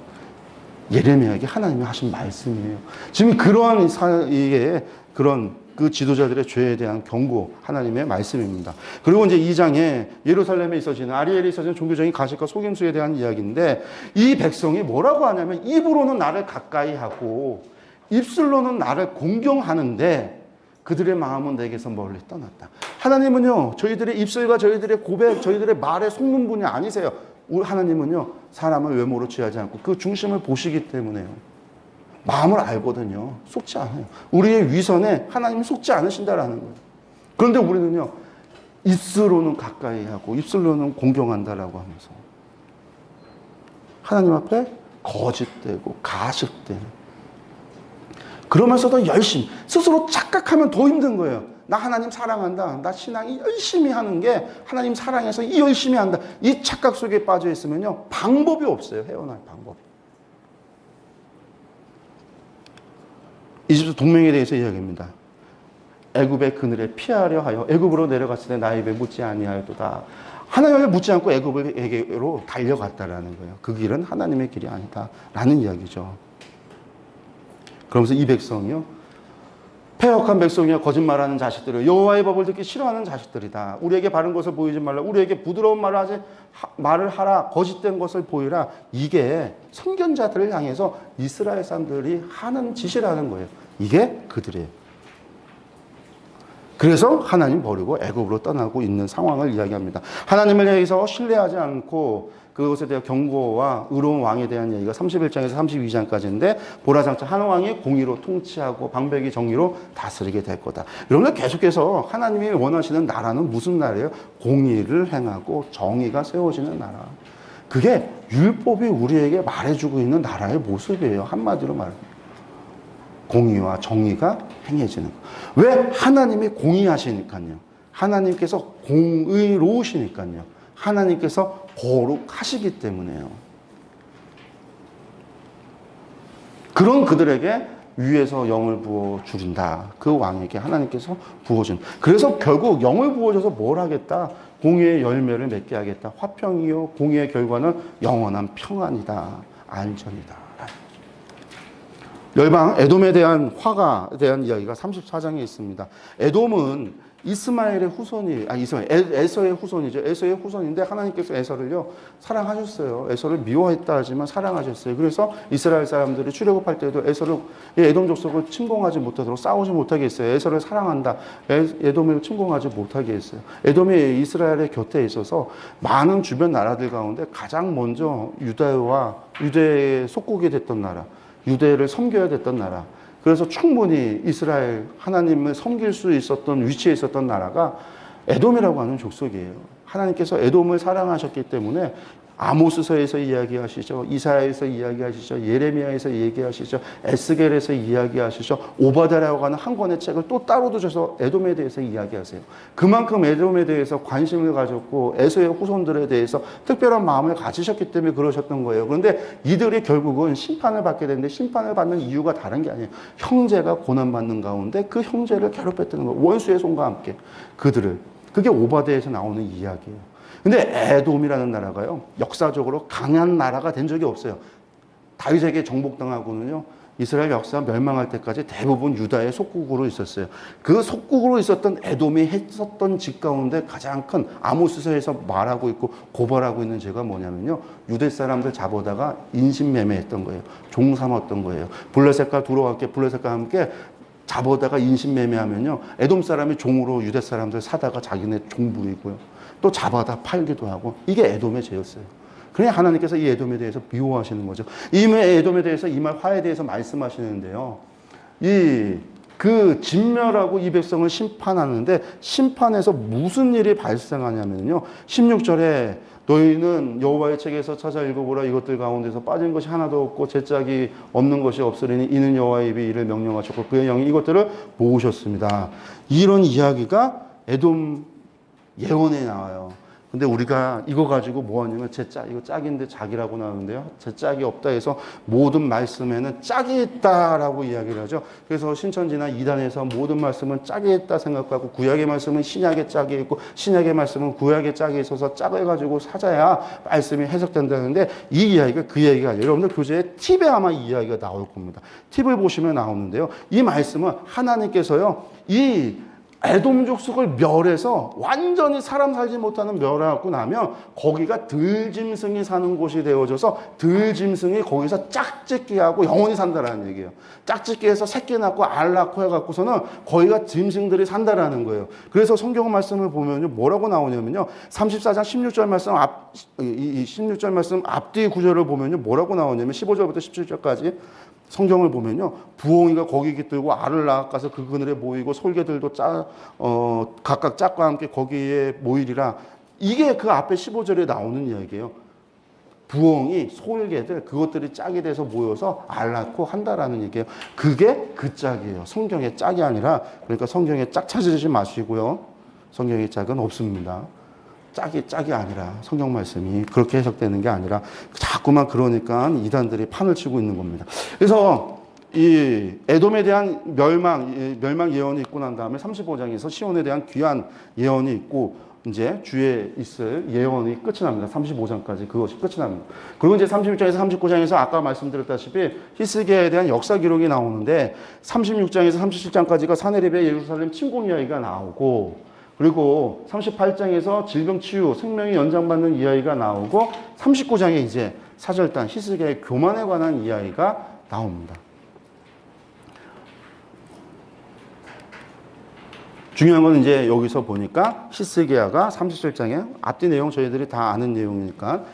예레미야에게 하나님이 하신 말씀이에요. 지금 그러한 그런 그 지도자들의 죄에 대한 경고 하나님의 말씀입니다. 그리고 이제 2장에 예루살렘에 있어지는 아리엘에 있어지는 종교적인 가식과 속임수에 대한 이야기인데 이 백성이 뭐라고 하냐면 입으로는 나를 가까이 하고 입술로는 나를 공경하는데 그들의 마음은 내게서 멀리 떠났다. 하나님은요 저희들의 입술과 저희들의 고백, 저희들의 말에 속는 분이 아니세요. 하나님은요 사람을 외모로 취하지 않고 그 중심을 보시기 때문에요. 마음을 알거든요. 속지 않아요. 우리의 위선에 하나님이 속지 않으신다라는 거예요. 그런데 우리는요 입술로는 가까이 하고 입술로는 공경한다라고 하면서 하나님 앞에 거짓되고 가식되는, 그러면서도 열심히 스스로 착각하면 더 힘든 거예요. 나 하나님 사랑한다. 나 신앙이 열심히 하는 게 하나님 사랑해서 이 열심히 한다. 이 착각 속에 빠져 있으면요 방법이 없어요. 헤어날 방법이. 이집트 동맹에 대해서 이야기합니다. 애굽의 그늘에 피하려 하여 애굽으로 내려갔을 때 나의 입에 묻지 아니하였도다. 하나님을 묻지 않고 애굽에게로 달려갔다라는 거예요. 그 길은 하나님의 길이 아니다라는 이야기죠. 그러면서 이 백성이요 패역한 백성이여 거짓말하는 자식들을 여호와의 법을 듣기 싫어하는 자식들이다. 우리에게 바른 것을 보이지 말라. 우리에게 부드러운 말을 하라. 거짓된 것을 보이라. 이게 선견자들을 향해서 이스라엘 사람들이 하는 짓이라는 거예요. 이게 그들이에요. 그래서 하나님 버리고 애굽으로 떠나고 있는 상황을 이야기합니다. 하나님을 향해서 신뢰하지 않고 그것에 대한 경고와 의로운 왕에 대한 얘기가 31장에서 32장까지인데 보라장차 한 왕이 공의로 통치하고 방백이 정의로 다스리게 될 거다. 여러분들 계속해서 하나님이 원하시는 나라는 무슨 나라예요? 공의를 행하고 정의가 세워지는 나라. 그게 율법이 우리에게 말해주고 있는 나라의 모습이에요. 한마디로 말합니다. 공의와 정의가 행해지는 거. 왜? 하나님이 공의하시니까요. 하나님께서 공의로우시니까요. 하나님께서 거룩하시기 때문에요. 그런 그들에게 위에서 영을 부어 주린다. 그 왕에게 하나님께서 부어준. 그래서 결국 영을 부어줘서 뭘 하겠다? 공의의 열매를 맺게 하겠다. 화평이요 공의의 결과는 영원한 평안이다. 안전이다. 열방 에돔에 대한 화가 대한 이야기가 34장에 있습니다. 에돔은 이스마엘의 후손이, 에서의 후손이죠. 에서의 후손인데 하나님께서 에서를요 사랑하셨어요. 에서를 미워했다 하지만 사랑하셨어요. 그래서 이스라엘 사람들이 출애굽할 때도 에서를 에돔 족속을 침공하지 못하도록 싸우지 못하게 했어요. 에서를 사랑한다. 에돔을 침공하지 못하게 했어요. 에돔이 이스라엘의 곁에 있어서 많은 주변 나라들 가운데 가장 먼저 유대에 속국이 됐던 나라, 유대를 섬겨야 됐던 나라. 그래서 충분히 이스라엘 하나님을 섬길 수 있었던 위치에 있었던 나라가 에돔이라고 하는 족속이에요. 하나님께서 에돔을 사랑하셨기 때문에 아모스서에서 이야기하시죠. 이사야에서 이야기하시죠. 예레미야에서 얘기하시죠. 에스겔에서 이야기하시죠. 오바댜라고 하는 한 권의 책을 또 따로 두셔서 에돔에 대해서 이야기하세요. 그만큼 에돔에 대해서 관심을 가졌고 에서의 후손들에 대해서 특별한 마음을 가지셨기 때문에 그러셨던 거예요. 그런데 이들이 결국은 심판을 받게 되는데 심판을 받는 이유가 다른 게 아니에요. 형제가 고난받는 가운데 그 형제를 괴롭혔다는 거예요. 원수의 손과 함께 그들을. 그게 오바댜에서 나오는 이야기예요. 근데 에돔이라는 나라가요, 역사적으로 강한 나라가 된 적이 없어요. 다윗에게 정복당하고는요, 이스라엘 역사 멸망할 때까지 대부분 유다의 속국으로 있었어요. 그 속국으로 있었던 에돔이 했었던 짓 가운데 가장 큰 아모스서에서 말하고 있고 고발하고 있는 죄가 뭐냐면요, 유대 사람들 잡아다가 인신매매했던 거예요. 종 삼았던 거예요. 블레셋과 블레셋과 함께 잡아다가 인신매매하면요, 에돔 사람이 종으로 유대 사람들 사다가 자기네 종 부리고요. 또 잡아다 팔기도 하고, 이게 에돔의 죄였어요. 그러니 하나님께서 이 에돔에 대해서 미워하시는 거죠. 이 에돔에 대해서 이 말 화에 대해서 말씀하시는데요. 그 진멸하고 이 백성을 심판하는데 심판에서 무슨 일이 발생하냐면요. 16절에 너희는 여호와의 책에서 찾아 읽어보라. 이것들 가운데서 빠진 것이 하나도 없고 제짝이 없는 것이 없으리니 이는 여호와의 입이 이를 명령하셨고 그의 영이 이것들을 모으셨습니다. 이런 이야기가 에돔 예언에 나와요. 근데 우리가 이거 가지고 뭐 하냐면 이거 짝인데 짝이라고 나오는데요. 제 짝이 없다 해서 모든 말씀에는 짝이 있다라고 이야기를 하죠. 그래서 신천지나 이단에서 모든 말씀은 짝이 있다 생각하고 구약의 말씀은 신약의 짝이 있고 신약의 말씀은 구약의 짝이 있어서 짝을 가지고 찾아야 말씀이 해석된다는데 이 이야기가 그 이야기가 아니에요. 여러분들 교재에 팁에 아마 이 이야기가 나올 겁니다. 팁을 보시면 나오는데요. 이 말씀은 하나님께서요. 이 에돔 족속을 멸해서 완전히 사람 살지 못하는 멸하고 나면 거기가 들짐승이 사는 곳이 되어져서 들짐승이 거기서 짝짓기 하고 영원히 산다라는 얘기예요. 짝짓기해서 새끼 낳고 알 낳고 해갖고서는 거기가 짐승들이 산다라는 거예요. 그래서 성경 말씀을 보면요, 뭐라고 나오냐면요, 34장 16절 말씀 16절 말씀 앞뒤 구절을 보면요, 뭐라고 나오냐면 15절부터 17절까지 성경을 보면요, 부엉이가 거기 깃들고 알을 낳아가서 그 그늘에 모이고 솔개들도 각각 짝과 함께 거기에 모이리라. 이게 그 앞에 15절에 나오는 이야기예요. 부엉이, 솔개들, 그것들이 짝이 돼서 모여서 알 낳고 한다라는 얘기예요. 그게 그 짝이에요. 성경의 짝이 아니라. 그러니까 성경의 짝 찾으지 마시고요. 성경의 짝은 없습니다. 짝이 아니라, 성경 말씀이 그렇게 해석되는 게 아니라 자꾸만 그러니까 이단들이 판을 치고 있는 겁니다. 그래서 이 에돔에 대한 멸망 예언이 있고 난 다음에 35장에서 시온에 대한 귀한 예언이 있고 이제 주에 있을 예언이 끝이 납니다. 35장까지 그것이 끝이 납니다. 그리고 이제 36장에서 39장에서 아까 말씀드렸다시피 히스기야에 대한 역사 기록이 나오는데 36장에서 37장까지가 사네립의 예루살렘 침공 이야기가 나오고, 그리고 38장에서 질병 치유, 생명이 연장받는 이야기가 나오고 39장에 이제 사절단 히스기야의 교만에 관한 이야기가 나옵니다. 중요한 건 이제 여기서 보니까 히스기야가 37장에 앞뒤 내용 저희들이 다 아는 내용이니까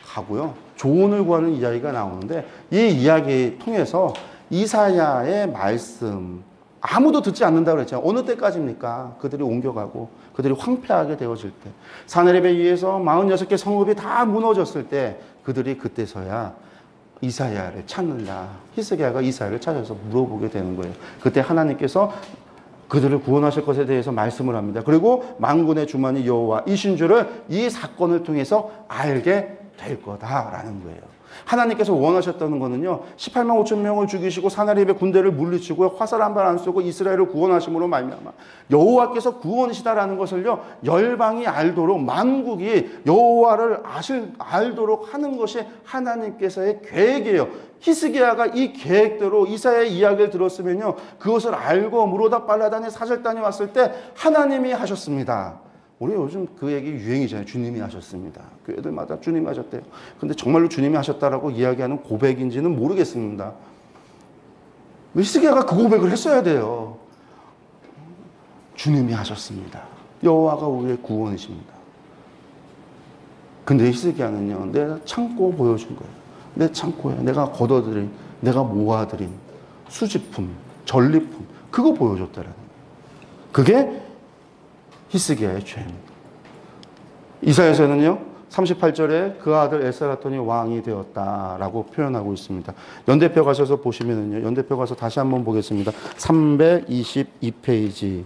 가고요. 조언을 구하는 이야기가 나오는데 이 이야기 통해서 이사야의 말씀, 아무도 듣지 않는다고 그랬죠. 어느 때까지입니까? 그들이 옮겨가고 그들이 황폐하게 되어질 때, 사네립에 의해서 46개 성읍이 다 무너졌을 때 그들이 그때서야 이사야를 찾는다. 히스기야가 이사야를 찾아서 물어보게 되는 거예요. 그때 하나님께서 그들을 구원하실 것에 대해서 말씀을 합니다. 그리고 만군의 주만이 여호와 이신 줄을 이 사건을 통해서 알게 될 거다라는 거예요. 하나님께서 원하셨다는 거는요, 18만 5천 명을 죽이시고 사나립의 군대를 물리치고 화살 한 발 안 쏘고 이스라엘을 구원하심으로 말미암아 여호와께서 구원이시다라는 것을요, 열방이 알도록, 만국이 여호와를 알도록 하는 것이 하나님께서의 계획이에요. 히스기야가 이 계획대로 이사야의 이야기를 들었으면요, 그것을 알고 무로다 빨라단의 사절단이 왔을 때 하나님이 하셨습니다. 우리 요즘 그 얘기 유행이잖아요. 주님이 하셨습니다. 교회들마다 주님이 하셨대요. 근데 정말로 주님이 하셨다라고 이야기하는 고백인지는 모르겠습니다. 히스기야가 그 고백을 했어야 돼요. 주님이 하셨습니다. 여호와가 우리의 구원이십니다. 근데 히스기야는요, 내가 참고 보여준 거예요. 내 창고에 내가 걷어들인, 내가 모아들인 수집품, 전리품, 그거 보여줬다라는 거예요. 그게 히스기야의 죄입니다. 이사야서는요 38절에 그 아들 에스라돈이 왕이 되었다라고 표현하고 있습니다. 연대표 가셔서 보시면은요, 연대표 가서 다시 한번 보겠습니다. 322페이지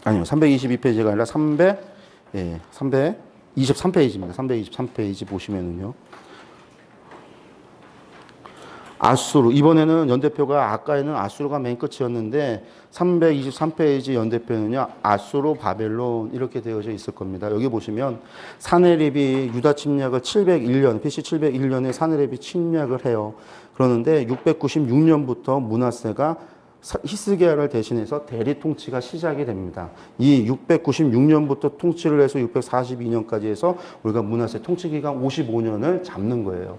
아니요 322페이지가 아니라 323페이지입니다. 323페이지 보시면은요. 아수르, 이번에는 연대표가 아까에는 아수르가 맨 끝이었는데 323페이지 연대표는요 아수르 바벨론 이렇게 되어져 있을 겁니다. 여기 보시면 사네립이 유다 침략을 701년 BC 701년에 사네립이 침략을 해요. 그러는데 696년부터 므낫세가 히스기야를 대신해서 대리 통치가 시작이 됩니다. 이 696년부터 통치를 해서 642년까지 해서 우리가 므낫세 통치 기간 55년을 잡는 거예요.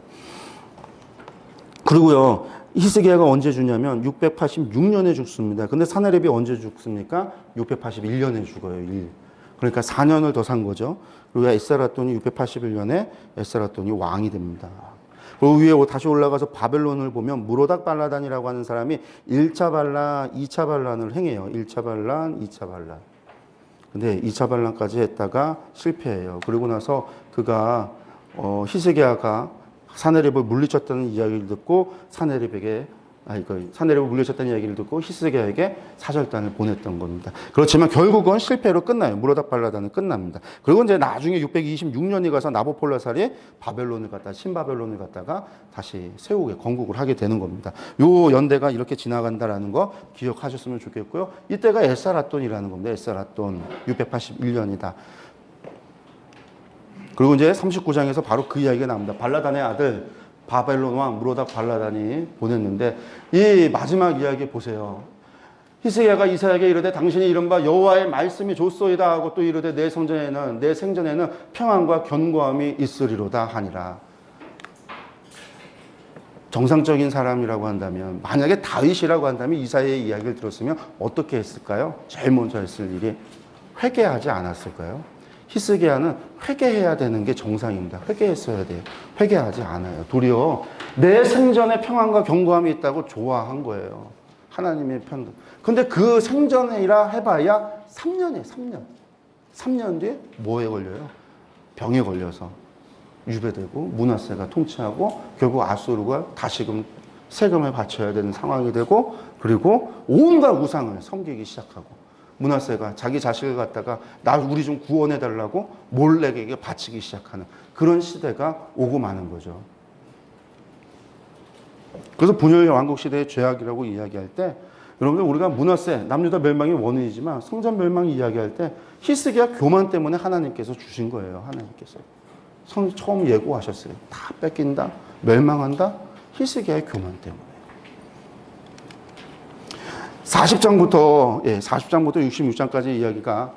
그리고요, 히스기야가 언제 죽냐면 686년에 죽습니다. 근데 사네립이 언제 죽습니까? 681년에 죽어요. 그러니까 4년을 더 산 거죠. 그리고 에스라돈이 681년에 에스라돈이 왕이 됩니다. 그리고 위에 다시 올라가서 바벨론을 보면 무로닥 발라단이라고 하는 사람이 1차 반란, 2차 반란을 행해요. 1차 반란, 2차 반란. 근데 2차 반란까지 했다가 실패해요. 그리고 나서 그가 히스기야가 사네립을 물리쳤다는 이야기를 듣고 사네립을 물리쳤다는 이야기를 듣고 히스기야에게 사절단을 보냈던 겁니다. 그렇지만 결국은 실패로 끝나요. 무로닥 발라단은 끝납니다. 그리고 이제 나중에 626년에 가서 나보폴라살이 바벨론을 갖다가 신바벨론을 갖다가 다시 세우게 건국을 하게 되는 겁니다. 요 연대가 이렇게 지나간다라는 거 기억하셨으면 좋겠고요. 이때가 에스라돈이라는 겁니다. 에스라돈 681년이다. 그리고 이제 39장에서 바로 그 이야기가 나옵니다. 발라단의 아들 바벨론 왕 무로닥 발라단이 보냈는데 이 마지막 이야기 보세요. 히스기야가 이사야에게 이르되 당신이 이른바 여호와의 말씀이 좋소이다 하고 또 이르되 내 생전에는 평안과 견고함이 있으리로다 하니라. 정상적인 사람이라고 한다면 만약에 다윗이라고 한다면 이사야의 이야기를 들었으면 어떻게 했을까요? 제일 먼저 했을 일이 회개하지 않았을까요? 히스기야는 회개해야 되는 게 정상입니다. 회개했어야 돼요. 회개하지 않아요. 도리어 내 생전에 평안과 견고함이 있다고 좋아한 거예요. 하나님의 편. 근데 그 생전이라 해봐야 3년이에요. 3년. 3년 뒤에 뭐에 걸려요? 병에 걸려서 유배되고 므낫세가 통치하고 결국 아수르가 다시금 세금을 바쳐야 되는 상황이 되고 그리고 온갖 우상을 섬기기 시작하고 므낫세가 자기 자식을 갖다가 우리 좀 구원해 달라고 몰렉에게 바치기 시작하는 그런 시대가 오고 마는 거죠. 그래서 분열 왕국 시대의 죄악이라고 이야기할 때 여러분들 우리가 므낫세 남유다 멸망의 원인이지만 성전 멸망 이야기할 때 히스기야 교만 때문에 하나님께서 주신 거예요. 하나님께서 처음 예고하셨어요. 다 뺏긴다, 멸망한다. 히스기야의 교만 때문에. 40장부터 66장까지 이야기가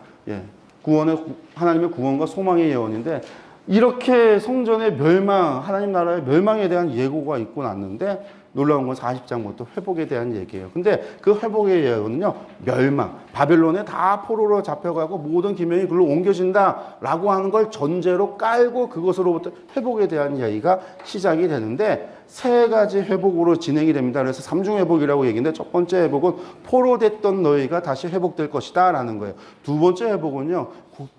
하나님의 구원과 소망의 예언인데 이렇게 성전의 멸망, 하나님 나라의 멸망에 대한 예고가 있고 났는데 놀라운 건 40장부터 회복에 대한 얘기예요. 근데 그 회복의 예언은요, 멸망, 바벨론에 다 포로로 잡혀가고 모든 기명이 그걸로 옮겨진다라고 하는 걸 전제로 깔고 그것으로부터 회복에 대한 이야기가 시작이 되는데 세 가지 회복으로 진행이 됩니다. 그래서 삼중 회복이라고 얘기인데 첫 번째 회복은 포로됐던 너희가 다시 회복될 것이다 라는 거예요. 두 번째 회복은요,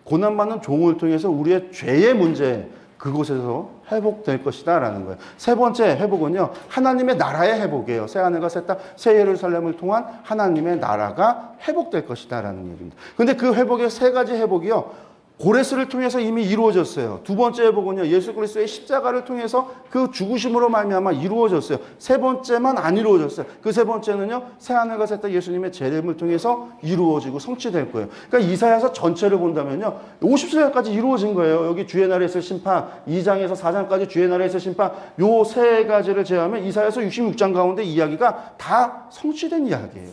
고난받는 종을 통해서 우리의 죄의 문제 그곳에서 회복될 것이다 라는 거예요. 세 번째 회복은요, 하나님의 나라의 회복이에요. 새하늘과 새 땅, 새 예루살렘을 통한 하나님의 나라가 회복될 것이다 라는 얘기입니다. 근데 그 회복의 세 가지 회복이요, 고레스를 통해서 이미 이루어졌어요. 두 번째 회복은요, 예수 그리스도의 십자가를 통해서 그 죽으심으로 말미암아 이루어졌어요. 세 번째만 안 이루어졌어요. 그 세 번째는요, 새하늘과 새 땅 예수님의 재림을 통해서 이루어지고 성취될 거예요. 그러니까 이사야서 전체를 본다면요, 50세까지 이루어진 거예요. 여기 주의 날에 있을 심판, 2장에서 4장까지 주의 날에 있을 심판, 요 세 가지를 제외하면 이사야서 66장 가운데 이야기가 다 성취된 이야기예요.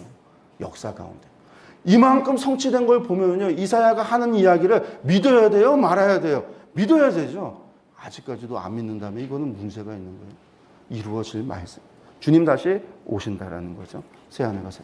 역사 가운데. 이만큼 성취된 걸 보면요, 이사야가 하는 이야기를 믿어야 돼요, 말아야 돼요? 믿어야 되죠. 아직까지도 안 믿는다면 이거는 문제가 있는 거예요. 이루어질 말씀. 주님 다시 오신다라는 거죠. 새하늘과 새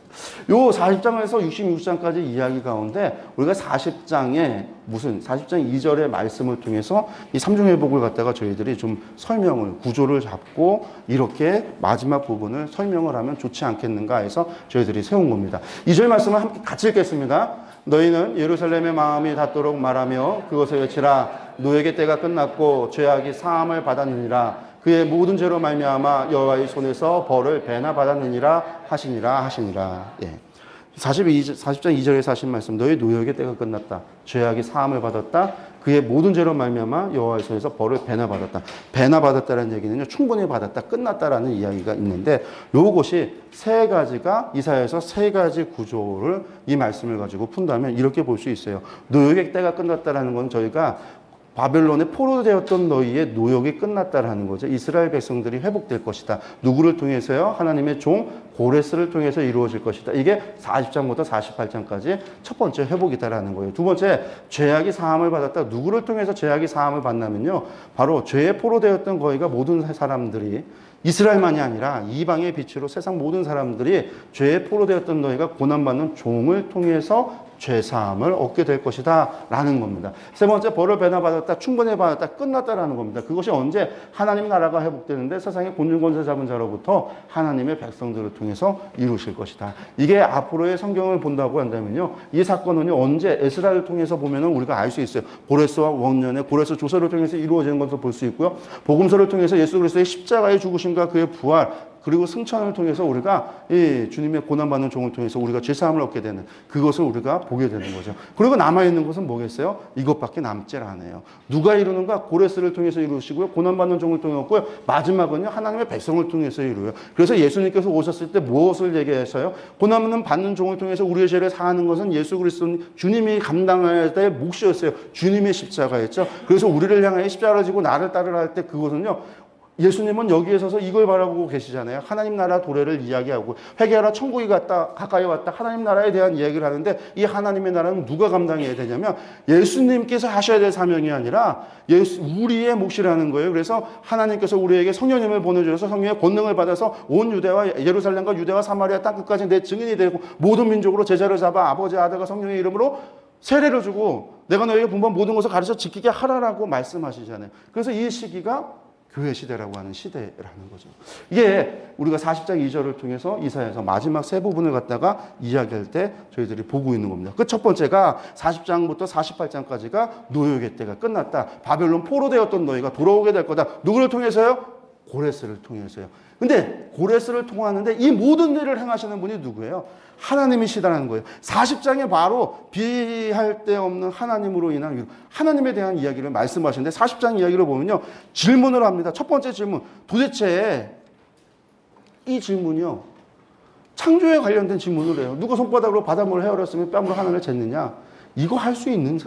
땅. 요 40장에서 66장까지 이야기 가운데 우리가 40장 2절의 말씀을 통해서 이 삼중회복을 갖다가 저희들이 좀 설명을, 구조를 잡고 이렇게 마지막 부분을 설명을 하면 좋지 않겠는가 해서 저희들이 세운 겁니다. 2절 말씀을 함께 같이 읽겠습니다. 너희는 예루살렘의 마음이 닿도록 말하며 그것을 외치라. 노예의 때가 끝났고 죄악이 사함을 받았느니라. 그의 모든 죄로 말미암아 여호와의 손에서 벌을 배나 받았느니라 하시니라. 예. 40장 2절에서 하신 말씀, 너희 노역의 때가 끝났다. 죄악이 사함을 받았다. 그의 모든 죄로 말미암아 여호와의 손에서 벌을 배나 받았다. 배나 받았다는 얘기는요, 충분히 받았다, 끝났다라는 이야기가 있는데, 요것이 세 가지가, 이사야에서 세 가지 구조를 이 말씀을 가지고 푼다면 이렇게 볼 수 있어요. 노역의 때가 끝났다라는 건 저희가 바벨론에 포로되었던 너희의 노역이 끝났다라는 거죠. 이스라엘 백성들이 회복될 것이다. 누구를 통해서요? 하나님의 종 고레스를 통해서 이루어질 것이다. 이게 40장부터 48장까지 첫 번째 회복이다라는 거예요. 두 번째, 죄악이 사함을 받았다. 누구를 통해서 죄악이 사함을 받냐면요, 바로 죄에 포로되었던 거기가 모든 사람들이, 이스라엘만이 아니라 이방의 빛으로 세상 모든 사람들이 죄에 포로되었던 너희가 고난받는 종을 통해서 죄사함을 얻게 될 것이다 라는 겁니다. 세 번째, 벌을 배나 받았다, 충분히 받았다, 끝났다라는 겁니다. 그것이 언제? 하나님 나라가 회복되는데 세상의 곤중권세 잡은 자로부터 하나님의 백성들을 통해서 이루실 것이다. 이게 앞으로의 성경을 본다고 한다면요, 이 사건은요, 언제? 에스라를 통해서 보면은 우리가 알 수 있어요. 고레스와 원년의 고레스 조서를 통해서 이루어지는 것을 볼 수 있고요, 복음서를 통해서 예수 그리스도의 십자가의 죽으심과 그의 부활, 그리고 승천을 통해서 우리가 이 주님의 고난받는 종을 통해서 우리가 죄사함을 얻게 되는, 그것을 우리가 보게 되는 거죠. 그리고 남아있는 것은 뭐겠어요? 이것밖에 남질 않아요. 누가 이루는가? 고레스를 통해서 이루시고요, 고난받는 종을 통했고요, 마지막은요, 하나님의 백성을 통해서 이루어요. 그래서 예수님께서 오셨을 때 무엇을 얘기하셔요? 고난을 받는 종을 통해서 우리의 죄를 사하는 것은 예수 그리스도 주님이 감당할 때의 몫이었어요. 주님의 십자가였죠. 그래서 우리를 향하여 십자가를 지고 나를 따르라 할 때 그것은요, 예수님은 여기에 서서 이걸 바라보고 계시잖아요. 하나님 나라 도래를 이야기하고, 회개하라 천국이 가까이 왔다, 하나님 나라에 대한 이야기를 하는데, 이 하나님의 나라는 누가 감당해야 되냐면 예수님께서 하셔야 될 사명이 아니라 우리의 몫이라는 거예요. 그래서 하나님께서 우리에게 성령님을 보내주셔서 성령의 권능을 받아서 온 유대와 예루살렘과 유대와 사마리아 땅끝까지 내 증인이 되고 모든 민족으로 제자를 잡아 아버지 아들과 성령의 이름으로 세례를 주고 내가 너에게 분부한 모든 것을 가르쳐 지키게 하라라고 말씀하시잖아요. 그래서 이 시기가 교회 시대라고 하는 시대라는 거죠. 이게 우리가 40장 2절을 통해서 이사야에서 마지막 세 부분을 갖다가 이야기할 때 저희들이 보고 있는 겁니다. 그 첫 번째가 40장부터 48장까지가 노역의 때가 끝났다. 바벨론 포로되었던 너희가 돌아오게 될 거다. 누구를 통해서요? 고레스를 통해서요. 근데 고레스를 통하는데 이 모든 일을 행하시는 분이 누구예요? 하나님이시다는 거예요. 40장에 바로 비할 데 없는 하나님으로 인한 위로, 하나님에 대한 이야기를 말씀하시는데 40장 이야기를 보면요, 질문을 합니다. 첫 번째 질문, 도대체 이 질문이요, 창조에 관련된 질문을 해요. 누가 손바닥으로 바닷물을 헤어렸으면 뺨으로 하늘을 쟀느냐? 이거 할 수 있는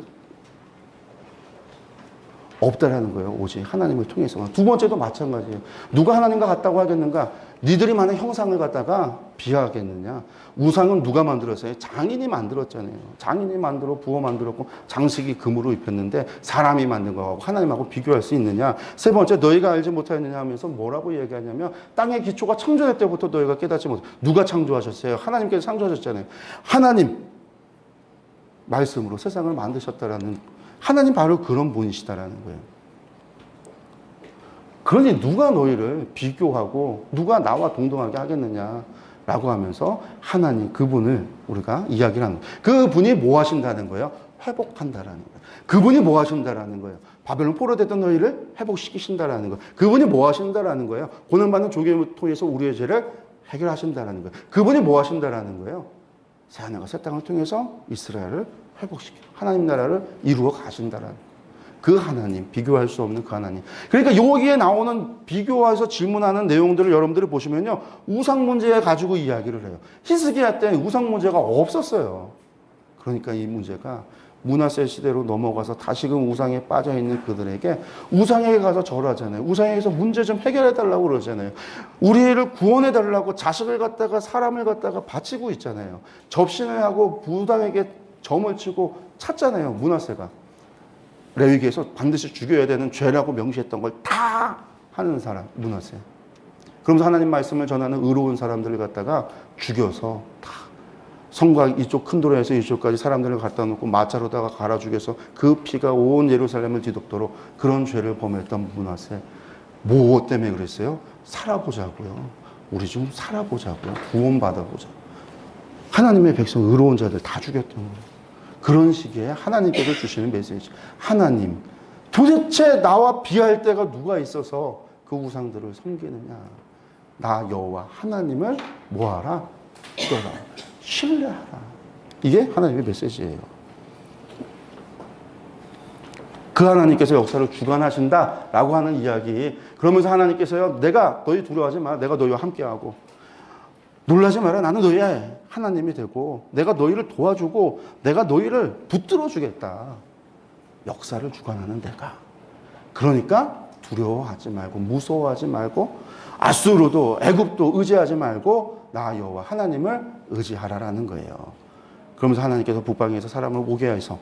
없다라는 거예요. 오직 하나님을 통해서만. 두 번째도 마찬가지예요. 누가 하나님과 같다고 하겠는가? 니들이 많은 형상을 갖다가 비하하겠느냐? 우상은 누가 만들었어요? 장인이 만들었잖아요. 장인이 만들어 부어 만들었고 장식이 금으로 입혔는데 사람이 만든 거하고 하나님하고 비교할 수 있느냐? 세 번째, 너희가 알지 못하느냐 하면서 뭐라고 얘기하냐면 땅의 기초가 창조될 때부터 너희가 깨닫지 못해. 누가 창조하셨어요? 하나님께서 창조하셨잖아요. 하나님 말씀으로 세상을 만드셨다라는, 하나님 바로 그런 분이시다라는 거예요. 그러니 누가 너희를 비교하고 누가 나와 동등하게 하겠느냐라고 하면서 하나님 그분을 우리가 이야기를 하는 거예요. 그분이 뭐 하신다는 거예요? 회복한다라는 거예요. 그분이 뭐 하신다라는 거예요? 바벨론 포로됐던 너희를 회복시키신다라는 거예요. 그분이 뭐 하신다라는 거예요? 고난받는 종을 통해서 우리의 죄를 해결하신다라는 거예요. 그분이 뭐 하신다라는 거예요? 새하늘과 새 땅을 통해서 이스라엘을 회복시켜 하나님 나라를 이루어 가신다라는 그 하나님, 비교할 수 없는 그 하나님. 그러니까 여기에 나오는 비교해서 질문하는 내용들을 여러분들이 보시면요, 우상 문제에 가지고 이야기를 해요. 히스기야 때 우상 문제가 없었어요. 그러니까 이 문제가 므낫세 시대로 넘어가서 다시금 우상에 빠져있는 그들에게 우상에게 가서 절하잖아요. 우상에게서 문제 좀 해결해달라고 그러잖아요. 우리를 구원해달라고 자식을 갖다가 사람을 갖다가 바치고 있잖아요. 접신을 하고 부당에게 점을 치고 찼잖아요. 므낫세가. 레위기에서 반드시 죽여야 되는 죄라고 명시했던 걸 다 하는 사람, 므낫세. 그러면서 하나님 말씀을 전하는 의로운 사람들을 갖다가 죽여서 다 성곽 이쪽 큰 도로에서 이쪽까지 사람들을 갖다 놓고 마차로다가 갈아 죽여서 그 피가 온 예루살렘을 뒤덮도록 그런 죄를 범했던 므낫세. 뭐 때문에 그랬어요? 살아보자고요. 우리 좀 살아보자고요. 구원받아보자. 하나님의 백성 의로운 자들 다 죽였던 거예요. 그런 시기에 하나님께서 주시는 메시지. 하나님, 도대체 나와 비할 때가 누가 있어서 그 우상들을 섬기느냐. 나 여호와 하나님을 뭐하라? 믿어라. 신뢰하라. 이게 하나님의 메시지예요. 그 하나님께서 역사를 주관하신다라고 하는 이야기. 그러면서 하나님께서요, 내가 너희 두려워하지 마. 내가 너희와 함께하고. 놀라지 마라. 나는 너희의 하나님이 되고 내가 너희를 도와주고 내가 너희를 붙들어 주겠다. 역사를 주관하는 내가. 그러니까 두려워하지 말고 무서워하지 말고 아수르도 애굽도 의지하지 말고 나 여호와 하나님을 의지하라라는 거예요. 그러면서 하나님께서 북방에서 사람을 오게 해서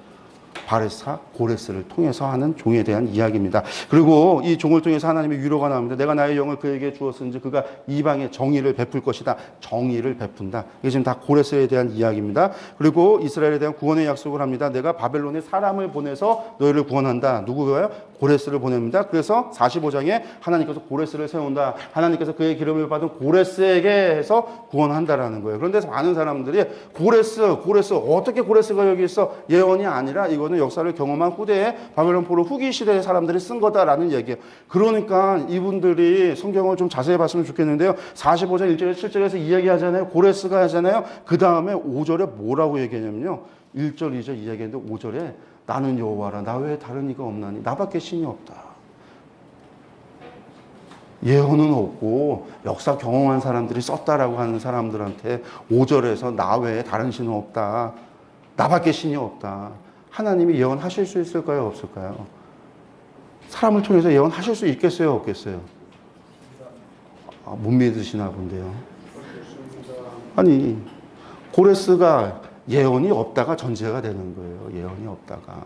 바레사 고레스를 통해서 하는 종에 대한 이야기입니다. 그리고 이 종을 통해서 하나님의 위로가 나옵니다. 내가 나의 영을 그에게 주었은지 그가 이방에 정의를 베풀 것이다. 정의를 베푼다. 이게 지금 다 고레스에 대한 이야기입니다. 그리고 이스라엘에 대한 구원의 약속을 합니다. 내가 바벨론에 사람을 보내서 너희를 구원한다. 누구가요? 고레스를 보냅니다. 그래서 45장에 하나님께서 고레스를 세운다. 하나님께서 그의 기름을 받은 고레스에게 해서 구원한다라는 거예요. 그런데 많은 사람들이 고레스 어떻게 고레스가 여기 있어? 예언이 아니라 이거는 역사를 경험한 후대에 바벨론 포로 후기 시대의 사람들이 쓴 거다라는 얘기예요. 그러니까 이분들이 성경을 좀 자세히 봤으면 좋겠는데요. 45장 1절에서 7절에서 이야기하잖아요. 고레스가 하잖아요. 그 다음에 5절에 뭐라고 얘기하냐면요. 1절, 2절 이야기했는데 5절에 나는 여호와라. 나 외에 다른 이가 없나니 나밖에 신이 없다. 예언은 없고 역사 경험한 사람들이 썼다라고 하는 사람들한테 5절에서 나 외에 다른 신은 없다. 나밖에 신이 없다. 하나님이 예언하실 수 있을까요? 없을까요? 사람을 통해서 예언하실 수 있겠어요? 없겠어요? 못 믿으시나 본데요. 아니, 고레스가 예언이 없다가 전제가 되는 거예요. 예언이 없다가.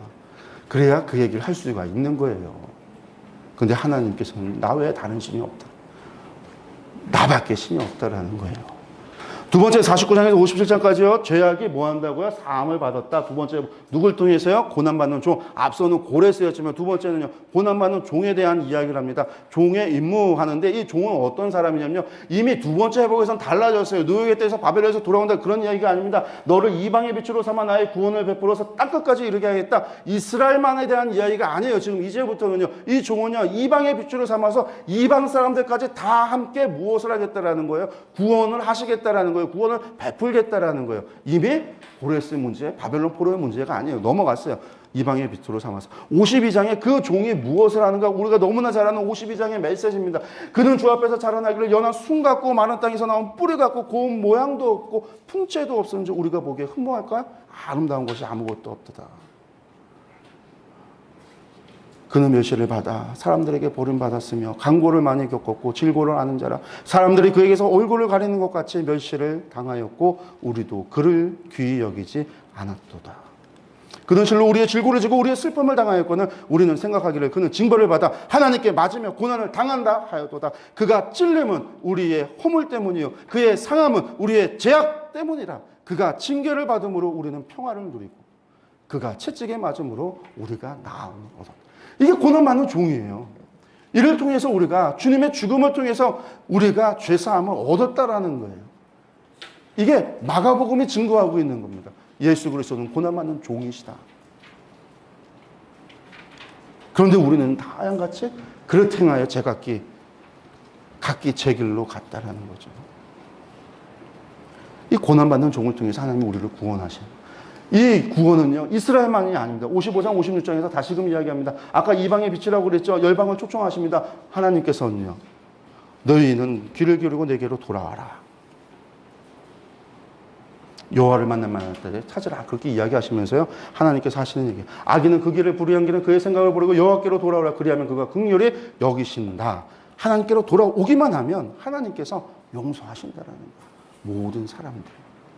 그래야 그 얘기를 할 수가 있는 거예요. 근데 하나님께서는 나 외에 다른 신이 없다. 나밖에 신이 없다라는 거예요. 두 번째 49장에서 57장까지요. 죄악이 뭐 한다고요? 사함을 받았다. 두 번째 누굴 통해서요? 고난받는 종. 앞서는 고레스였지만 두 번째는요. 고난받는 종에 대한 이야기를 합니다. 종의 임무하는데 이 종은 어떤 사람이냐면요. 이미 두 번째 회복에서는 달라졌어요. 노예의 때에서 바벨론에서 돌아온다 그런 이야기가 아닙니다. 너를 이방의 빛으로 삼아 나의 구원을 베풀어서 땅끝까지 이르게 하겠다. 이스라엘만에 대한 이야기가 아니에요. 지금 이제부터는요. 이 종은요. 이방의 빛으로 삼아서 이방 사람들까지 다 함께 무엇을 하겠다라는 거예요? 구원을 하시겠다라는 거예요. 구원을 베풀겠다라는 거예요. 이미 고레스 문제, 바벨론 포로의 문제가 아니에요. 넘어갔어요. 이방의 빛으로 삼아서. 52장에 그 종이 무엇을 하는가? 우리가 너무나 잘 아는 52장의 메시지입니다. 그는 주 앞에서 자라나기를 연한 순 같고 마른 땅에서 나온 뿌리 같고 고운 모양도 없고 풍채도 없었는지 우리가 보기에 흠모할까요? 아름다운 것이 아무것도 없도다. 그는 멸시를 받아 사람들에게 버림받았으며 강고를 많이 겪었고 질고를 아는 자라. 사람들이 그에게서 얼굴을 가리는 것 같이 멸시를 당하였고 우리도 그를 귀히 여기지 않았도다. 그는 실로 우리의 질고를 지고 우리의 슬픔을 당하였거늘 우리는 생각하기를 그는 징벌을 받아 하나님께 맞으며 고난을 당한다 하였도다. 그가 찔림은 우리의 허물 때문이요 그의 상함은 우리의 죄악 때문이라. 그가 징계를 받음으로 우리는 평화를 누리고 그가 채찍에 맞음으로 우리가 나음을 얻었다. 이게 고난받는 종이에요. 이를 통해서 우리가 주님의 죽음을 통해서 우리가 죄사함을 얻었다라는 거예요. 이게 마가복음이 증거하고 있는 겁니다. 예수 그리스도는 고난받는 종이시다. 그런데 우리는 다 하얀같이 그릇 행하여 제각기 각기 제 길로 갔다라는 거죠. 이 고난받는 종을 통해서 하나님이 우리를 구원하시는 이 구원은요 이스라엘만이 아닙니다. 55장 56장에서 다시금 이야기합니다. 아까 이방의 빛이라고 그랬죠. 열방을 초청하십니다. 하나님께서는요 너희는 귀를 기울이고 내게로 돌아와라. 여호와를 만날 때 찾으라. 그렇게 이야기하시면서요 하나님께서 하시는 얘기. 악인은 그 길을 불의한 길은 그의 생각을 버리고 여호와께로 돌아오라. 그리하면 그가 긍휼히 여기신다. 하나님께로 돌아오기만 하면 하나님께서 용서하신다라는 거예요. 모든 사람들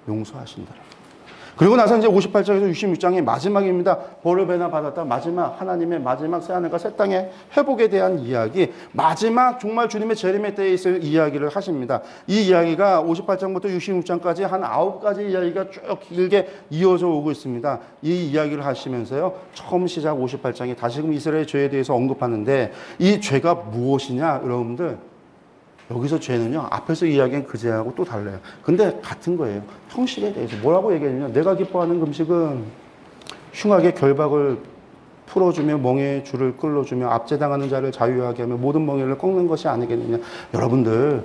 용서하신다라는 거예요. 그리고 나서 이제 58장에서 66장의 마지막입니다. 벌을 배나 받았다. 마지막 하나님의 마지막 새하늘과 새 땅의 회복에 대한 이야기. 마지막 정말 주님의 재림의 때에 있을 이야기를 하십니다. 이 이야기가 58장부터 66장까지 한 9가지 이야기가 쭉 길게 이어져 오고 있습니다. 이 이야기를 하시면서요. 처음 시작 58장에 다시금 이스라엘의 죄에 대해서 언급하는데 이 죄가 무엇이냐 여러분들. 여기서 죄는요, 앞에서 이야기한 그 죄하고 또 달라요. 근데 같은 거예요. 형식에 대해서 뭐라고 얘기하냐면, 내가 기뻐하는 금식은 흉악의 결박을 풀어주며 멍에의 줄을 끌어주며 압제당하는 자를 자유하게 하며 모든 멍에를 꺾는 것이 아니겠느냐. 여러분들,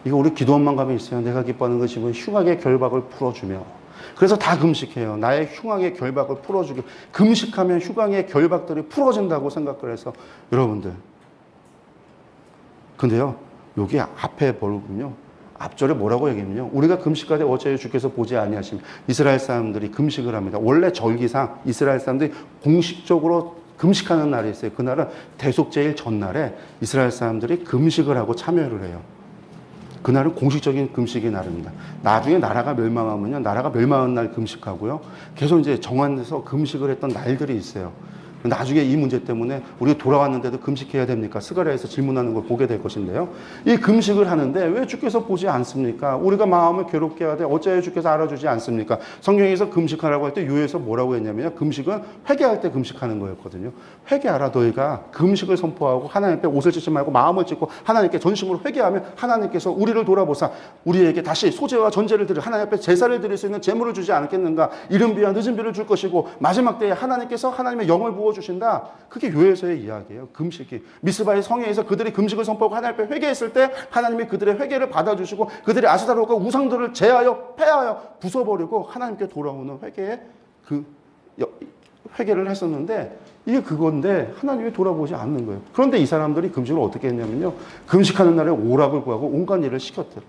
이거 우리 기도원만 가면 있어요. 내가 기뻐하는 것이 흉악의 결박을 풀어주며. 그래서 다 금식해요. 나의 흉악의 결박을 풀어주고, 금식하면 흉악의 결박들이 풀어진다고 생각을 해서. 여러분들, 근데요, 여기 앞에 보면요, 앞절에 뭐라고 얘기하면요, 우리가 금식하되 어찌하여 주께서 보지 아니하시며. 이스라엘 사람들이 금식을 합니다. 원래 절기상 이스라엘 사람들이 공식적으로 금식하는 날이 있어요. 그날은 대속제일 전날에 이스라엘 사람들이 금식을 하고 참여를 해요. 그날은 공식적인 금식의 날입니다. 나중에 나라가 멸망하면요, 나라가 멸망한 날 금식하고요, 계속 이제 정한해서 금식을 했던 날들이 있어요. 나중에 이 문제 때문에 우리가 돌아왔는데도 금식해야 됩니까? 스가랴에서 질문하는 걸 보게 될 것인데요. 이 금식을 하는데 왜 주께서 보지 않습니까? 우리가 마음을 괴롭게 하되 어찌하여 주께서 알아주지 않습니까? 성경에서 금식하라고 할 때 요에서 뭐라고 했냐면요, 금식은 회개할 때 금식하는 거였거든요. 회개하라. 너희가 금식을 선포하고 하나님 앞에 옷을 찢지 말고 마음을 찢고 하나님께 전심으로 회개하면 하나님께서 우리를 돌아보사 우리에게 다시 소제와 전제를 드려 하나님 앞에 제사를 드릴 수 있는 재물을 주지 않겠는가? 이른 비와 늦은 비를 줄 것이고 마지막 때에 하나님께서 하나님의 영을 부어 주신다. 그게 요에서의 이야기예요. 금식이 미스바의 성회에서 그들이 금식을 선포하고 하나님 앞에 회개했을 때 하나님이 그들의 회개를 받아주시고 그들이 아스타롯과 우상들을 제하여 패하여 부숴버리고 하나님께 돌아오는 회개에 회개를 했었는데, 이게 그건데 하나님이 돌아보지 않는 거예요. 그런데 이 사람들이 금식을 어떻게 했냐면요, 금식하는 날에 오락을 구하고 온갖 일을 시켰대요.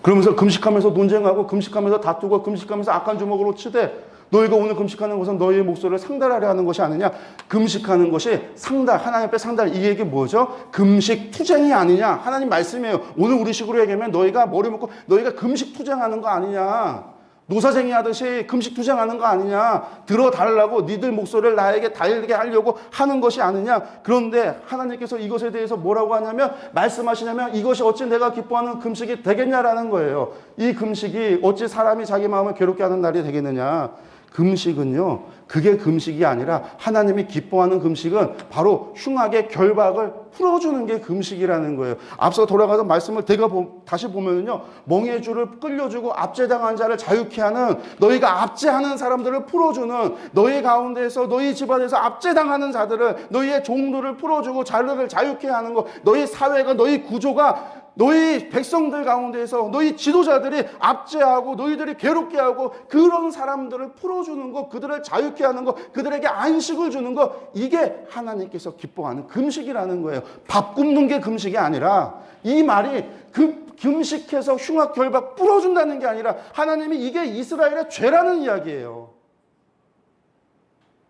그러면서 금식하면서 논쟁하고 금식하면서 다투고 금식하면서 악한 주먹으로 치되, 너희가 오늘 금식하는 것은 너희의 목소리를 상달하려 하는 것이 아니냐. 금식하는 것이 상달, 하나님 앞에 상달, 이 얘기 뭐죠? 금식 투쟁이 아니냐. 하나님 말씀이에요. 오늘 우리 식으로 얘기하면 너희가 머리 묶고 너희가 금식 투쟁하는 거 아니냐. 노사쟁이 하듯이 금식 투쟁하는 거 아니냐. 들어달라고 니들 목소리를 나에게 달게 하려고 하는 것이 아니냐. 그런데 하나님께서 이것에 대해서 뭐라고 하냐면, 말씀하시냐면, 이것이 어찌 내가 기뻐하는 금식이 되겠냐라는 거예요. 이 금식이 어찌 사람이 자기 마음을 괴롭게 하는 날이 되겠느냐. 금식은요, 그게 금식이 아니라 하나님이 기뻐하는 금식은 바로 흉악의 결박을 풀어주는 게 금식이라는 거예요. 앞서 돌아가서 말씀을 다시 보면요, 멍에의 줄을 끌려주고 압제당한 자를 자유케 하는, 너희가 압제하는 사람들을 풀어주는, 너희 가운데에서 너희 집안에서 압제당하는 자들을, 너희의 종들을 풀어주고 자들을 자유케 하는 것, 너희 사회가, 너희 구조가, 너희 백성들 가운데에서 너희 지도자들이 압제하고 너희들이 괴롭게 하고 그런 사람들을 풀어주는 것, 그들을 자유케 하는 것, 그들에게 안식을 주는 것, 이게 하나님께서 기뻐하는 금식이라는 거예요. 밥 굶는 게 금식이 아니라, 이 말이 금식해서 흉악 결박 풀어준다는 게 아니라 하나님이 이게 이스라엘의 죄라는 이야기예요.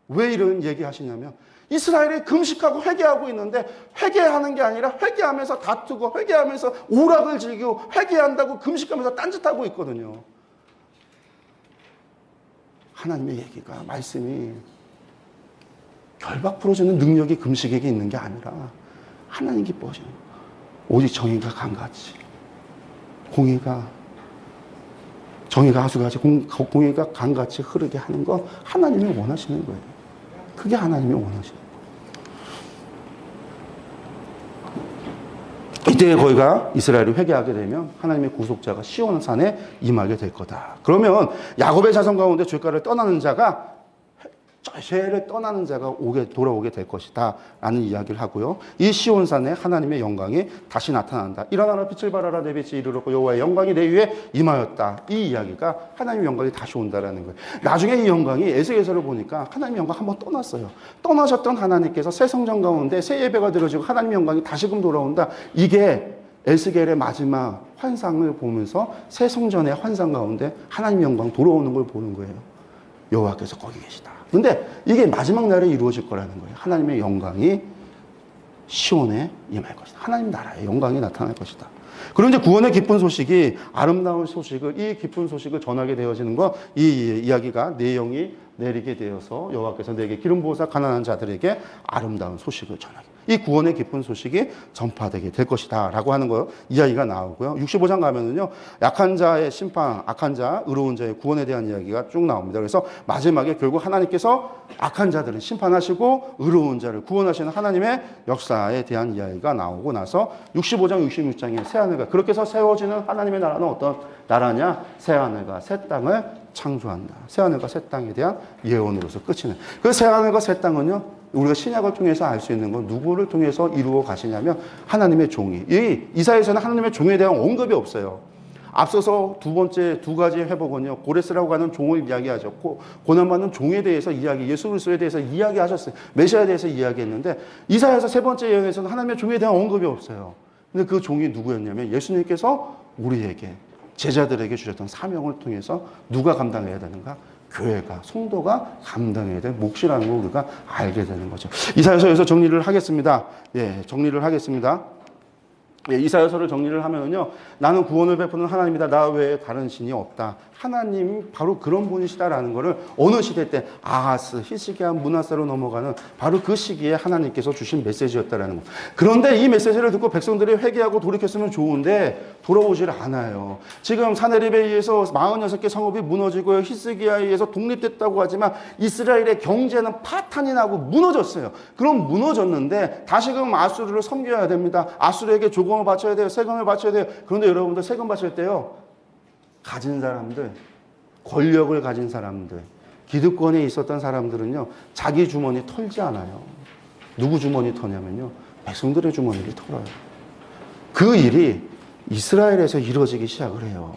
왜 이런 얘기 하시냐면, 이스라엘이 금식하고 회개하고 있는데, 회개하는 게 아니라 회개하면서 다투고 회개하면서 오락을 즐기고 회개한다고 금식하면서 딴짓하고 있거든요. 하나님의 얘기가, 말씀이 결박 풀어주는 능력이 금식에게 있는 게 아니라 하나님 기뻐하시는, 오직 정의가 강같이, 정의가 하수같이 공의가 강같이 흐르게 하는 건 하나님이 원하시는 거예요. 그게 하나님이 원하시는 거예요. 이때 거기가 이스라엘이 회개하게 되면 하나님의 구속자가 시온 산에 임하게 될 거다. 그러면 야곱의 자손 가운데 죄가를 떠나는 자가, 죄를 떠나는 자가 돌아오게 될 것이다 라는 이야기를 하고요. 이 시온산에 하나님의 영광이 다시 나타난다. 일어나라, 빛을 발하라, 내 빛이 이르렀고 여호와의 영광이 내 위에 임하였다. 이 이야기가 하나님의 영광이 다시 온다라는 거예요. 나중에 이 영광이 에스겔서를 보니까 하나님의 영광 한번 떠났어요. 떠나셨던 하나님께서 새 성전 가운데 새 예배가 드려지고 하나님의 영광이 다시금 돌아온다. 이게 에스겔의 마지막 환상을 보면서 새 성전의 환상 가운데 하나님의 영광 돌아오는 걸 보는 거예요. 여호와께서 거기 계시다. 근데 이게 마지막 날에 이루어질 거라는 거예요. 하나님의 영광이 시온에 임할 것이다. 하나님 나라의 영광이 나타날 것이다. 그리고 이제 구원의 기쁜 소식이, 아름다운 소식을, 이 기쁜 소식을 전하게 되어지는 것, 이 이야기가 내용이 내리게 되어서 여호와께서 내게 기름 부으사 가난한 자들에게 아름다운 소식을 전하게, 이 구원의 기쁜 소식이 전파되게 될 것이다 라고 하는 거 이야기가 나오고요. 65장 가면은요, 약한 자의 심판, 악한 자, 의로운 자의 구원에 대한 이야기가 쭉 나옵니다. 그래서 마지막에 결국 하나님께서 악한 자들을 심판하시고 의로운 자를 구원하시는 하나님의 역사에 대한 이야기가 나오고 나서 65장, 66장에 새하늘과, 그렇게 해서 세워지는 하나님의 나라는 어떤 나라냐? 새하늘과 새 땅을 창조한다. 새하늘과 새 땅에 대한 예언으로서 끝이 나요. 그 새하늘과 새 땅은요, 우리가 신약을 통해서 알 수 있는 건 누구를 통해서 이루어 가시냐면 하나님의 종이. 이 이사야서는 하나님의 종에 대한 언급이 없어요. 앞서서 두 번째 두 가지 회복은요, 고레스라고 하는 종을 이야기하셨고, 고난받는 종에 대해서 예수 그리스도에 대해서 이야기하셨어요. 메시아에 대해서 이야기했는데, 이사야서 세 번째 예언에서는 하나님의 종에 대한 언급이 없어요. 근데 그 종이 누구였냐면 예수님께서 우리에게, 제자들에게 주셨던 사명을 통해서 누가 감당해야 되는가? 교회가, 성도가 감당해야 될 몫이라는 걸 우리가 알게 되는 거죠. 이사야서에서 정리를 하겠습니다. 예, 정리를 하겠습니다. 예, 이사야서를 정리를 하면요, 나는 구원을 베푸는 하나님이다. 나 외에 다른 신이 없다. 하나님 바로 그런 분이시다라는 것을 어느 시대 때 아하스, 히스기야, 므낫세로 넘어가는 바로 그 시기에 하나님께서 주신 메시지였다라는 것. 그런데 이 메시지를 듣고 백성들이 회개하고 돌이켰으면 좋은데 돌아오질 않아요. 지금 사네립에 의해서 46개 성읍이 무너지고 히스기야에 의해서 독립됐다고 하지만 이스라엘의 경제는 파탄이 나고 무너졌어요. 그럼 무너졌는데 다시금 아수르를 섬겨야 됩니다. 아수르에게 조공을 바쳐야 돼요. 세금을 바쳐야 돼요. 그런데 여러분들 세금 바칠 때요, 가진 사람들, 권력을 가진 사람들, 기득권에 있었던 사람들은요, 자기 주머니 털지 않아요. 누구 주머니 터냐면요, 백성들의 주머니를 털어요. 그 일이 이스라엘에서 이루어지기 시작을 해요.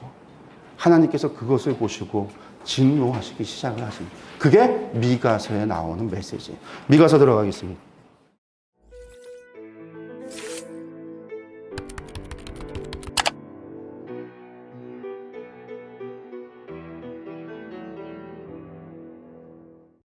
하나님께서 그것을 보시고 진노하시기 시작을 하십니다. 그게 미가서에 나오는 메시지. 미가서 들어가겠습니다.